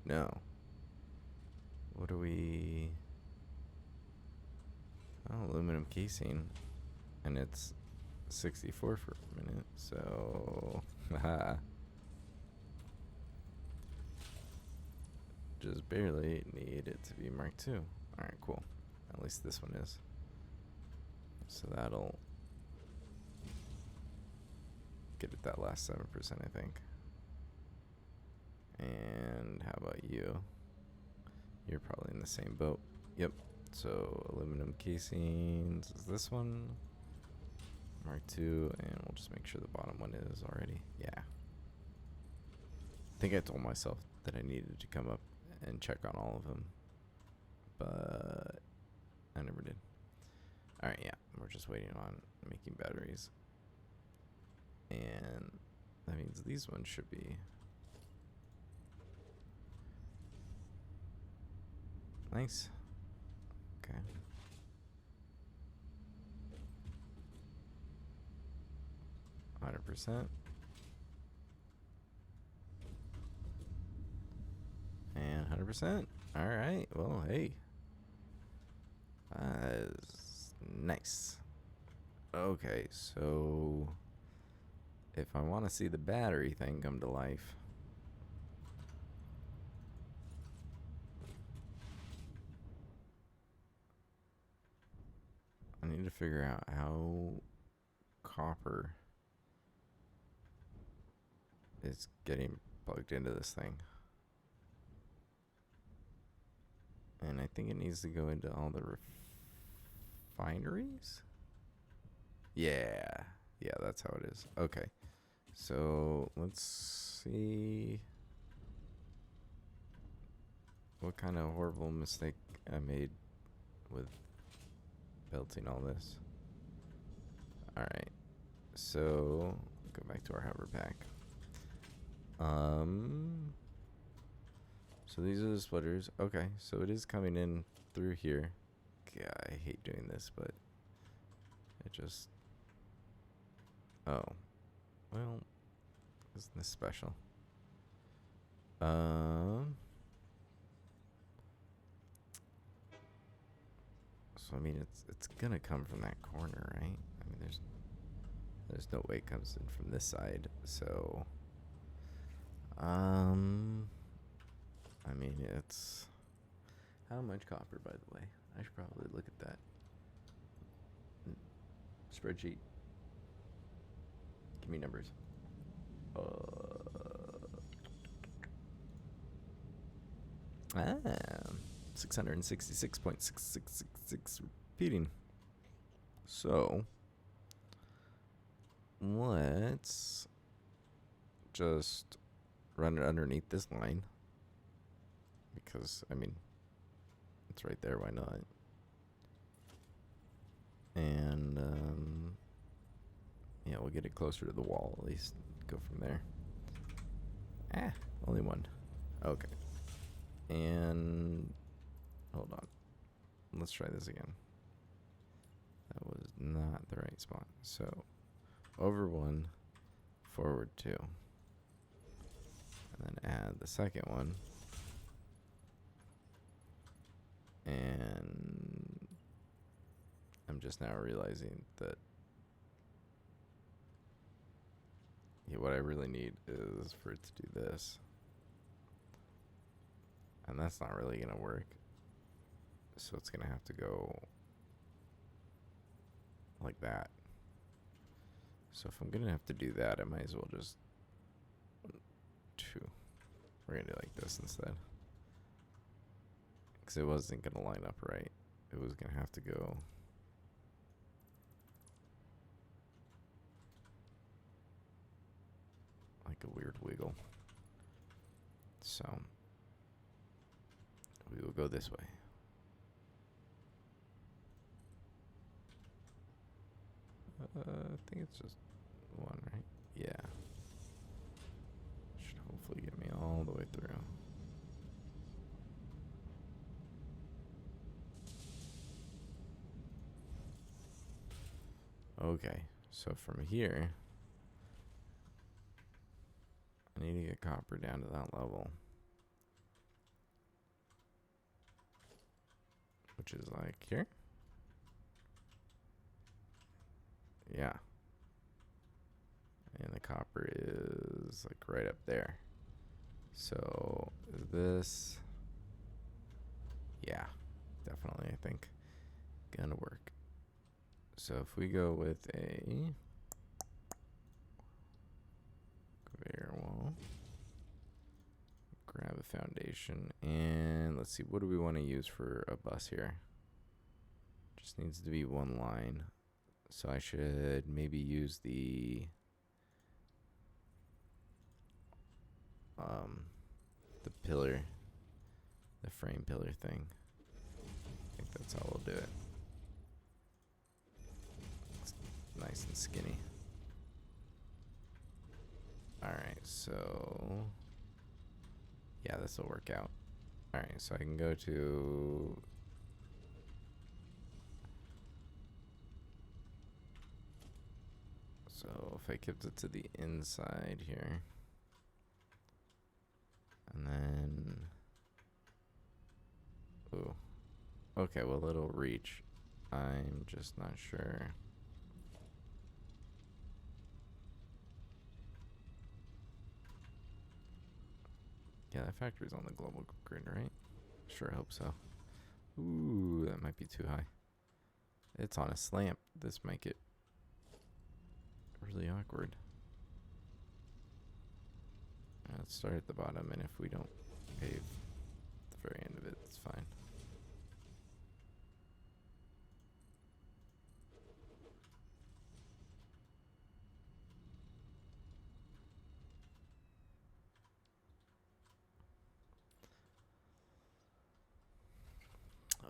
No. What are we... Oh, aluminum casing. And it's 64 for a minute, so... Haha. Just barely need it to be Mark II. Alright, cool. At least this one is. So that'll get it that last 7%, I think. And how about you? You're probably in the same boat. Yep. So aluminum casings is this one. Mark II, and we'll just make sure the bottom one is already. Yeah. I think I told myself that I needed to come up and check on all of them, but I never did. Alright, yeah. We're just waiting on making batteries. And that means these ones should be nice. Okay. %. And 100%. Alright, well, hey. Nice. Okay, so if I want to see the battery thing come to life, I need to figure out how copper is getting plugged into this thing. And I think it needs to go into all the refineries? Yeah. Yeah, that's how it is. Okay. So let's see what kind of horrible mistake I made with belting all this. Alright. So go back to our hover pack. So these are the splitters. Okay, so it is coming in through here. God, I hate doing this, but it just... Oh. Well, isn't this special? So, I mean, it's gonna come from that corner, right? I mean, there's There's no way it comes in from this side, so I mean, it's how much copper, by the way? I should probably look at that spreadsheet. Give me numbers. 666.6666 repeating. So let's just run it underneath this line, because I mean it's right there, why not? And yeah, we'll get it closer to the wall, at least go from there. Only one. Okay. And hold on, let's try this again. That was not the right spot. So over 1, forward 2, and then add the second one, and I'm just now realizing that what I really need is for it to do this, and that's not really gonna work, so it's gonna have to go like that. So if I'm gonna have to do that, I might as well just we're gonna do like this instead, because it wasn't gonna line up right. It was gonna have to go like a weird wiggle. So we will go this way. I think it's just one, right? Yeah. Should hopefully get me all the way through. Okay, so from here, I need to get copper down to that level, which is like here. Yeah. And the copper is like right up there. So is this? Yeah, definitely, I think gonna work. So if we go with a conveyor wall, grab a foundation, and let's see, what do we want to use for a bus here? Just needs to be one line. So I should maybe use the pillar, the frame pillar thing. I think that's how we'll do it. It's nice and skinny. Alright, so yeah, this will work out. Alright, so I can go to so if I kept it to the inside here, and then ooh, okay, well, it'll reach. I'm just not sure. Yeah, that factory's on the global grid, right? Sure hope so. Ooh, that might be too high. It's on a slant. This might get really awkward. Let's start at the bottom, and if we don't pave the very end of it, it's fine.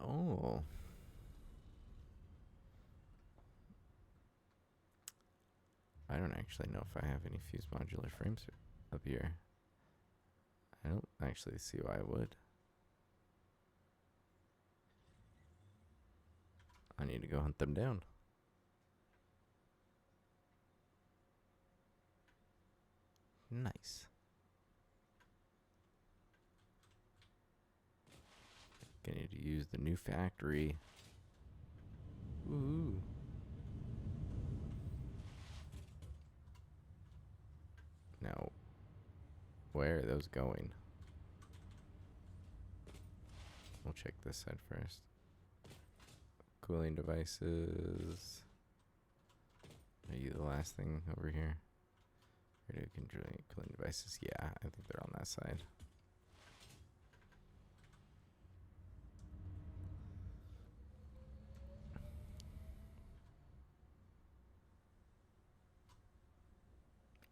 Oh. I don't actually know if I have any fused modular frames up here. I don't actually see why I would. I need to go hunt them down. Nice. Gonna need to use the new factory. Ooh. Where are those going? We'll check this side first. Cooling devices. Are you the last thing over here? Radio controlling cooling devices. Yeah, I think they're on that side.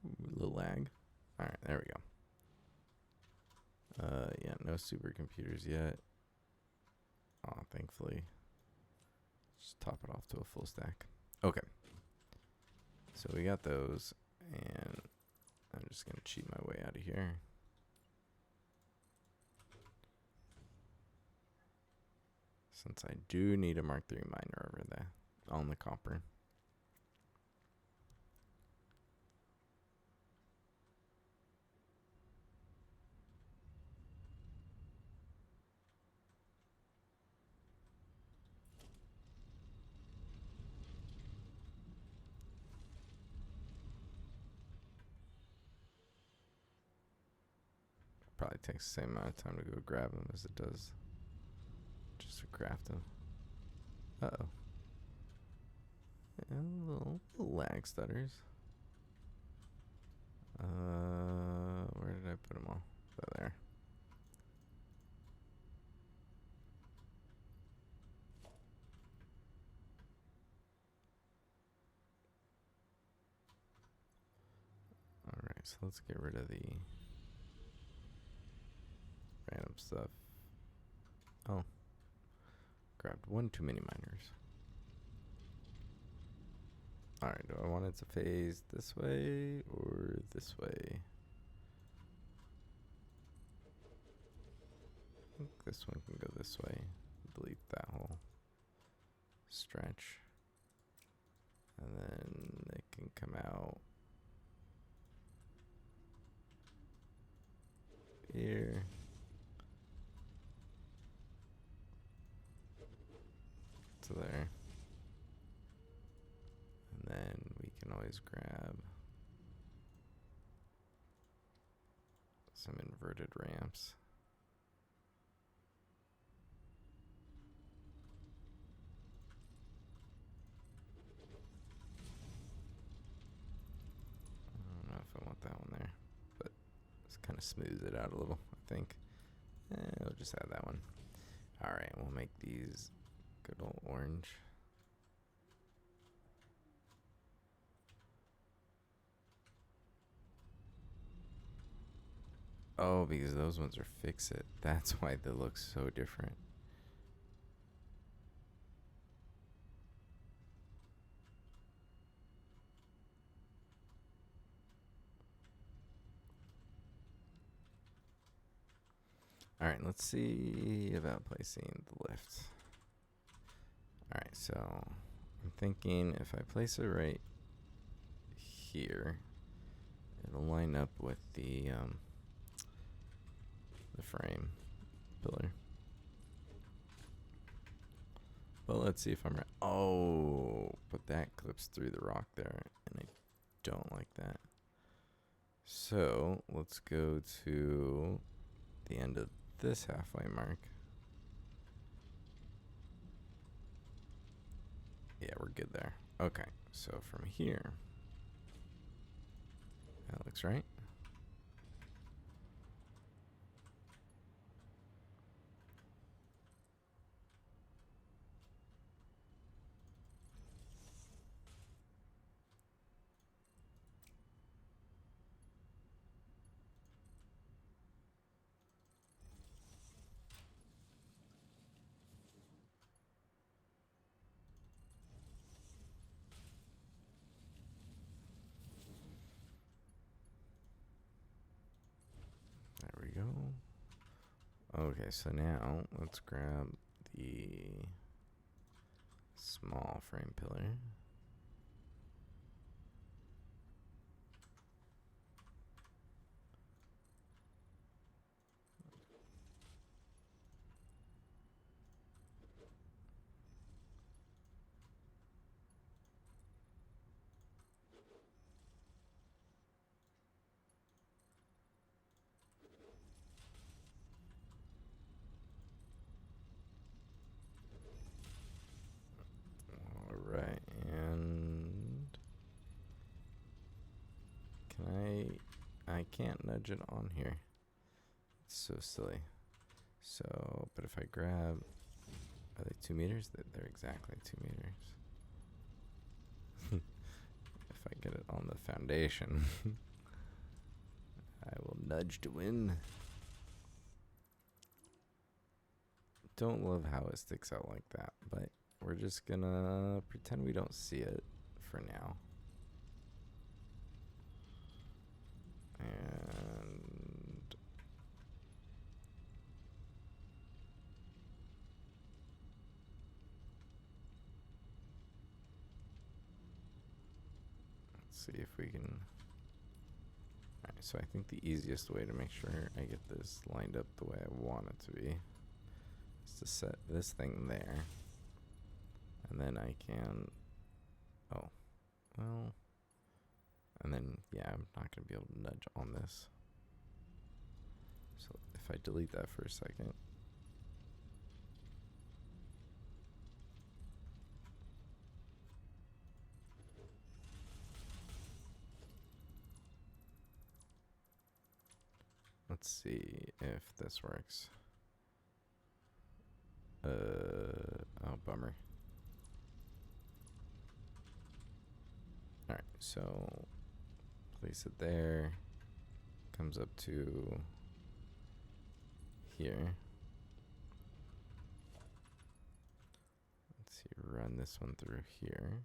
Ooh, a little lag. Alright, there we go. Yeah, no supercomputers yet. Oh, thankfully. Just top it off to a full stack. Okay. So we got those, and I'm just going to cheat my way out of here. Since I do need a Mark III miner over there on the copper. Probably takes the same amount of time to go grab them as it does just to craft them. Uh-oh. Yeah, little lag stutters. Where did I put them all? Oh, there. Alright, so let's get rid of the random stuff. Oh. Grabbed one too many miners. Alright, do I want it to phase this way or this way? I think this one can go this way. Delete that whole stretch. And then it can come out here. To there. And then we can always grab some inverted ramps. I don't know if I want that one there, but just kind of smooths it out a little, I think. We'll just add that one. Alright, we'll make these good old orange. Oh, because those ones are fix-it. That's why they look so different. Alright, let's see about placing the lift. Alright, so I'm thinking if I place it right here, it'll line up with the frame pillar. But let's see if I'm right. Oh, but that clips through the rock there, and I don't like that. So let's go to the end of this halfway mark. Yeah, we're good there. Okay, so from here, that looks right. There we go. Okay, so now let's grab the small frame pillar. can't nudge it on here. It's so silly. So, but if I grab, are they 2 meters? They're exactly 2 meters. If I get it on the foundation, I will nudge to win. Don't love how it sticks out like that, but we're just gonna pretend we don't see it for now. And let's see if we can. Alright, so I think the easiest way to make sure I get this lined up the way I want it to be is to set this thing there. And then I can, oh, well, and then, yeah, I'm not going to be able to nudge on this. So if I delete that for a second. Let's see if this works. Oh, bummer. Alright, so place it there. Comes up to here. Let's see, run this one through here.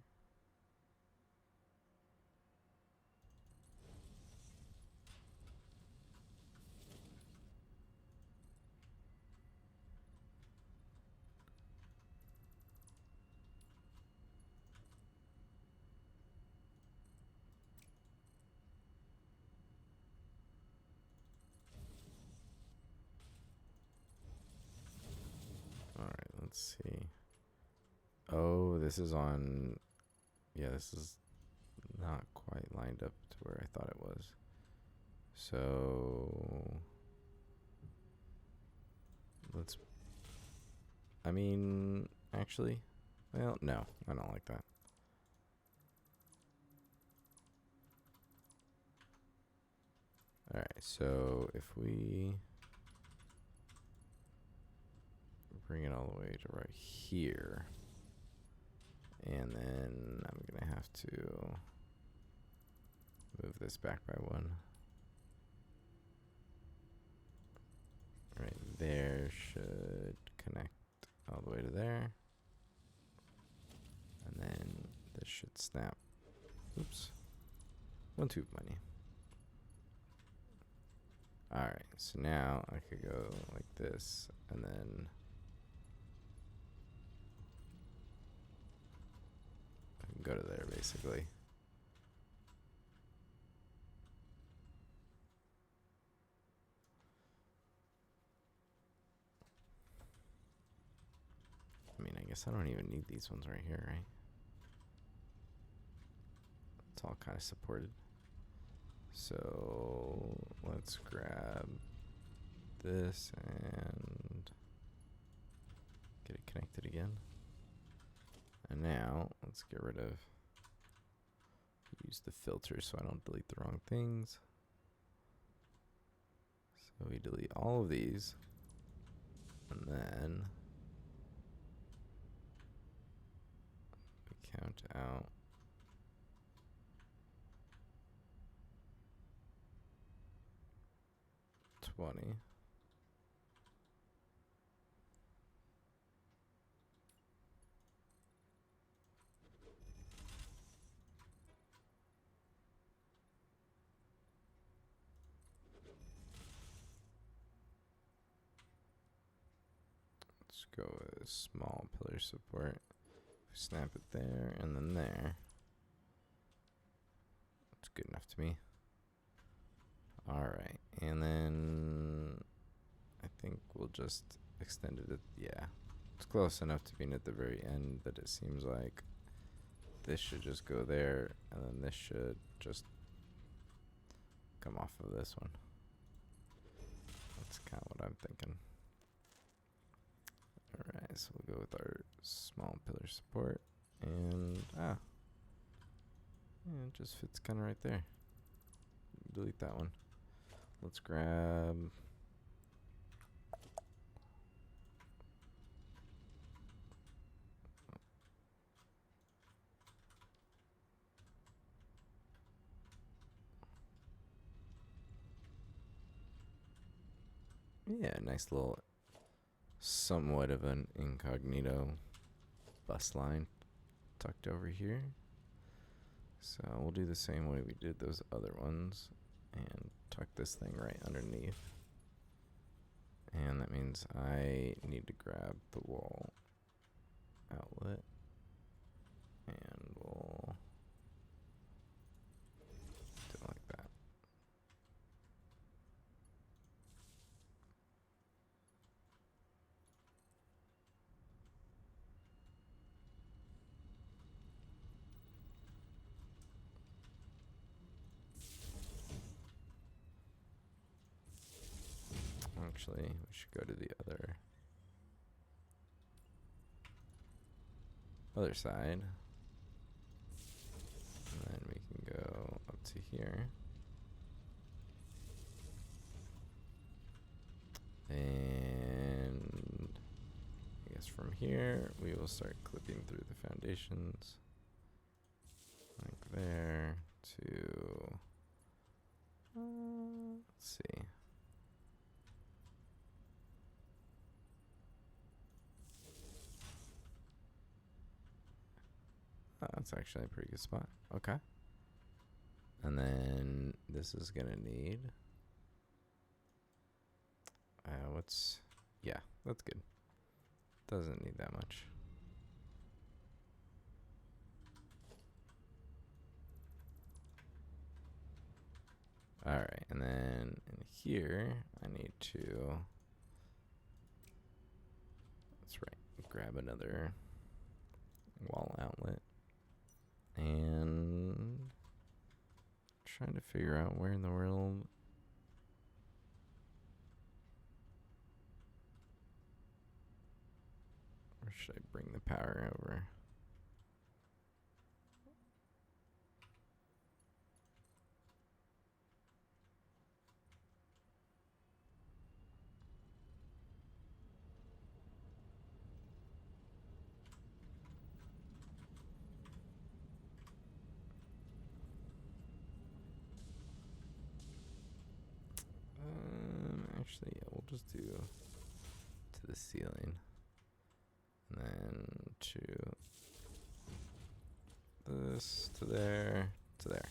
Alright, let's see. Oh, this is on, yeah, this is not quite lined up to where I thought it was. So let's, I mean, actually, well, no, I don't like that. Alright, so if we bring it all the way to right here, and then I'm gonna have to move this back by 1. Right there should connect all the way to there. And then this should snap. Oops. 1 tube money. Alright, so now I could go like this, and then I can go to there basically. I mean, I guess I don't even need these ones right here, right? It's all kind of supported. So let's grab this and get it connected again. And now let's get rid of, use the filter so I don't delete the wrong things. So we delete all of these, and then we count out 20. Let's go with small pillar support. Snap it there and then there. That's good enough to me. Alright, and then I think we'll just extend it. Yeah, it's close enough to being at the very end that it seems like this should just go there, and then this should just come off of this one. That's kind of what I'm thinking. Alright, so we'll go with our small pillar support, and yeah, it just fits kind of right there. Delete that one. let's grab. Yeah, nice little, somewhat of an incognito bus line tucked over here. So we'll do the same way we did those other ones and tuck this thing right underneath. And that means I need to grab the wall outlet and we'll do it like that. Actually, we should go to the other side. And then we can go up to here. And I guess from here, we will start clipping through the foundations. Like there to, let's see. Oh, that's actually a pretty good spot. Okay. And then this is gonna need, yeah, that's good. Doesn't need that much. Alright, and then in here, I need to, that's right, grab another wall outlet. And trying to figure out where in the world or should I bring the power over? Actually, yeah, we'll just do to the ceiling. And then to this, to there, to there.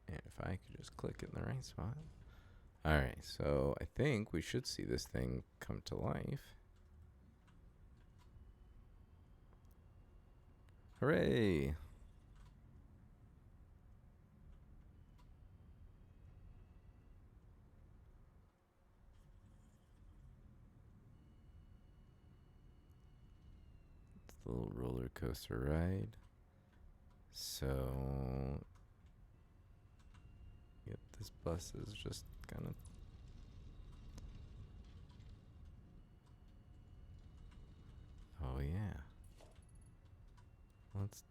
And if I could just click it in the right spot. Alright, so I think we should see this thing come to life. Hooray! It's a little roller coaster ride. So, yep, this bus is just kind of. Oh, yeah. Let's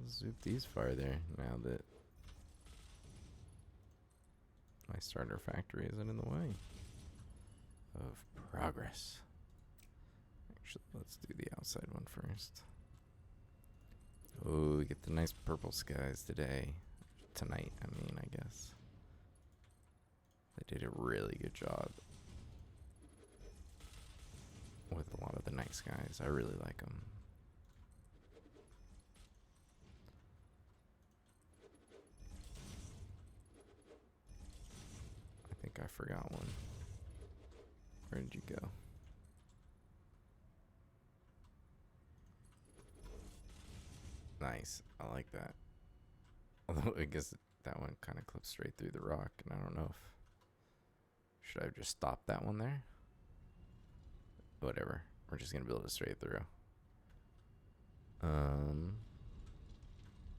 zoop these farther now that my starter factory isn't in the way of progress. Actually, let's do the outside one first. Oh, we get the nice purple skies today. Tonight, I mean, I guess. They did a really good job with a lot of the night skies. I really like them. I think I forgot one. Where did you go? Nice. I like that. Although I guess that one kind of clips straight through the rock, and I don't know if should I have just stopped that one there? Whatever. We're just gonna build it straight through.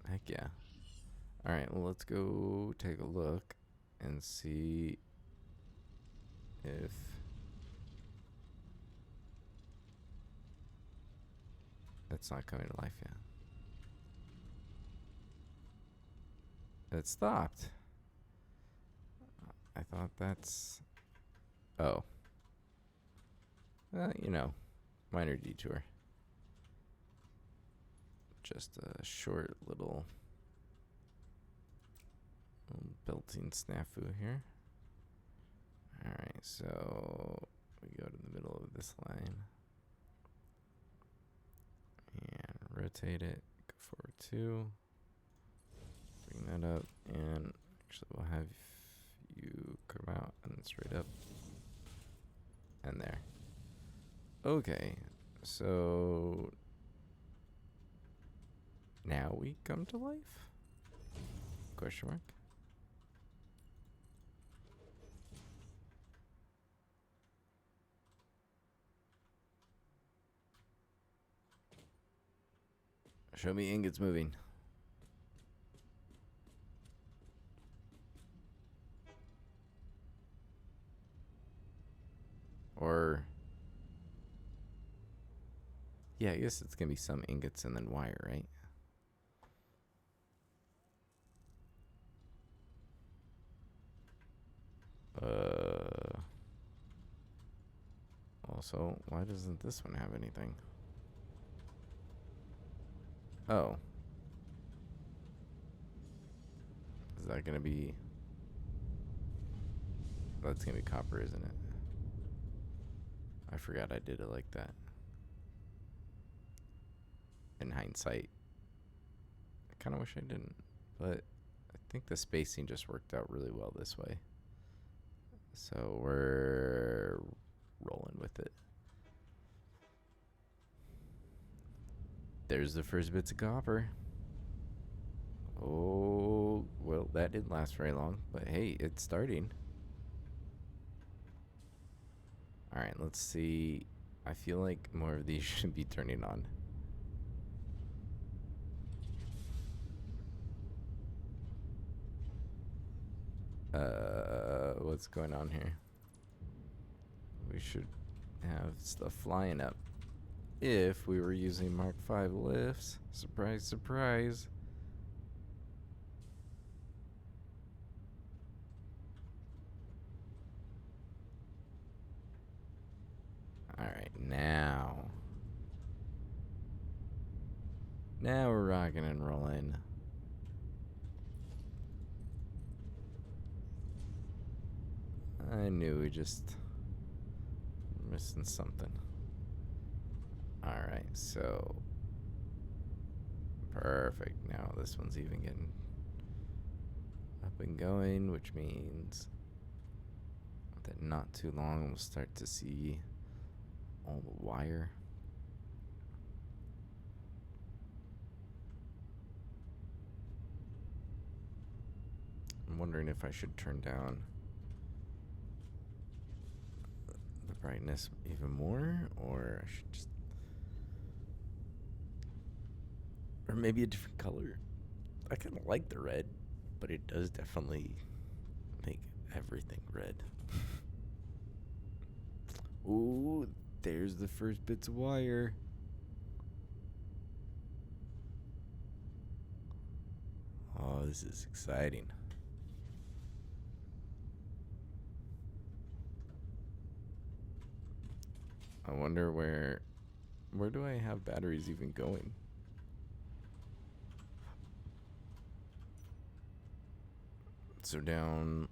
Heck yeah. Alright, well, let's go take a look and see if It's not coming to life yet. It stopped. I thought that's... Oh. You know, minor detour. Just a short little built-in snafu here. Alright, so we go to the middle of this line. And rotate it. Go forward 2. Bring that up. And actually we'll have you come out and then straight up. And there. Okay, so now we come to life? Question mark. Show me ingots moving. Or... yeah, I guess it's going to be some ingots and then wire, right? Also, why doesn't this one have anything? Oh. Is that going to be... that's going to be copper, isn't it? I forgot I did it like that. In hindsight. I kind of wish I didn't. But I think the spacing just worked out really well this way. So we're rolling with it. There's the first bits of copper. Oh, well, that didn't last very long. But hey, it's starting. Alright, let's see. I feel like more of these should be turning on. What's going on here? We should have stuff flying up. If we were using Mark V lifts. Surprise, surprise. Alright, now. Now we're rocking and rolling. I knew we just missing something. Alright, so perfect. Now this one's even getting up and going, which means that not too long we'll start to see all the wire. I'm wondering if I should turn down the brightness even more, or I should just, or maybe a different color. I kind of like the red, but it does definitely make everything red. Ooh, there's the first bits of wire. Oh, this is exciting. I wonder where do I have batteries even going? So down.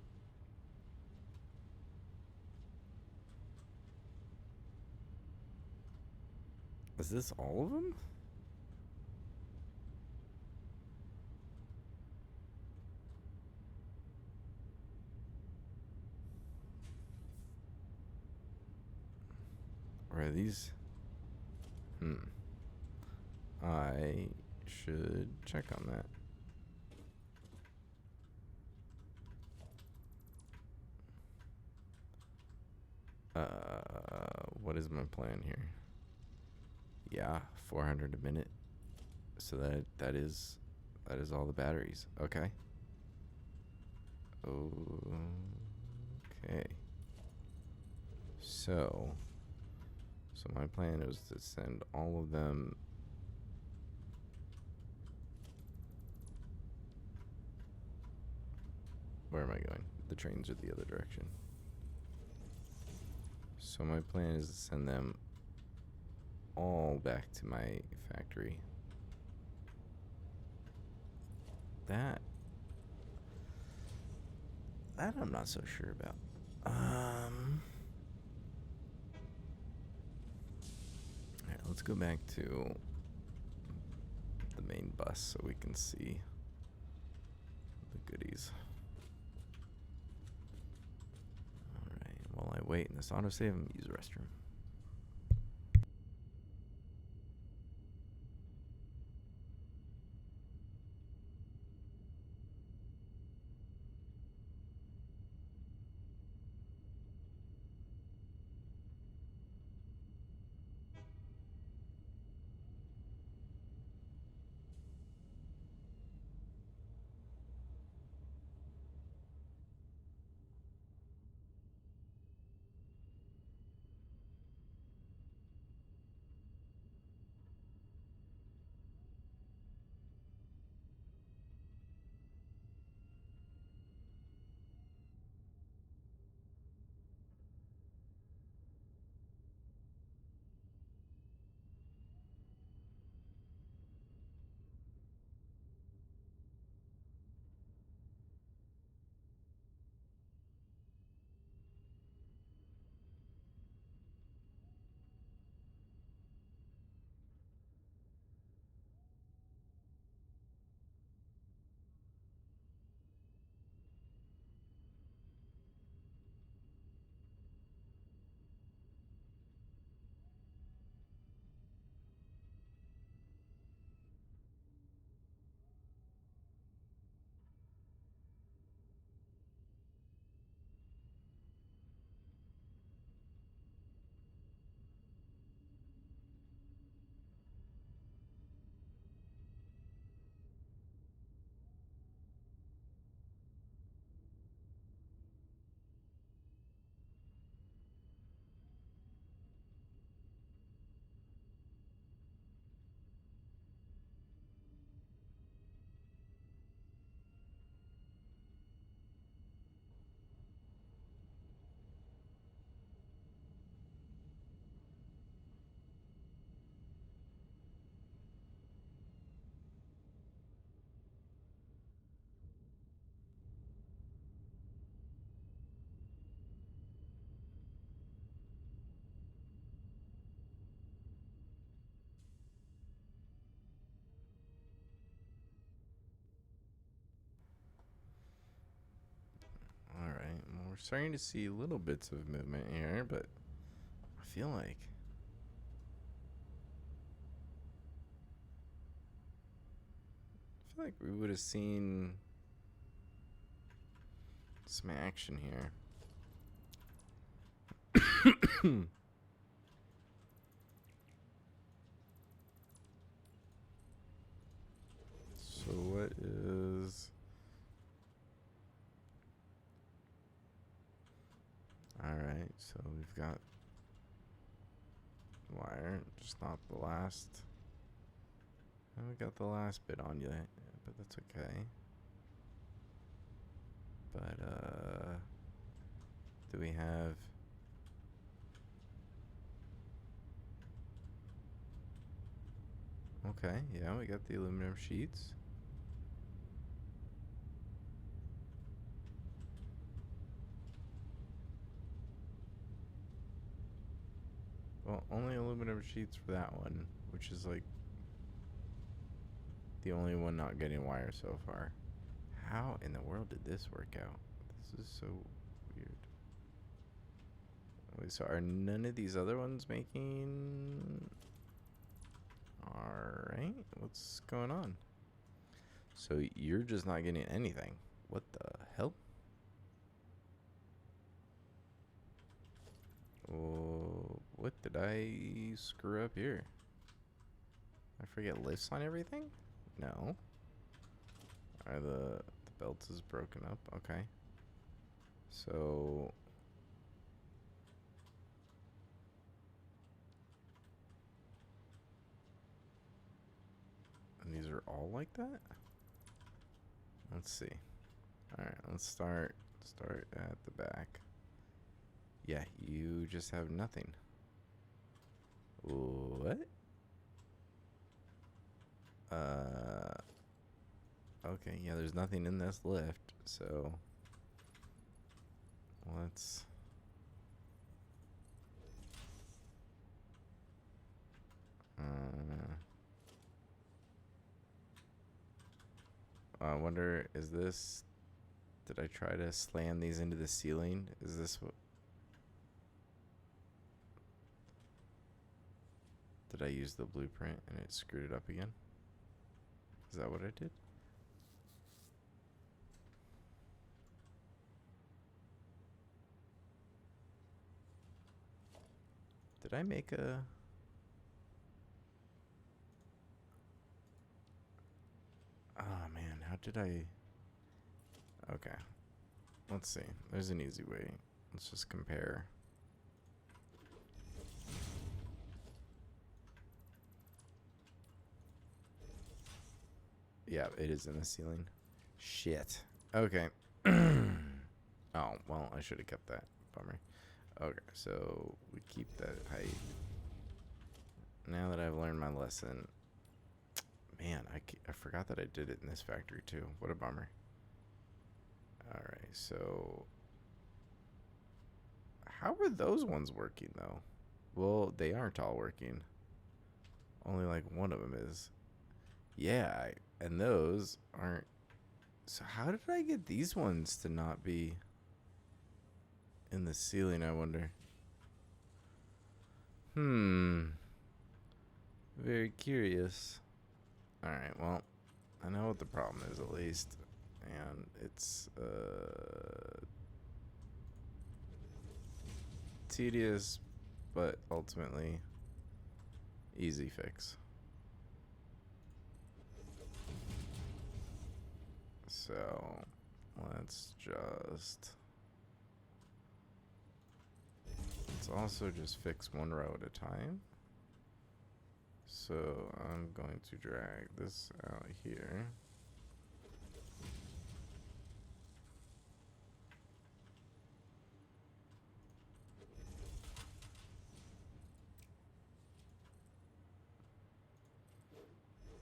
Is this all of them? Or are these? I should check on that. What is my plan here? Yeah, 400 a minute. So that is all the batteries. Okay. Okay. So my plan is to send all of them Where am I going? The trains are the other direction. So my plan is to send them all back to my factory. That I'm not so sure about. Alright, let's go back to the main bus so we can see the goodies. Alright, while I wait in this autosave, I'm gonna use the restroom. Alright, well, we're starting to see little bits of movement here, but I feel like we would have seen some action here. So what is... Alright, so we've got wire, just not the last. And we got the last bit on yet, but that's okay. But do we have... Okay, yeah, we got the aluminum sheets. Well, only aluminum sheets for that one, which is like the only one not getting wire so far. How in the world did this work out? This is so weird. Wait, so are none of these other ones making... Alright, what's going on? So you're just not getting anything. What the hell? Oh, what did I screw up here? I forget lifts on everything? No. Are the belt is broken up? Okay. So... And these are all like that? Let's see. All right, let's start at the back. Yeah, you just have nothing. What? Okay, yeah, there's nothing in this lift, so let's I wonder, is this, did I try to slam these into the ceiling? Is this what, did I use the blueprint and it screwed it up again? Is that what I did? Did I make a... Oh man, how did I... Okay. Let's see. There's an easy way. Let's just compare. Yeah, it is in the ceiling. Shit. Okay. Oh, well, I should have kept that. Bummer. Okay, so we keep that height. Now that I've learned my lesson... Man, I forgot that I did it in this factory too. What a bummer. Alright, so... How are those ones working, though? Well, they aren't all working. Only like one of them is. Yeah, and those aren't... So how did I get these ones to not be in the ceiling, I wonder? Very curious. Alright, well, I know what the problem is at least. And it's tedious, but ultimately easy fix. So let's also just fix one row at a time. So I'm going to drag this out here.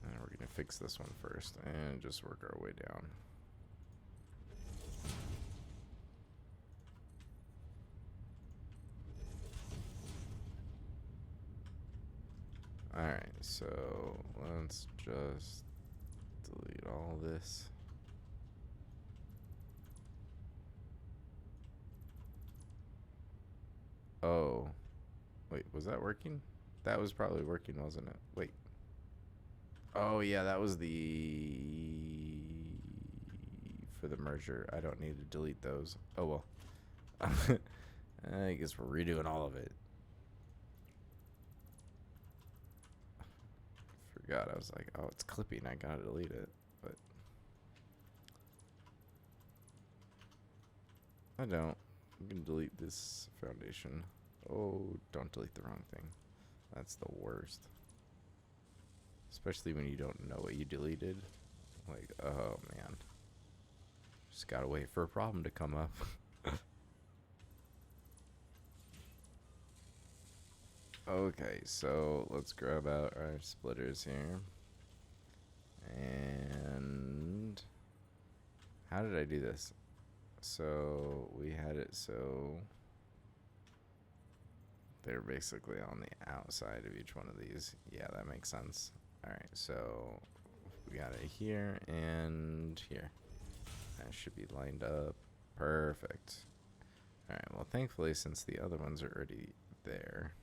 And we're going to fix this one first and just work our way down. Alright, so let's just delete all this. Oh. Wait, was that working? That was probably working, wasn't it? Wait. Oh, yeah, that was the... for the merger. I don't need to delete those. Oh, well. I guess we're redoing all of it. Forgot. I was like, oh, it's clipping. I gotta delete it. But I don't. I'm gonna delete this foundation. Oh, don't delete the wrong thing. That's the worst. Especially when you don't know what you deleted. Like, oh man. Just gotta wait for a problem to come up. Okay, so let's grab out our splitters here. And how did I do this? So we had it so they're basically on the outside of each one of these. Yeah, that makes sense. Alright, so we got it here and here. That should be lined up. Perfect. Alright, well thankfully since the other ones are already there,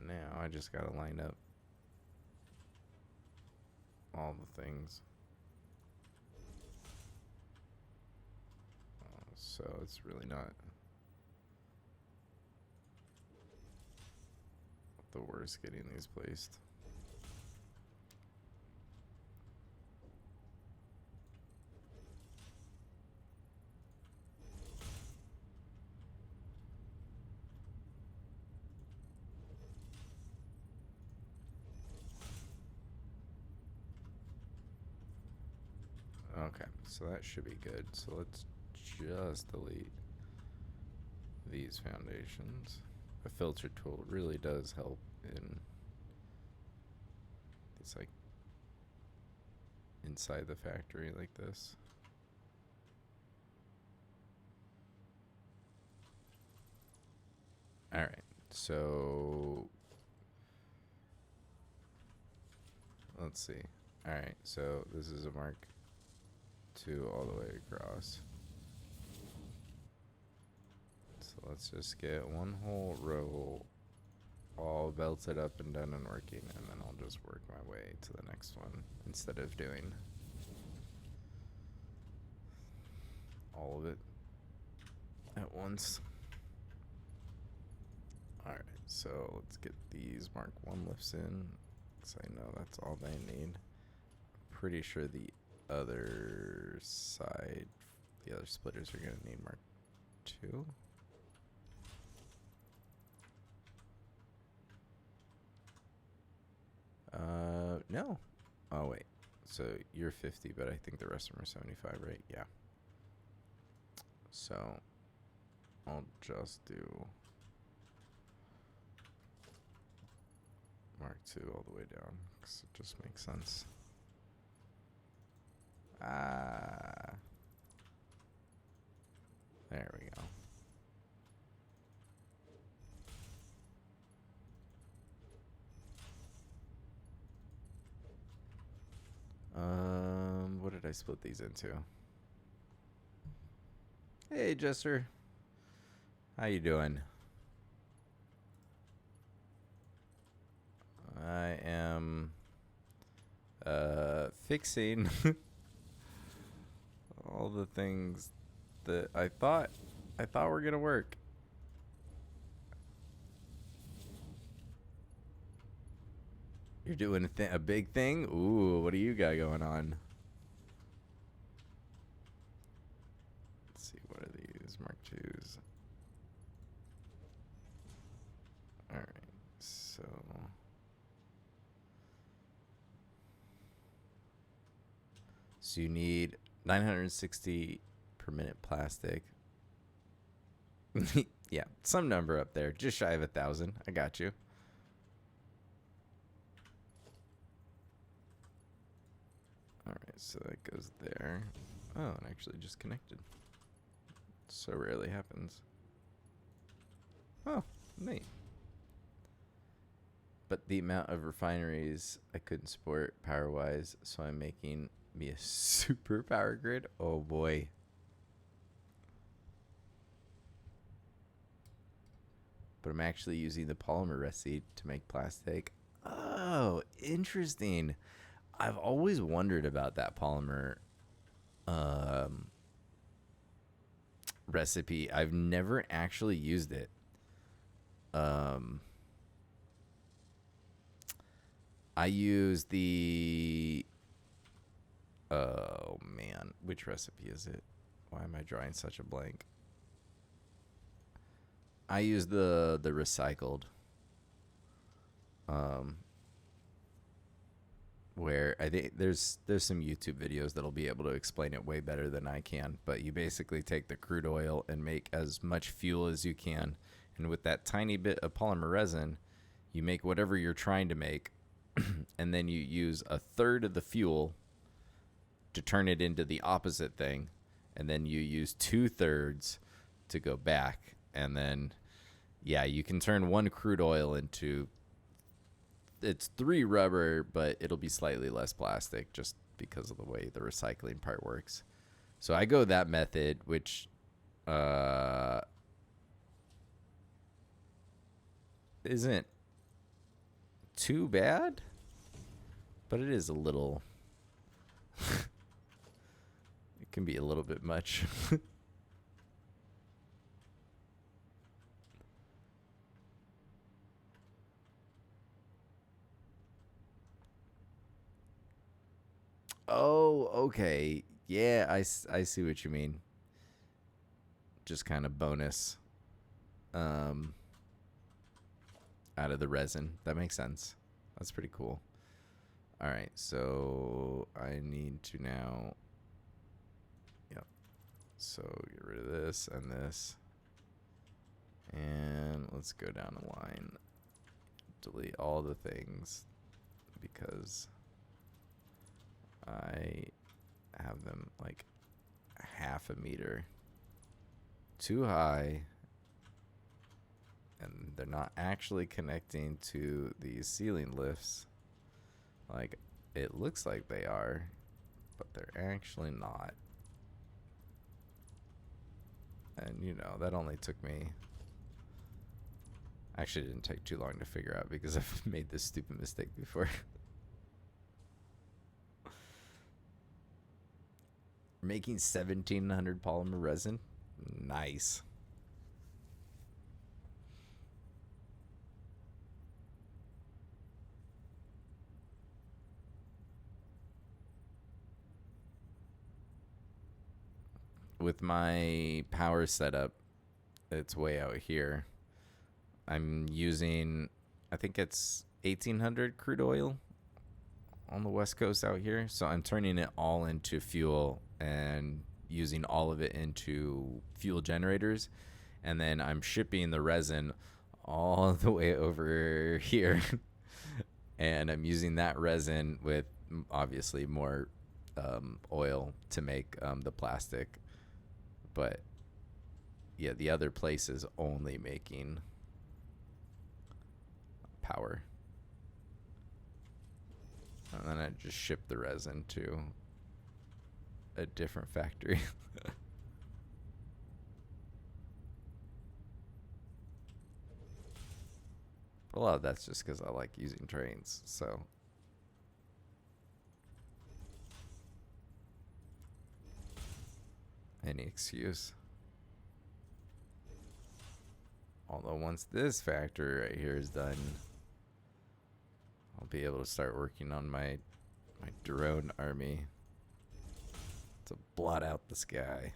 now I just gotta line up all the things. So it's really not the worst getting these placed. Okay, so that should be good. So let's just delete these foundations. A filter tool really does help in, it's like inside the factory like this. All right, so let's see. All right, so this is a Mark II all the way across. So let's just get one whole row all belted up and done and working, and then I'll just work my way to the next one instead of doing all of it at once. Alright, so let's get these Mark I lifts in, because I know that's all they need. Pretty sure the other side, the other splitters are going to need Mark II. No. Oh, wait. So you're 50, but I think the rest of them are 75, right? Yeah. So I'll just do Mark II all the way down, because it just makes sense. There we go. What did I split these into? Hey, Jester. How you doing? I am fixing all the things that I thought were gonna work. You're doing a big thing? Ooh, what do you got going on? Let's see, what are these Mark IIs? Alright, so you need 960 per minute plastic. Yeah, some number up there, just shy of 1,000. I got you. Alright, so that goes there. Oh, it actually just connected. So rarely happens. Oh, neat. But the amount of refineries I couldn't support power-wise, so I'm making me a super power grid. Oh boy. But I'm actually using the polymer resin to make plastic. Oh, interesting. I've always wondered about that polymer recipe. I've never actually used it. I use the... Oh, man. Which recipe is it? Why am I drawing such a blank? I use the recycled. Where I think there's some YouTube videos that'll be able to explain it way better than I can. But you basically take the crude oil and make as much fuel as you can. And with that tiny bit of polymer resin, you make whatever you're trying to make. And then you use a third of the fuel to turn it into the opposite thing. And then you use 2/3 to go back. And then, yeah, you can turn one crude oil into... It's 3 rubber, but it'll be slightly less plastic just because of the way the recycling part works. So I go that method, which isn't too bad, but it is a little... It can be a little bit much. Oh, okay. Yeah, I see what you mean. Just kind of bonus out of the resin. That makes sense. That's pretty cool. All right, so I need to now So get rid of this and this. And let's go down the line. Delete all the things because I have them like half a meter too high, and they're not actually connecting to these ceiling lifts like it looks like they are, but they're actually not. And you know, that only took me, actually didn't take too long to figure out because I've made this stupid mistake before. Making 1700 polymer resin. Nice. With my power setup, it's way out here. I'm using, I think it's 1800 crude oil on the West Coast out here. So I'm turning it all into fuel and using all of it into fuel generators. And then I'm shipping the resin all the way over here. And I'm using that resin with obviously more oil to make the plastic. But yeah, the other place is only making power. And then I just ship the resin to a different factory. A lot of that's just because I like using trains, so. Any excuse. Although once this factory right here is done, I'll be able to start working on my drone army to blot out the sky.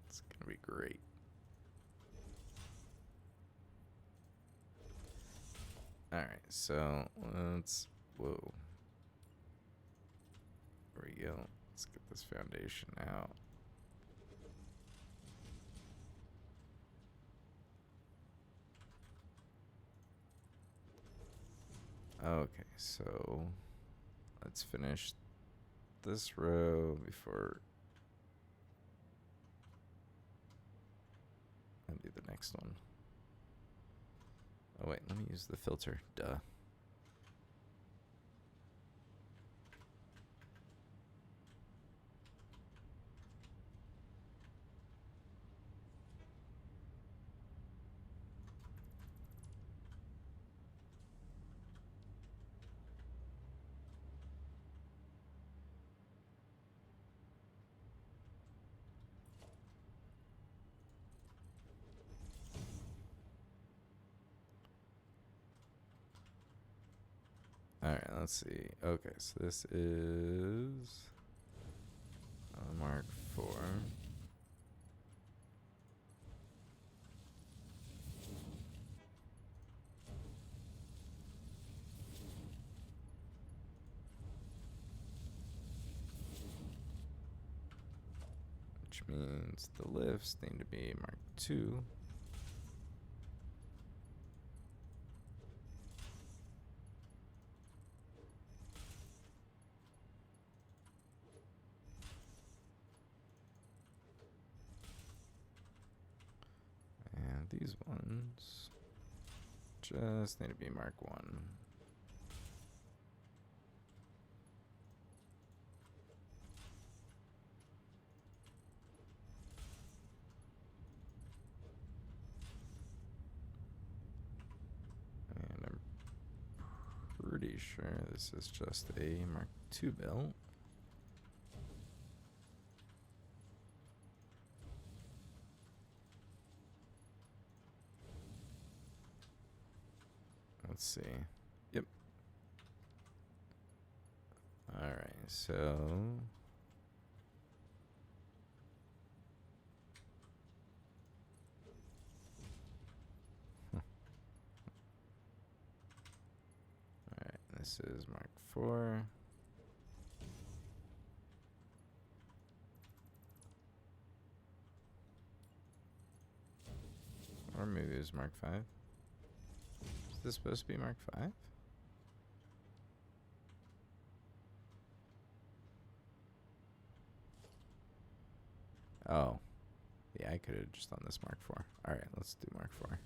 It's gonna be great. Alright, so let's, whoa. There we go. Let's get this foundation out. Okay, so let's finish this row before I do the next one. Oh wait, let me use the filter. Duh. Alright, let's see. Okay, so this is Mark IV. Which means the lifts need to be Mark II. And these ones just need to be Mark I. And I'm pretty sure this is just a Mark II build. Let's see. Yep. Alright, so alright, this is Mark IV. Or maybe it was Mark 5. Is this supposed to be Mark 5? Oh. Yeah, I could have just done this Mark 4. Alright, let's do Mark 4.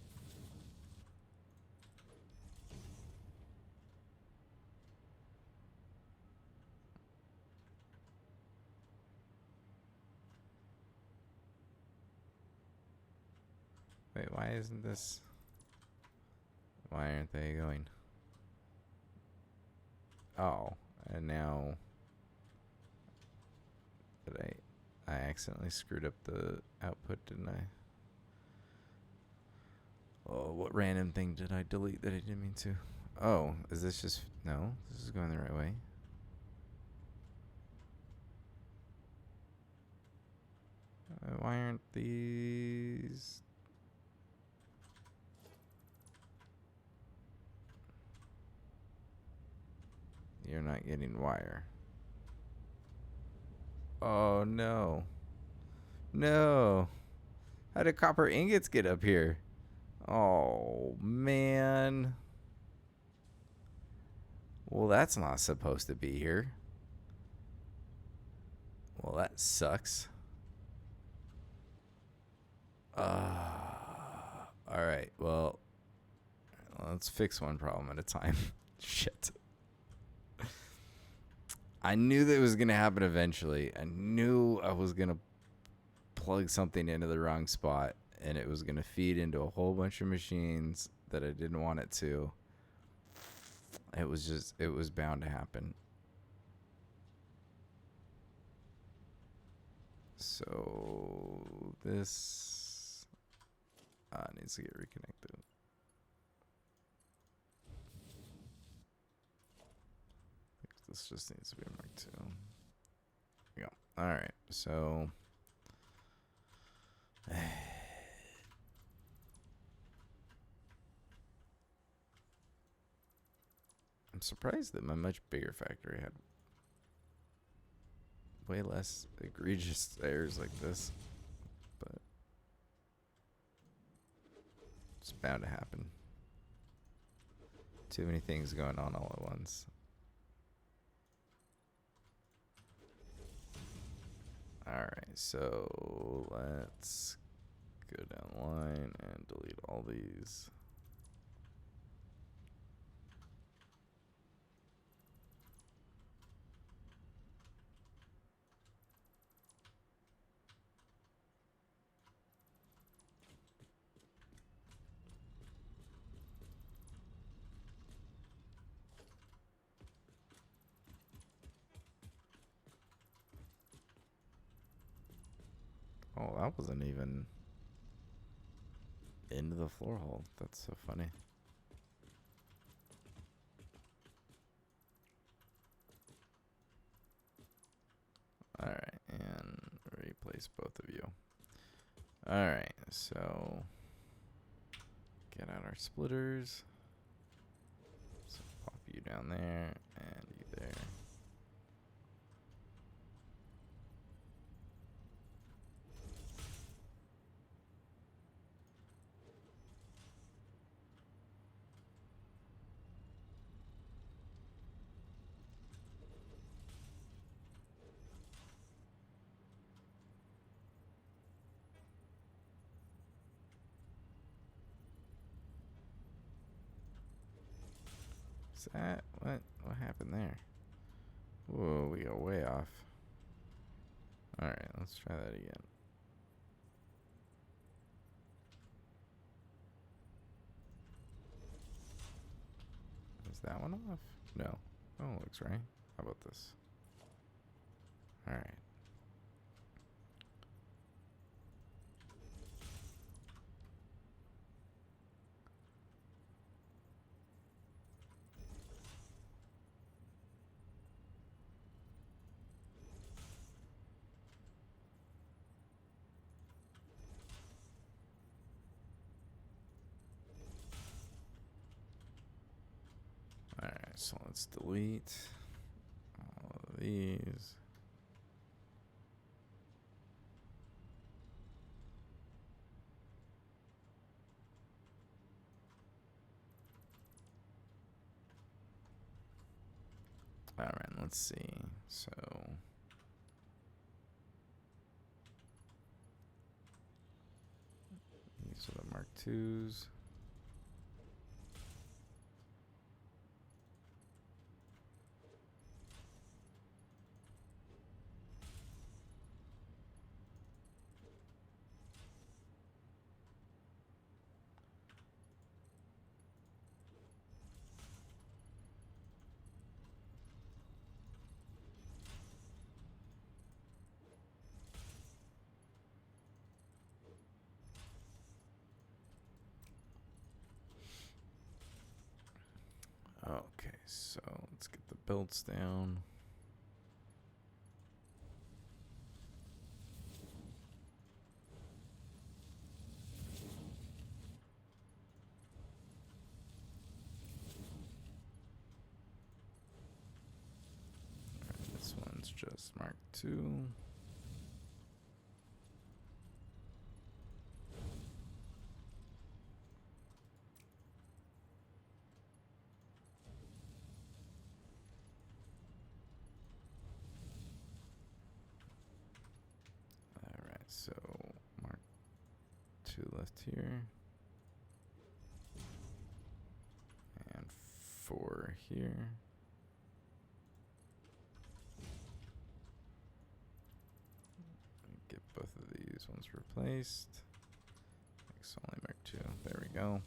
Wait, why isn't this... Why aren't they going? Oh, and now... Did I accidentally screwed up the output, didn't I? Oh, what random thing did I delete that I didn't mean to? Oh, is this just... No, this is going the right way. Why aren't these... You're not getting wire. Oh, no. No. How did copper ingots get up here? Oh, man. Well, that's not supposed to be here. Well, that sucks. Alright, well, let's fix one problem at a time. Shit. I knew that it was going to happen eventually. I knew I was going to plug something into the wrong spot, and it was going to feed into a whole bunch of machines that I didn't want it to. It was bound to happen. So this needs to get reconnected. This just needs to be Mark 2. There we go. Alright, so... I'm surprised that my much bigger factory had way less egregious errors like this. But... it's bound to happen. Too many things going on all at once. Alright, so let's go down the line and delete all these. Oh, that wasn't even into the floor hole. That's so funny. Alright, and replace both of you. Alright, so get out our splitters. So pop you down there and you there. Is that what happened there? Whoa, we got way off. Alright, let's try that again. Is that one off? No. Oh, looks right. How about this? Alright. Alright, so let's delete all of these. All right, let's see. So these are the Mark IIs. Okay, so let's get the belts down. Alright, this one's just Mark II. Alright, so Mark II left here. And 4 here. Get both of these ones replaced. Makes only Mark II. There we go.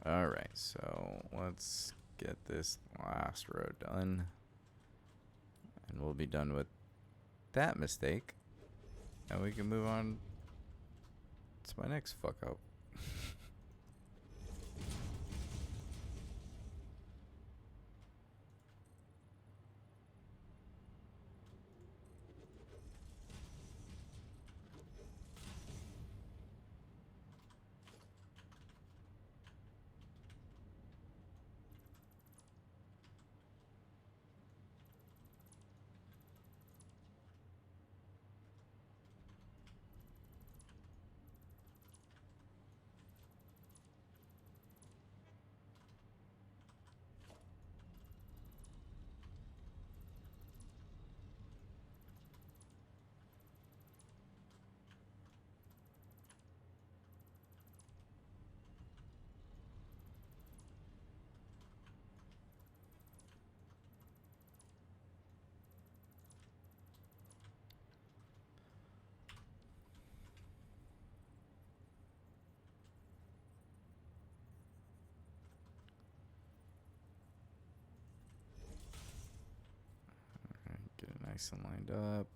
Alright, so let's get this last row done. And we'll be done with that mistake. And we can move on to my next fuck up. Get it nice and lined up.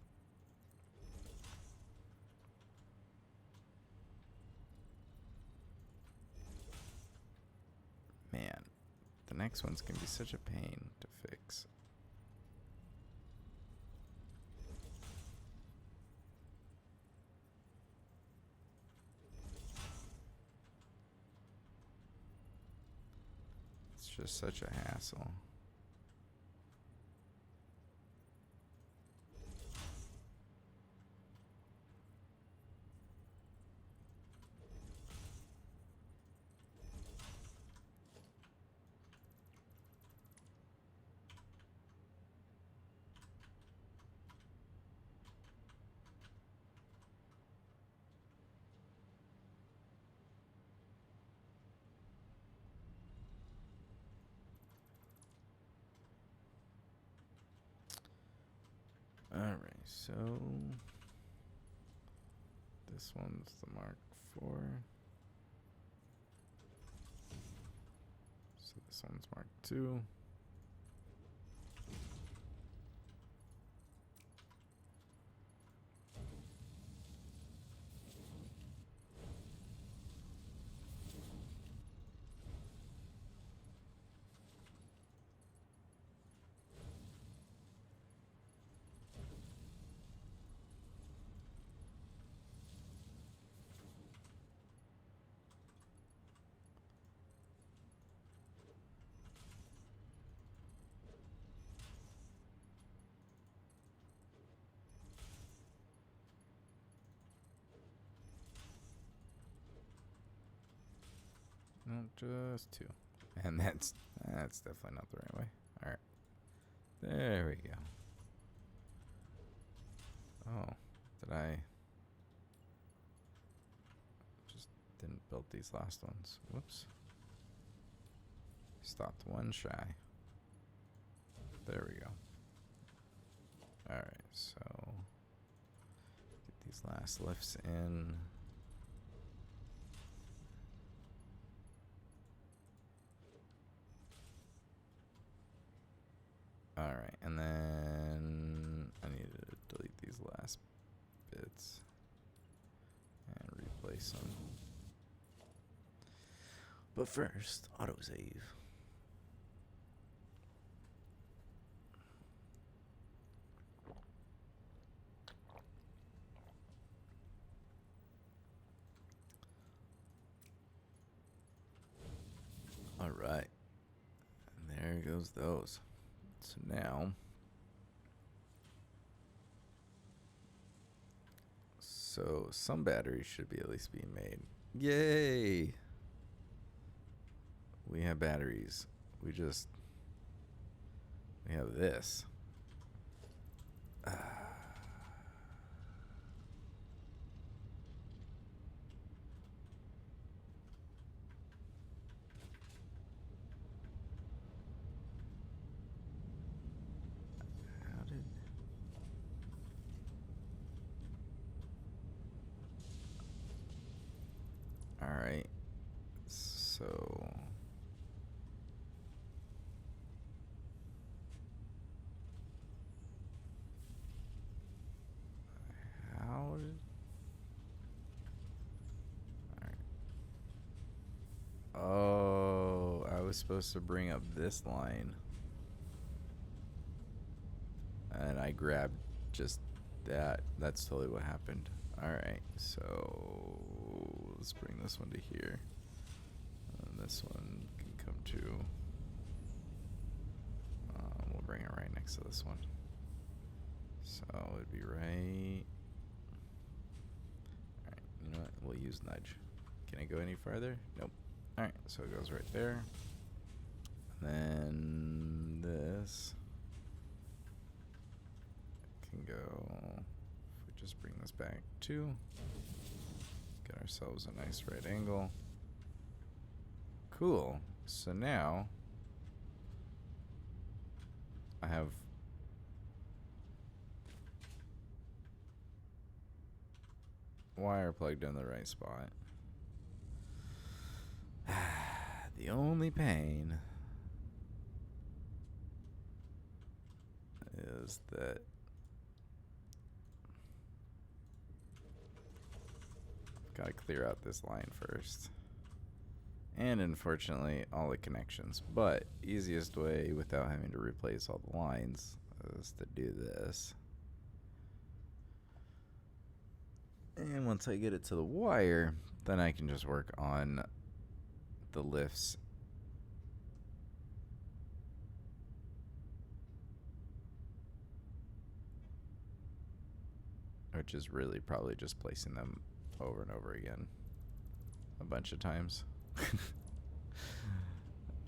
Man, the next one's gonna be such a pain to fix. It's just such a hassle. Alright, so this one's the Mark IV. So this one's Mark II. Just 2. And that's definitely not the right way. All right. There we go. Oh, did I just didn't build these last ones. Whoops. Stopped one shy. There we go. All right, so get these last lifts in. All right, and then I need to delete these last bits and replace them. But first, autosave. All right, and there goes those. So now, some batteries should be at least being made. Yay! We have batteries. We have this. All right. So how did? All right. Oh, I was supposed to bring up this line, and I grabbed just that. That's totally what happened. All right. So let's bring this one to here. And this one can come to. We'll bring it right next to this one. So it'd be right. Alright, you know what? We'll use nudge. Can I go any farther? Nope. Alright, so it goes right there. And then this can go. If we just bring this back too. Get ourselves a nice right angle. Cool. So now I have wire plugged in the right spot. The only pain is that gotta clear out this line first. And unfortunately, all the connections. But easiest way without having to replace all the lines is to do this. And once I get it to the wire, then I can just work on the lifts. Which is really probably just placing them over and over again a bunch of times.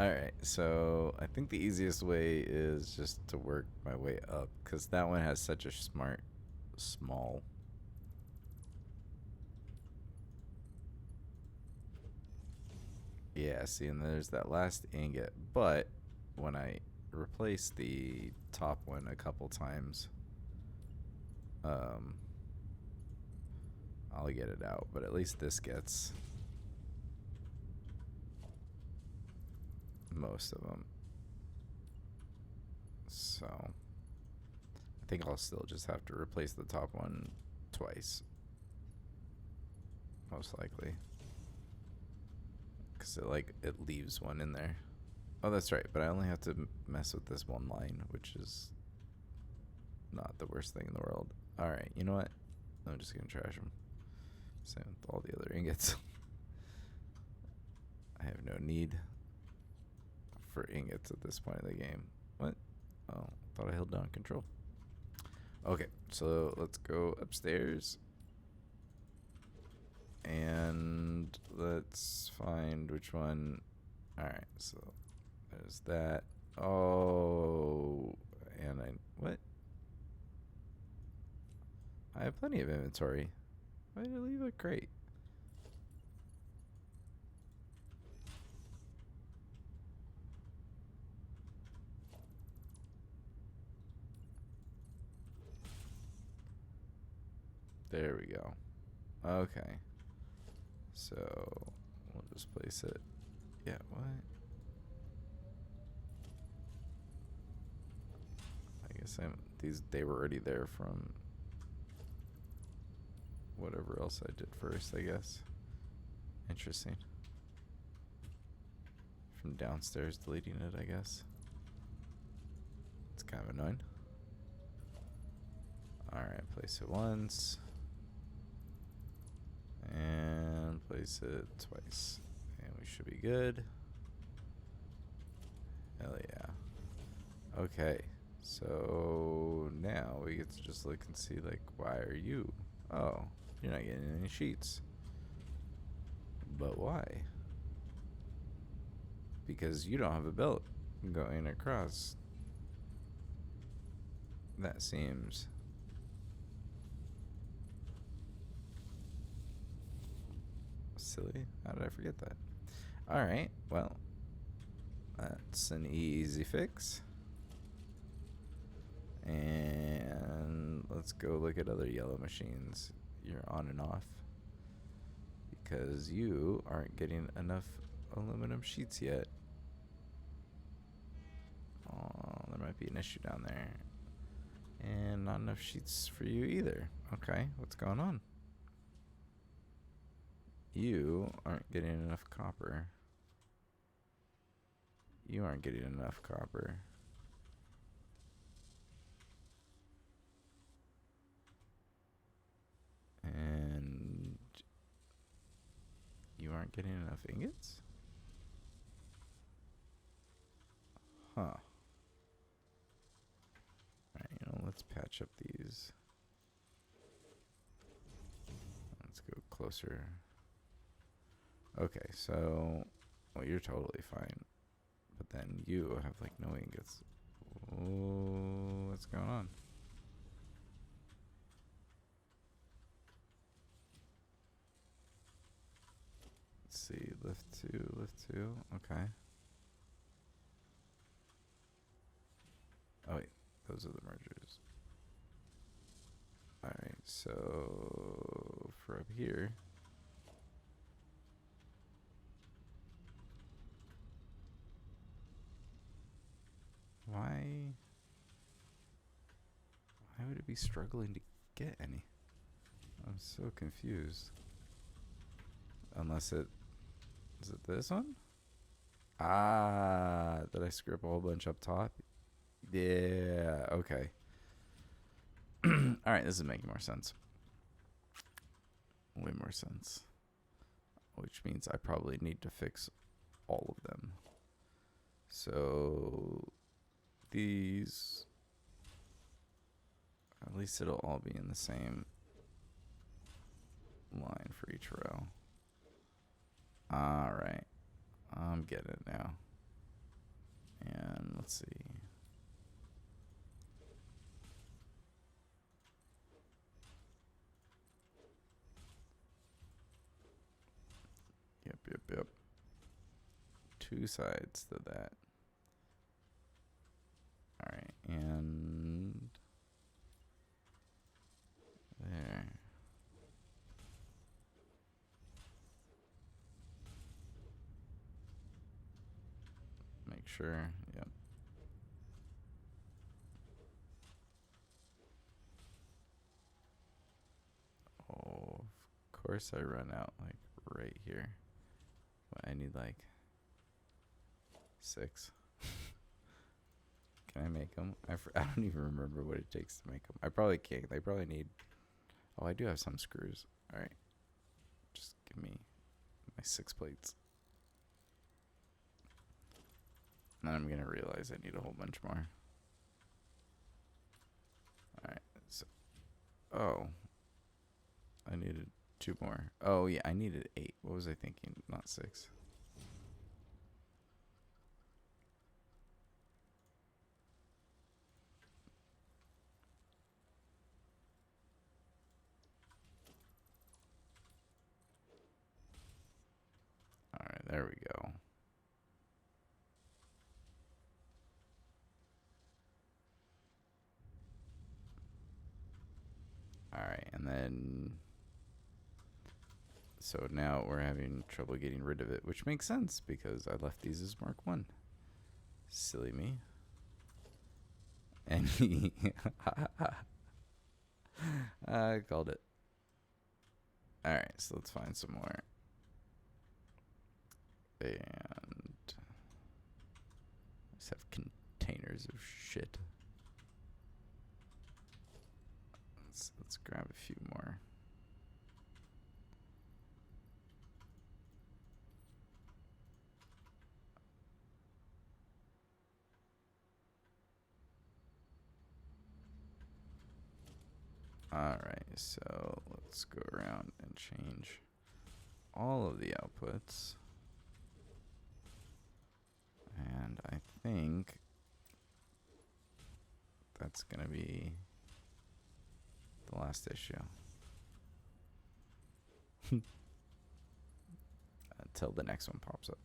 Alright, so I think the easiest way is just to work my way up, because that one has such a small. Yeah, see, and there's that last ingot, but when I replace the top one a couple times, I'll get it out, but at least this gets most of them. So I think I'll still just have to replace the top one twice, most likely, because it leaves one in there. Oh, that's right, but I only have to mess with this one line, which is not the worst thing in the world. All right, you know what? I'm just gonna trash them. Same with all the other ingots. I have no need for ingots at this point of the game. What? Oh, thought I held down control. Okay, so let's go upstairs And let's find which one. Alright, so there's that. Oh, and what? I have plenty of inventory. Why did I leave a crate? There we go. Okay. So we'll just place it. Yeah, what? I guess they were already there from whatever else I did first, I guess. Interesting. From downstairs deleting it, I guess. It's kind of annoying. Alright, place it once. And place it twice. And we should be good. Hell yeah. Okay. So now we get to just look and see, like, why are you? Oh, you're not getting any sheets. But why? Because you don't have a belt going across. That seems silly. How did I forget that? Alright, well, that's an easy fix. And let's go look at other yellow machines. You're on and off. Because you aren't getting enough aluminum sheets yet. Oh, there might be an issue down there. And not enough sheets for you either. Okay, what's going on? You aren't getting enough copper. You aren't getting enough copper. And you aren't getting enough ingots? Huh. Alright, let's patch up these. Let's go closer. Okay, so, well, you're totally fine. But then you have, like, no ingots. Oh, what's going on? Let's see, lift two, okay. Oh wait, those are the mergers. Alright, so for up here. Why would it be struggling to get any? I'm so confused. Unless is it this one? Ah, did I screw up a whole bunch up top? Yeah, okay. Alright, this is making more sense. Way more sense. Which means I probably need to fix all of them. So these, at least it'll all be in the same line for each row. Alright, I'm getting it now. And let's see. Yep. Two sides to that. Alright, and there. Make sure, yep. Oh, of course I run out, like, right here. But I need, like, 6. Can I make them? I don't even remember what it takes to make them. I probably can't. They probably need... Oh, I do have some screws. Alright. Just give me my 6 plates. And then I'm going to realize I need a whole bunch more. Alright. So, oh. I needed 2 more. Oh, yeah, I needed 8. What was I thinking? Not 6. All right, there we go. All right, and then... So now we're having trouble getting rid of it, which makes sense because I left these as Mark 1. Silly me. And he... I called it. All right, so let's find some more. And let's have containers of shit. Let's grab a few more. All right, so let's go around and change all of the outputs. And I think that's going to be the last issue. Until the next one pops up.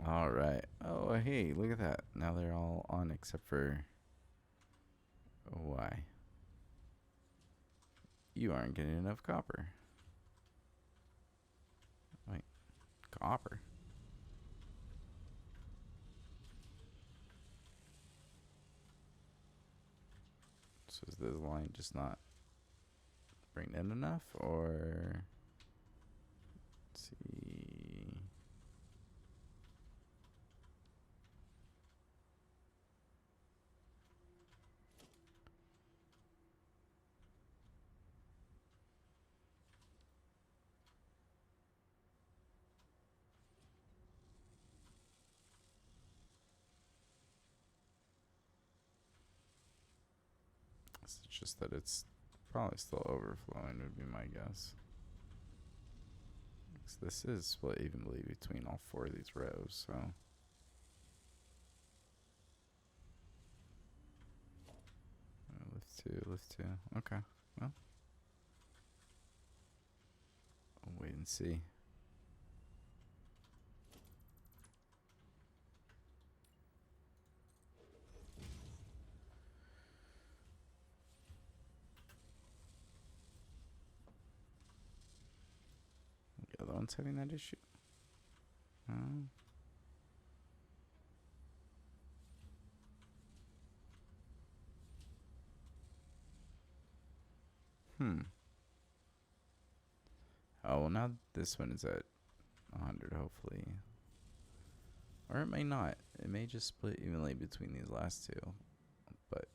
All right. Oh, hey, look at that. Now they're all on except for... Why? You aren't getting enough copper. Wait, copper? So is the line just not bringing in enough, or... Let's see... It's just that it's probably still overflowing would be my guess. 'Cause this is split evenly between all 4 of these rows, so... Lift 2. Okay, well. I'll wait and see. The other one's having that issue. Oh, well, now this one is at 100, hopefully. Or it may not. It may just split evenly between these last 2. But...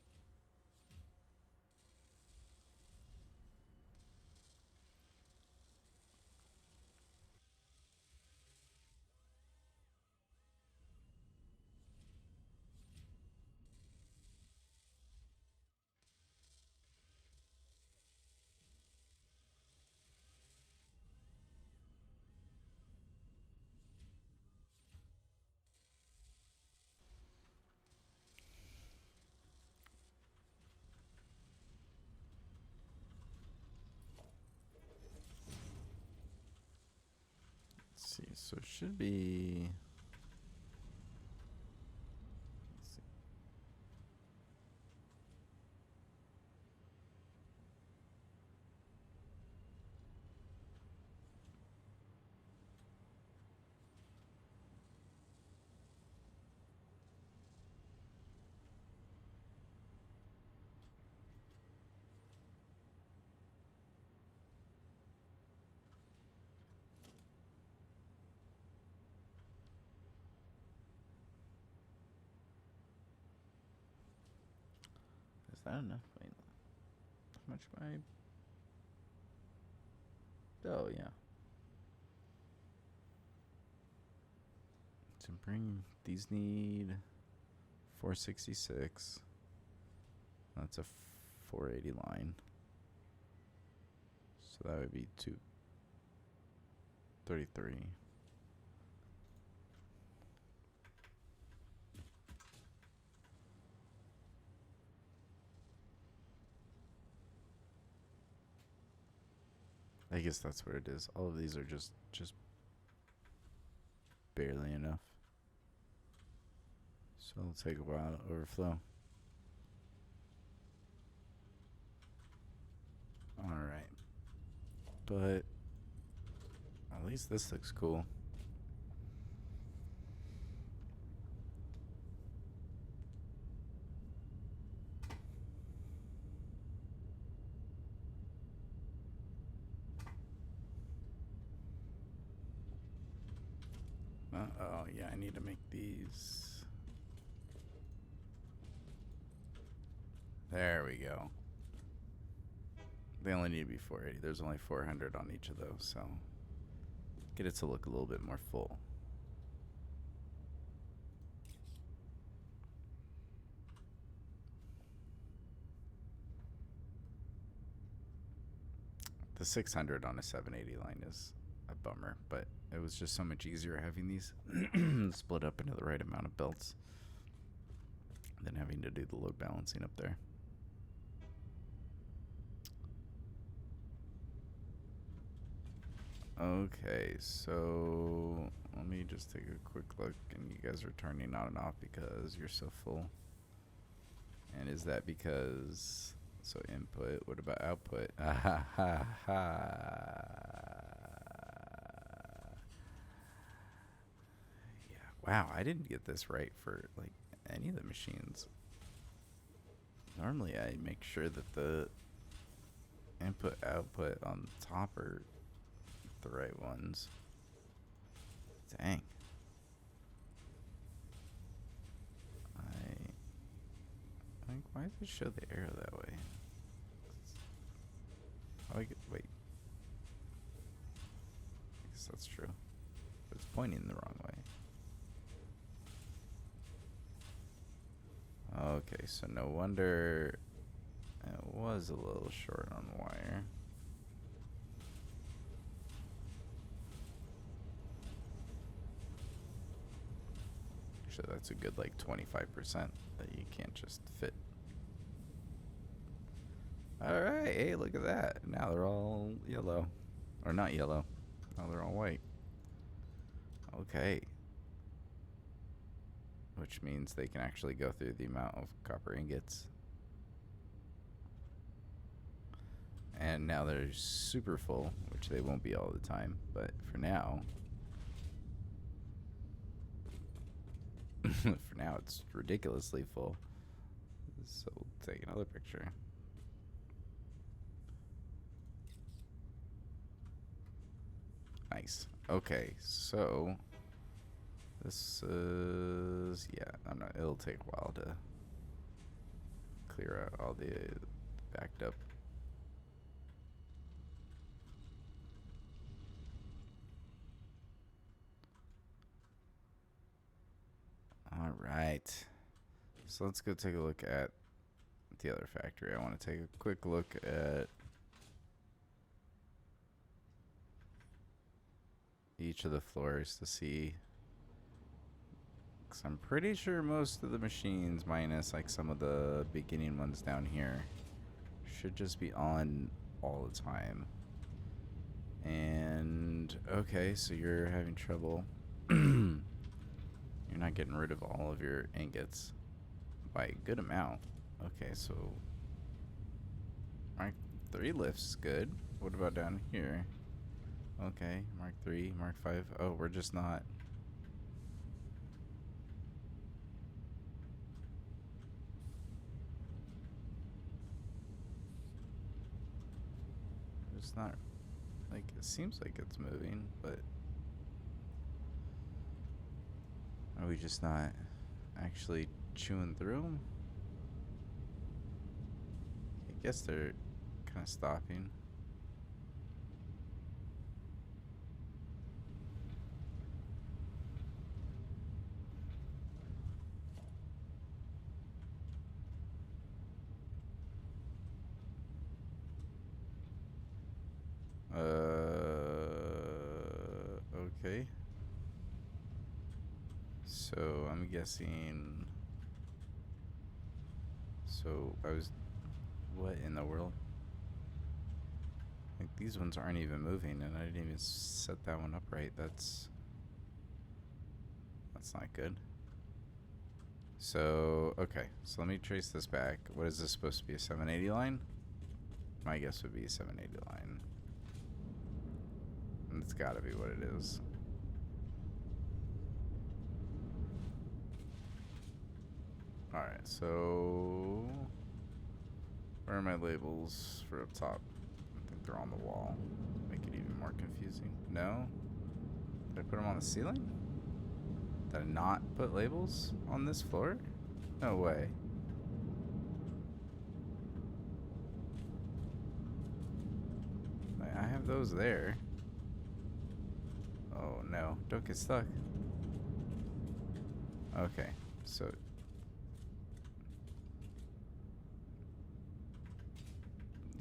Let's see, so it should be... Let's see. that enough? Wait, how much am I? Oh, yeah. To bring, these need 466. That's a 480 line. So that would be 233. I guess that's what it is. All of these are just barely enough. So it'll take a while to overflow. Alright. But at least this looks cool. Oh, yeah, I need to make these. There we go. They only need to be 480. There's only 400 on each of those, so get it to look a little bit more full. The 600 on a 780 line is a bummer, but it was just so much easier having these split up into the right amount of belts than having to do the load balancing up there. Okay, so let me just take a quick look, and you guys are turning on and off because you're so full. And is that because, so input, what about output? Ah, ha, ha. Yeah, wow, I didn't get this right for like any of the machines. Normally I make sure that the input output on the top are the right ones. Dang. Like, why does it show the arrow that way? Oh, wait. I guess that's true. But it's pointing the wrong way. Okay, so no wonder it was a little short on wire. Actually, that's a good like 25% that you can't just fit. Alright, hey, look at that. Now they're all yellow. Or not yellow. Now they're all white. Okay. Which means they can actually go through the amount of copper ingots. And now they're super full, which they won't be all the time. But for now... for now, it's ridiculously full. So we'll take another picture. Nice. Okay, so this is, yeah, it'll take a while to clear out all the backed up. All right. So let's go take a look at the other factory. I want to take a quick look at each of the floors to see, because I'm pretty sure most of the machines, minus like some of the beginning ones down here, should just be on all the time. And okay, so you're having trouble. You're not getting rid of all of your ingots by a good amount. Okay, so Mark 3 lift's good. What about down here? Okay, Mark 3, Mark 5. Oh, we're just not. It's not, like, it seems like it's moving, but are we just not actually chewing through them? Guess they're kind of stopping. Okay. So I'm guessing. So I was. What in the world? Like these ones aren't even moving, and I didn't even set that one up right. That's not good. So okay. So let me trace this back. What is this supposed to be? A 780 line? My guess would be a 780 line. And it's got to be what it is. Alright, so where are my labels for up top? I think they're on the wall. Make it even more confusing. No? Did I put them on the ceiling? Did I not put labels on this floor? No way. I have those there. Oh no, don't get stuck. Okay, so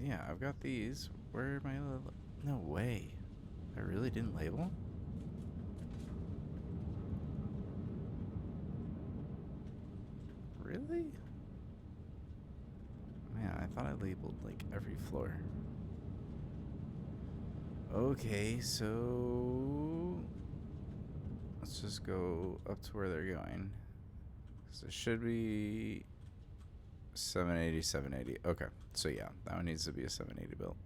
yeah, I've got these. Where are my other? No way. I really didn't label? Really? Man, I thought I labeled like every floor. Okay, so let's just go up to where they're going. So it should be 780, 780. Okay, so yeah, that one needs to be a 780 built.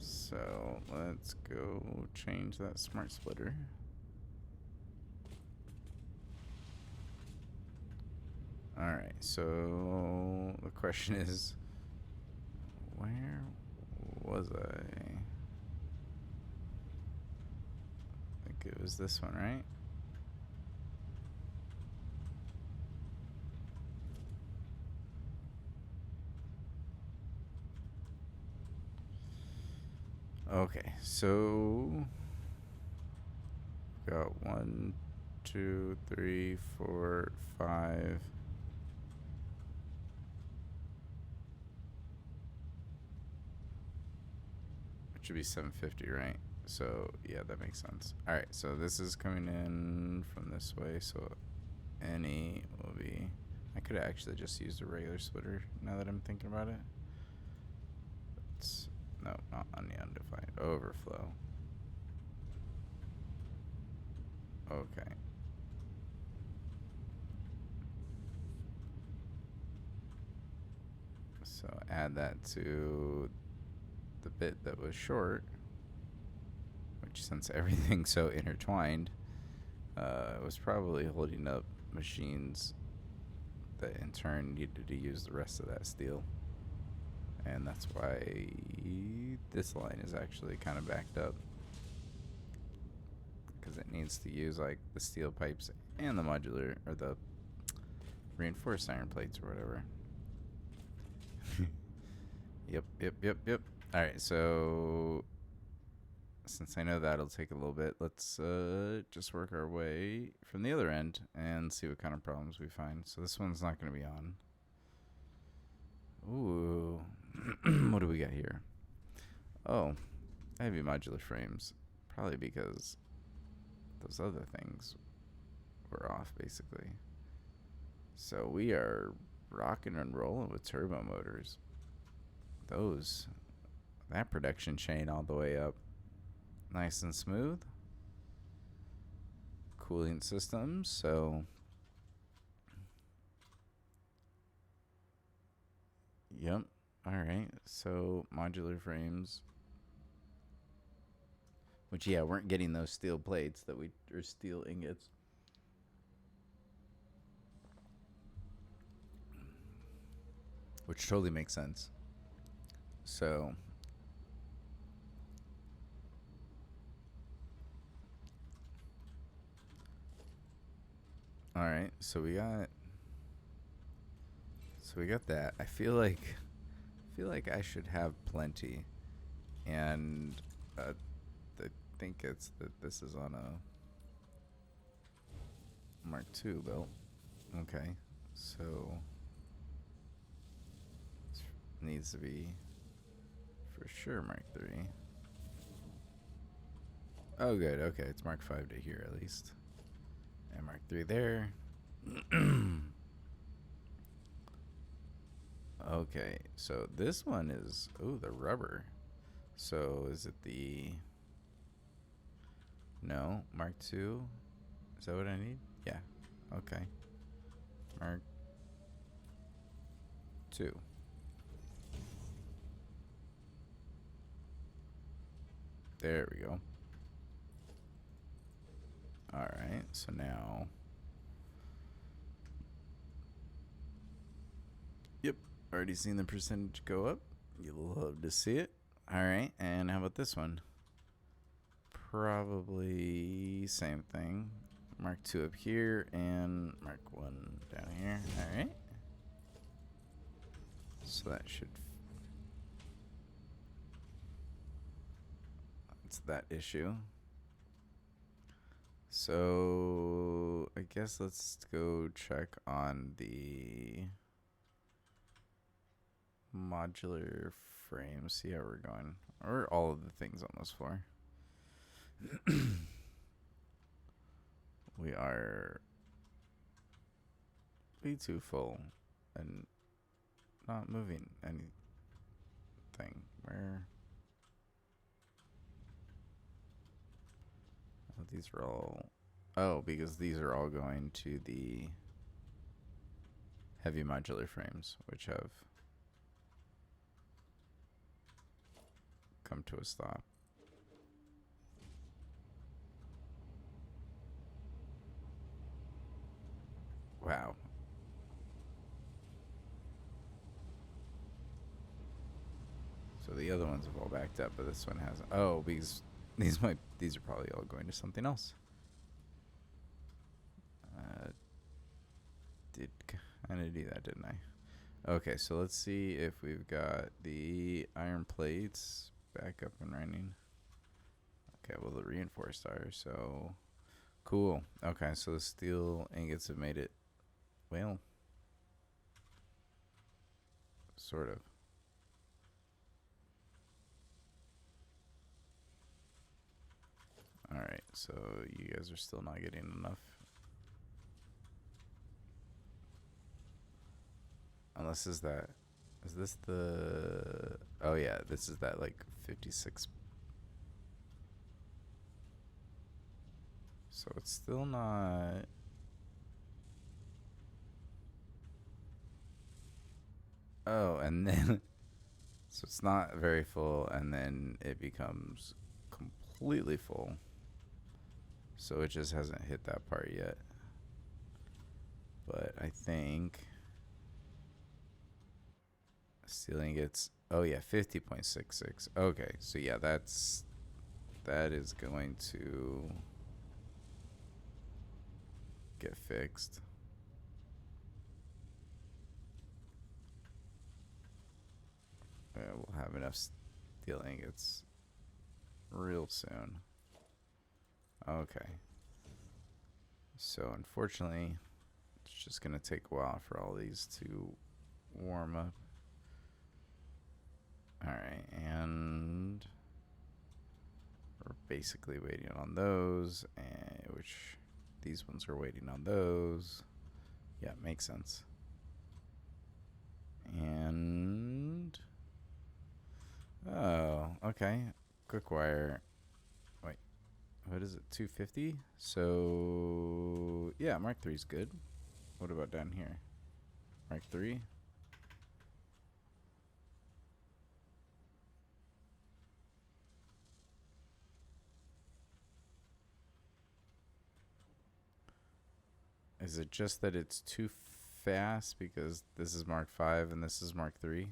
So let's go change that smart splitter. Alright, so the question is, where was I? I think it was this one, right? Okay, so got 1, 2, 3, 4, 5. It should be 750, right? So yeah, that makes sense. All right, so this is coming in from this way, so any will be. I could have actually just used a regular splitter now that I'm thinking about it. No, not on the undefined overflow. Okay. So add that to the bit that was short, which since everything's so intertwined, was probably holding up machines that in turn needed to use the rest of that steel. And that's why this line is actually kind of backed up, because it needs to use like the steel pipes and the modular or the reinforced iron plates or whatever. Yep. All right, so since I know that'll take a little bit, let's just work our way from the other end and see what kind of problems we find. So this one's not going to be on. Ooh. What do we got here? Oh, heavy modular frames. Probably because those other things were off, basically. So we are rocking and rolling with turbo motors. That production chain all the way up. Nice and smooth. Cooling systems, so yep. Alright, so modular frames. Which, yeah, weren't getting those steel plates or steel ingots. Which totally makes sense. So All right, so we got that. I feel like I should have plenty, and I think it's that this is on a Mark II belt. Okay, so it needs to be for sure Mark III. Oh, good. Okay, it's Mark V to here at least, and Mark III there. Okay, so this one is the rubber. So is it the no Mark II? Is that what I need? Yeah. Okay. Mark II. There we go. All right. So now. Yep. Already seen the percentage go up. You'll love to see it. All right. And how about this one? Probably same thing. Mark II up here and Mark I down here. All right. So that should. That's that issue. So I guess let's go check on the modular frame. See how we're going. Or all of the things on this floor. We are way too full and not moving anything. Where? Oh, these are all. Oh, because these are all going to the heavy modular frames, which have come to a stop. Wow. So the other ones have all backed up, but this one hasn't. Oh, because these are probably all going to something else. Did kind of do that, didn't I? Okay, so let's see if we've got the iron plates back up and running. Okay, well, the reinforced are, so cool. Okay, so the steel ingots have made it, well, sort of. All right, so you guys are still not getting enough. Unless is this the, oh yeah, this is that like 56. So it's still not. Oh, and then, so it's not very full, and then it becomes completely full. So it just hasn't hit that part yet. But I think stealing gets, oh yeah, 50.66. Okay, so yeah, that is going to get fixed. We'll have enough steel ingots real soon. Okay. So unfortunately, it's just going to take a while for all these to warm up. Alright, and we're basically waiting on those, which these ones are waiting on those. Yeah, makes sense. And oh, okay. Quick wire. Wait, what is it? 250? So yeah, Mark III is good. What about down here? Mark III? Is it just that it's too fast because this is Mark V and this is Mark III?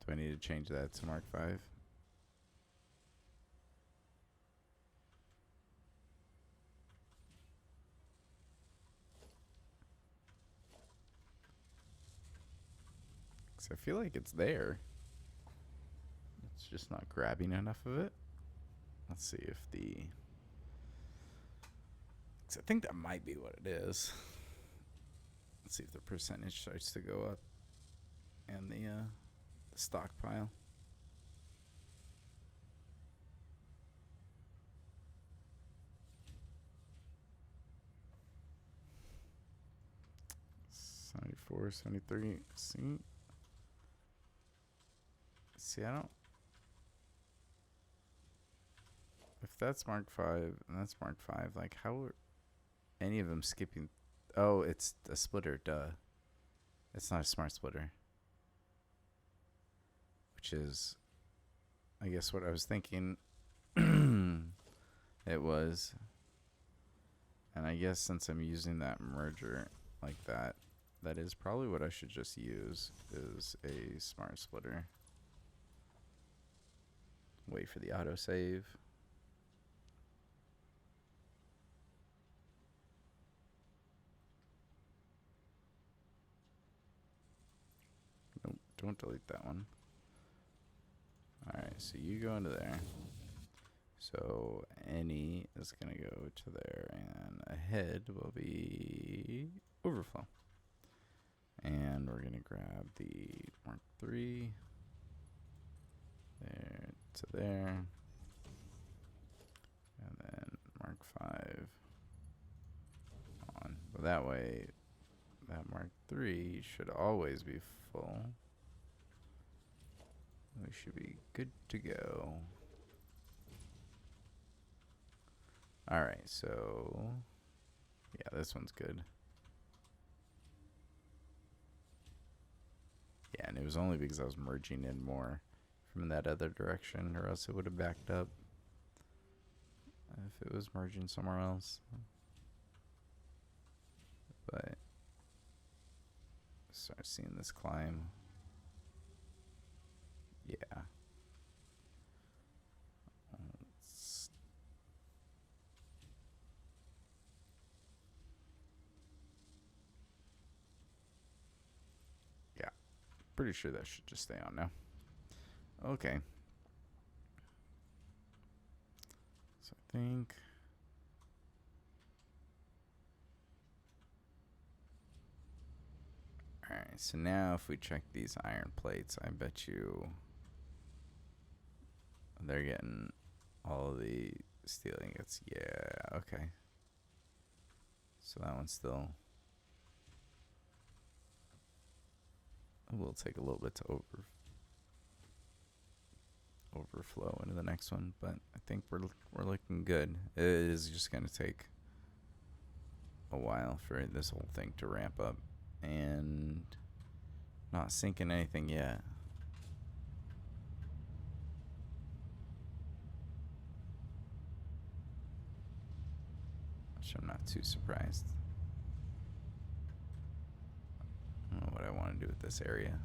Do I need to change that to Mark V? 'Cause I feel like it's there. It's just not grabbing enough of it. Let's see if the... 'cause I think that might be what it is. Let's see if the percentage starts to go up and the stockpile. $74, $73. See, I don't... if that's Mark 5 and that's Mark 5, like, how are any of them skipping? Oh, it's a splitter, duh. It's not a smart splitter. Which is, I guess, what I was thinking it was. And I guess since I'm using that merger like that, that is probably what I should just use, is a smart splitter. Wait for the autosave. Nope, don't delete that one. Alright, so you go into there. So any is going to go to there, and ahead will be overflow. And we're going to grab the Mark 3 there to there, and then Mark 5 on. But that way, that Mark 3 should always be full. We should be good to go. Alright, so yeah, this one's good. Yeah, and it was only because I was merging in more from that other direction, or else it would have backed up if it was merging somewhere else. But start seeing this climb. Yeah. Yeah. Pretty sure that should just stay on now. Okay. So I think... Alright, so now if we check these iron plates, I bet you they're getting all of the steel ingots. Yeah, okay. So that one's still... it will take a little bit to overflow into the next one, but I think we're looking good. It is just going to take a while for this whole thing to ramp up, and not sinking anything yet. Which I'm not too surprised. I don't know what I want to do with this area.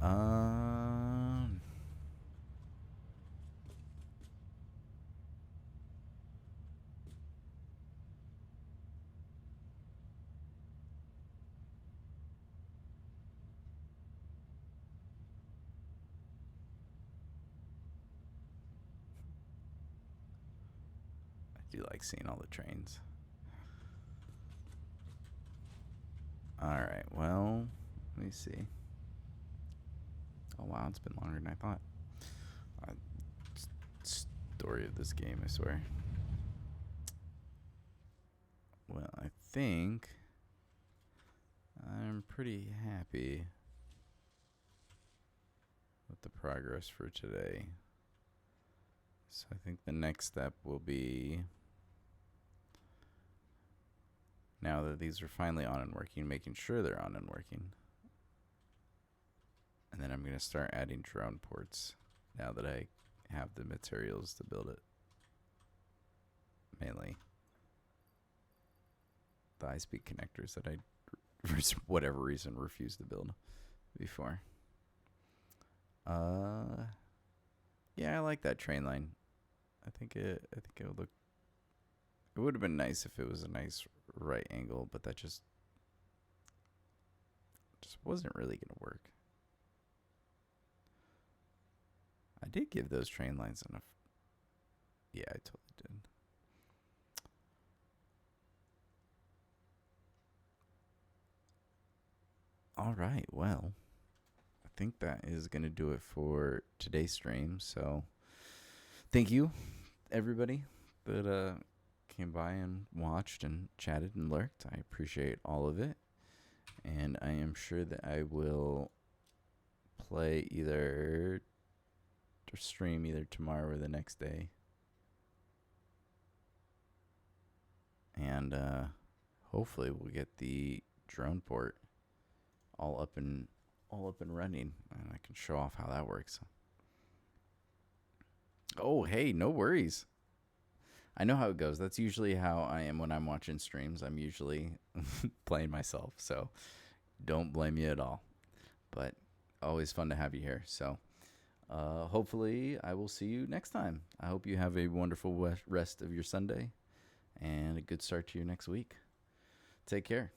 I do like seeing all the trains. Alright, well, let me see. Oh wow, it's been longer than I thought. Story of this game, I swear. Well, I think I'm pretty happy with the progress for today. So I think the next step will be, now that these are finally on and working, making sure they're on and working. And then I'm going to start adding drone ports now that I have the materials to build it. Mainly the high-speed connectors that I, for whatever reason, refused to build before. Yeah, I like that train line. I think it would look... it would have been nice if it was a nice right angle, but that just just wasn't really going to work. I did give those train lines enough. Yeah, I totally did. All right, well, I think that is going to do it for today's stream. So thank you, everybody that came by and watched and chatted and lurked. I appreciate all of it. And I am sure that I will play either or stream either tomorrow or the next day. And hopefully we'll get the drone port all up and running, and I can show off how that works. Oh, hey, no worries. I know how it goes. That's usually how I am when I'm watching streams. I'm usually playing myself, so don't blame me at all. But always fun to have you here. So hopefully I will see you next time. I hope you have a wonderful rest of your Sunday and a good start to your next week. Take care.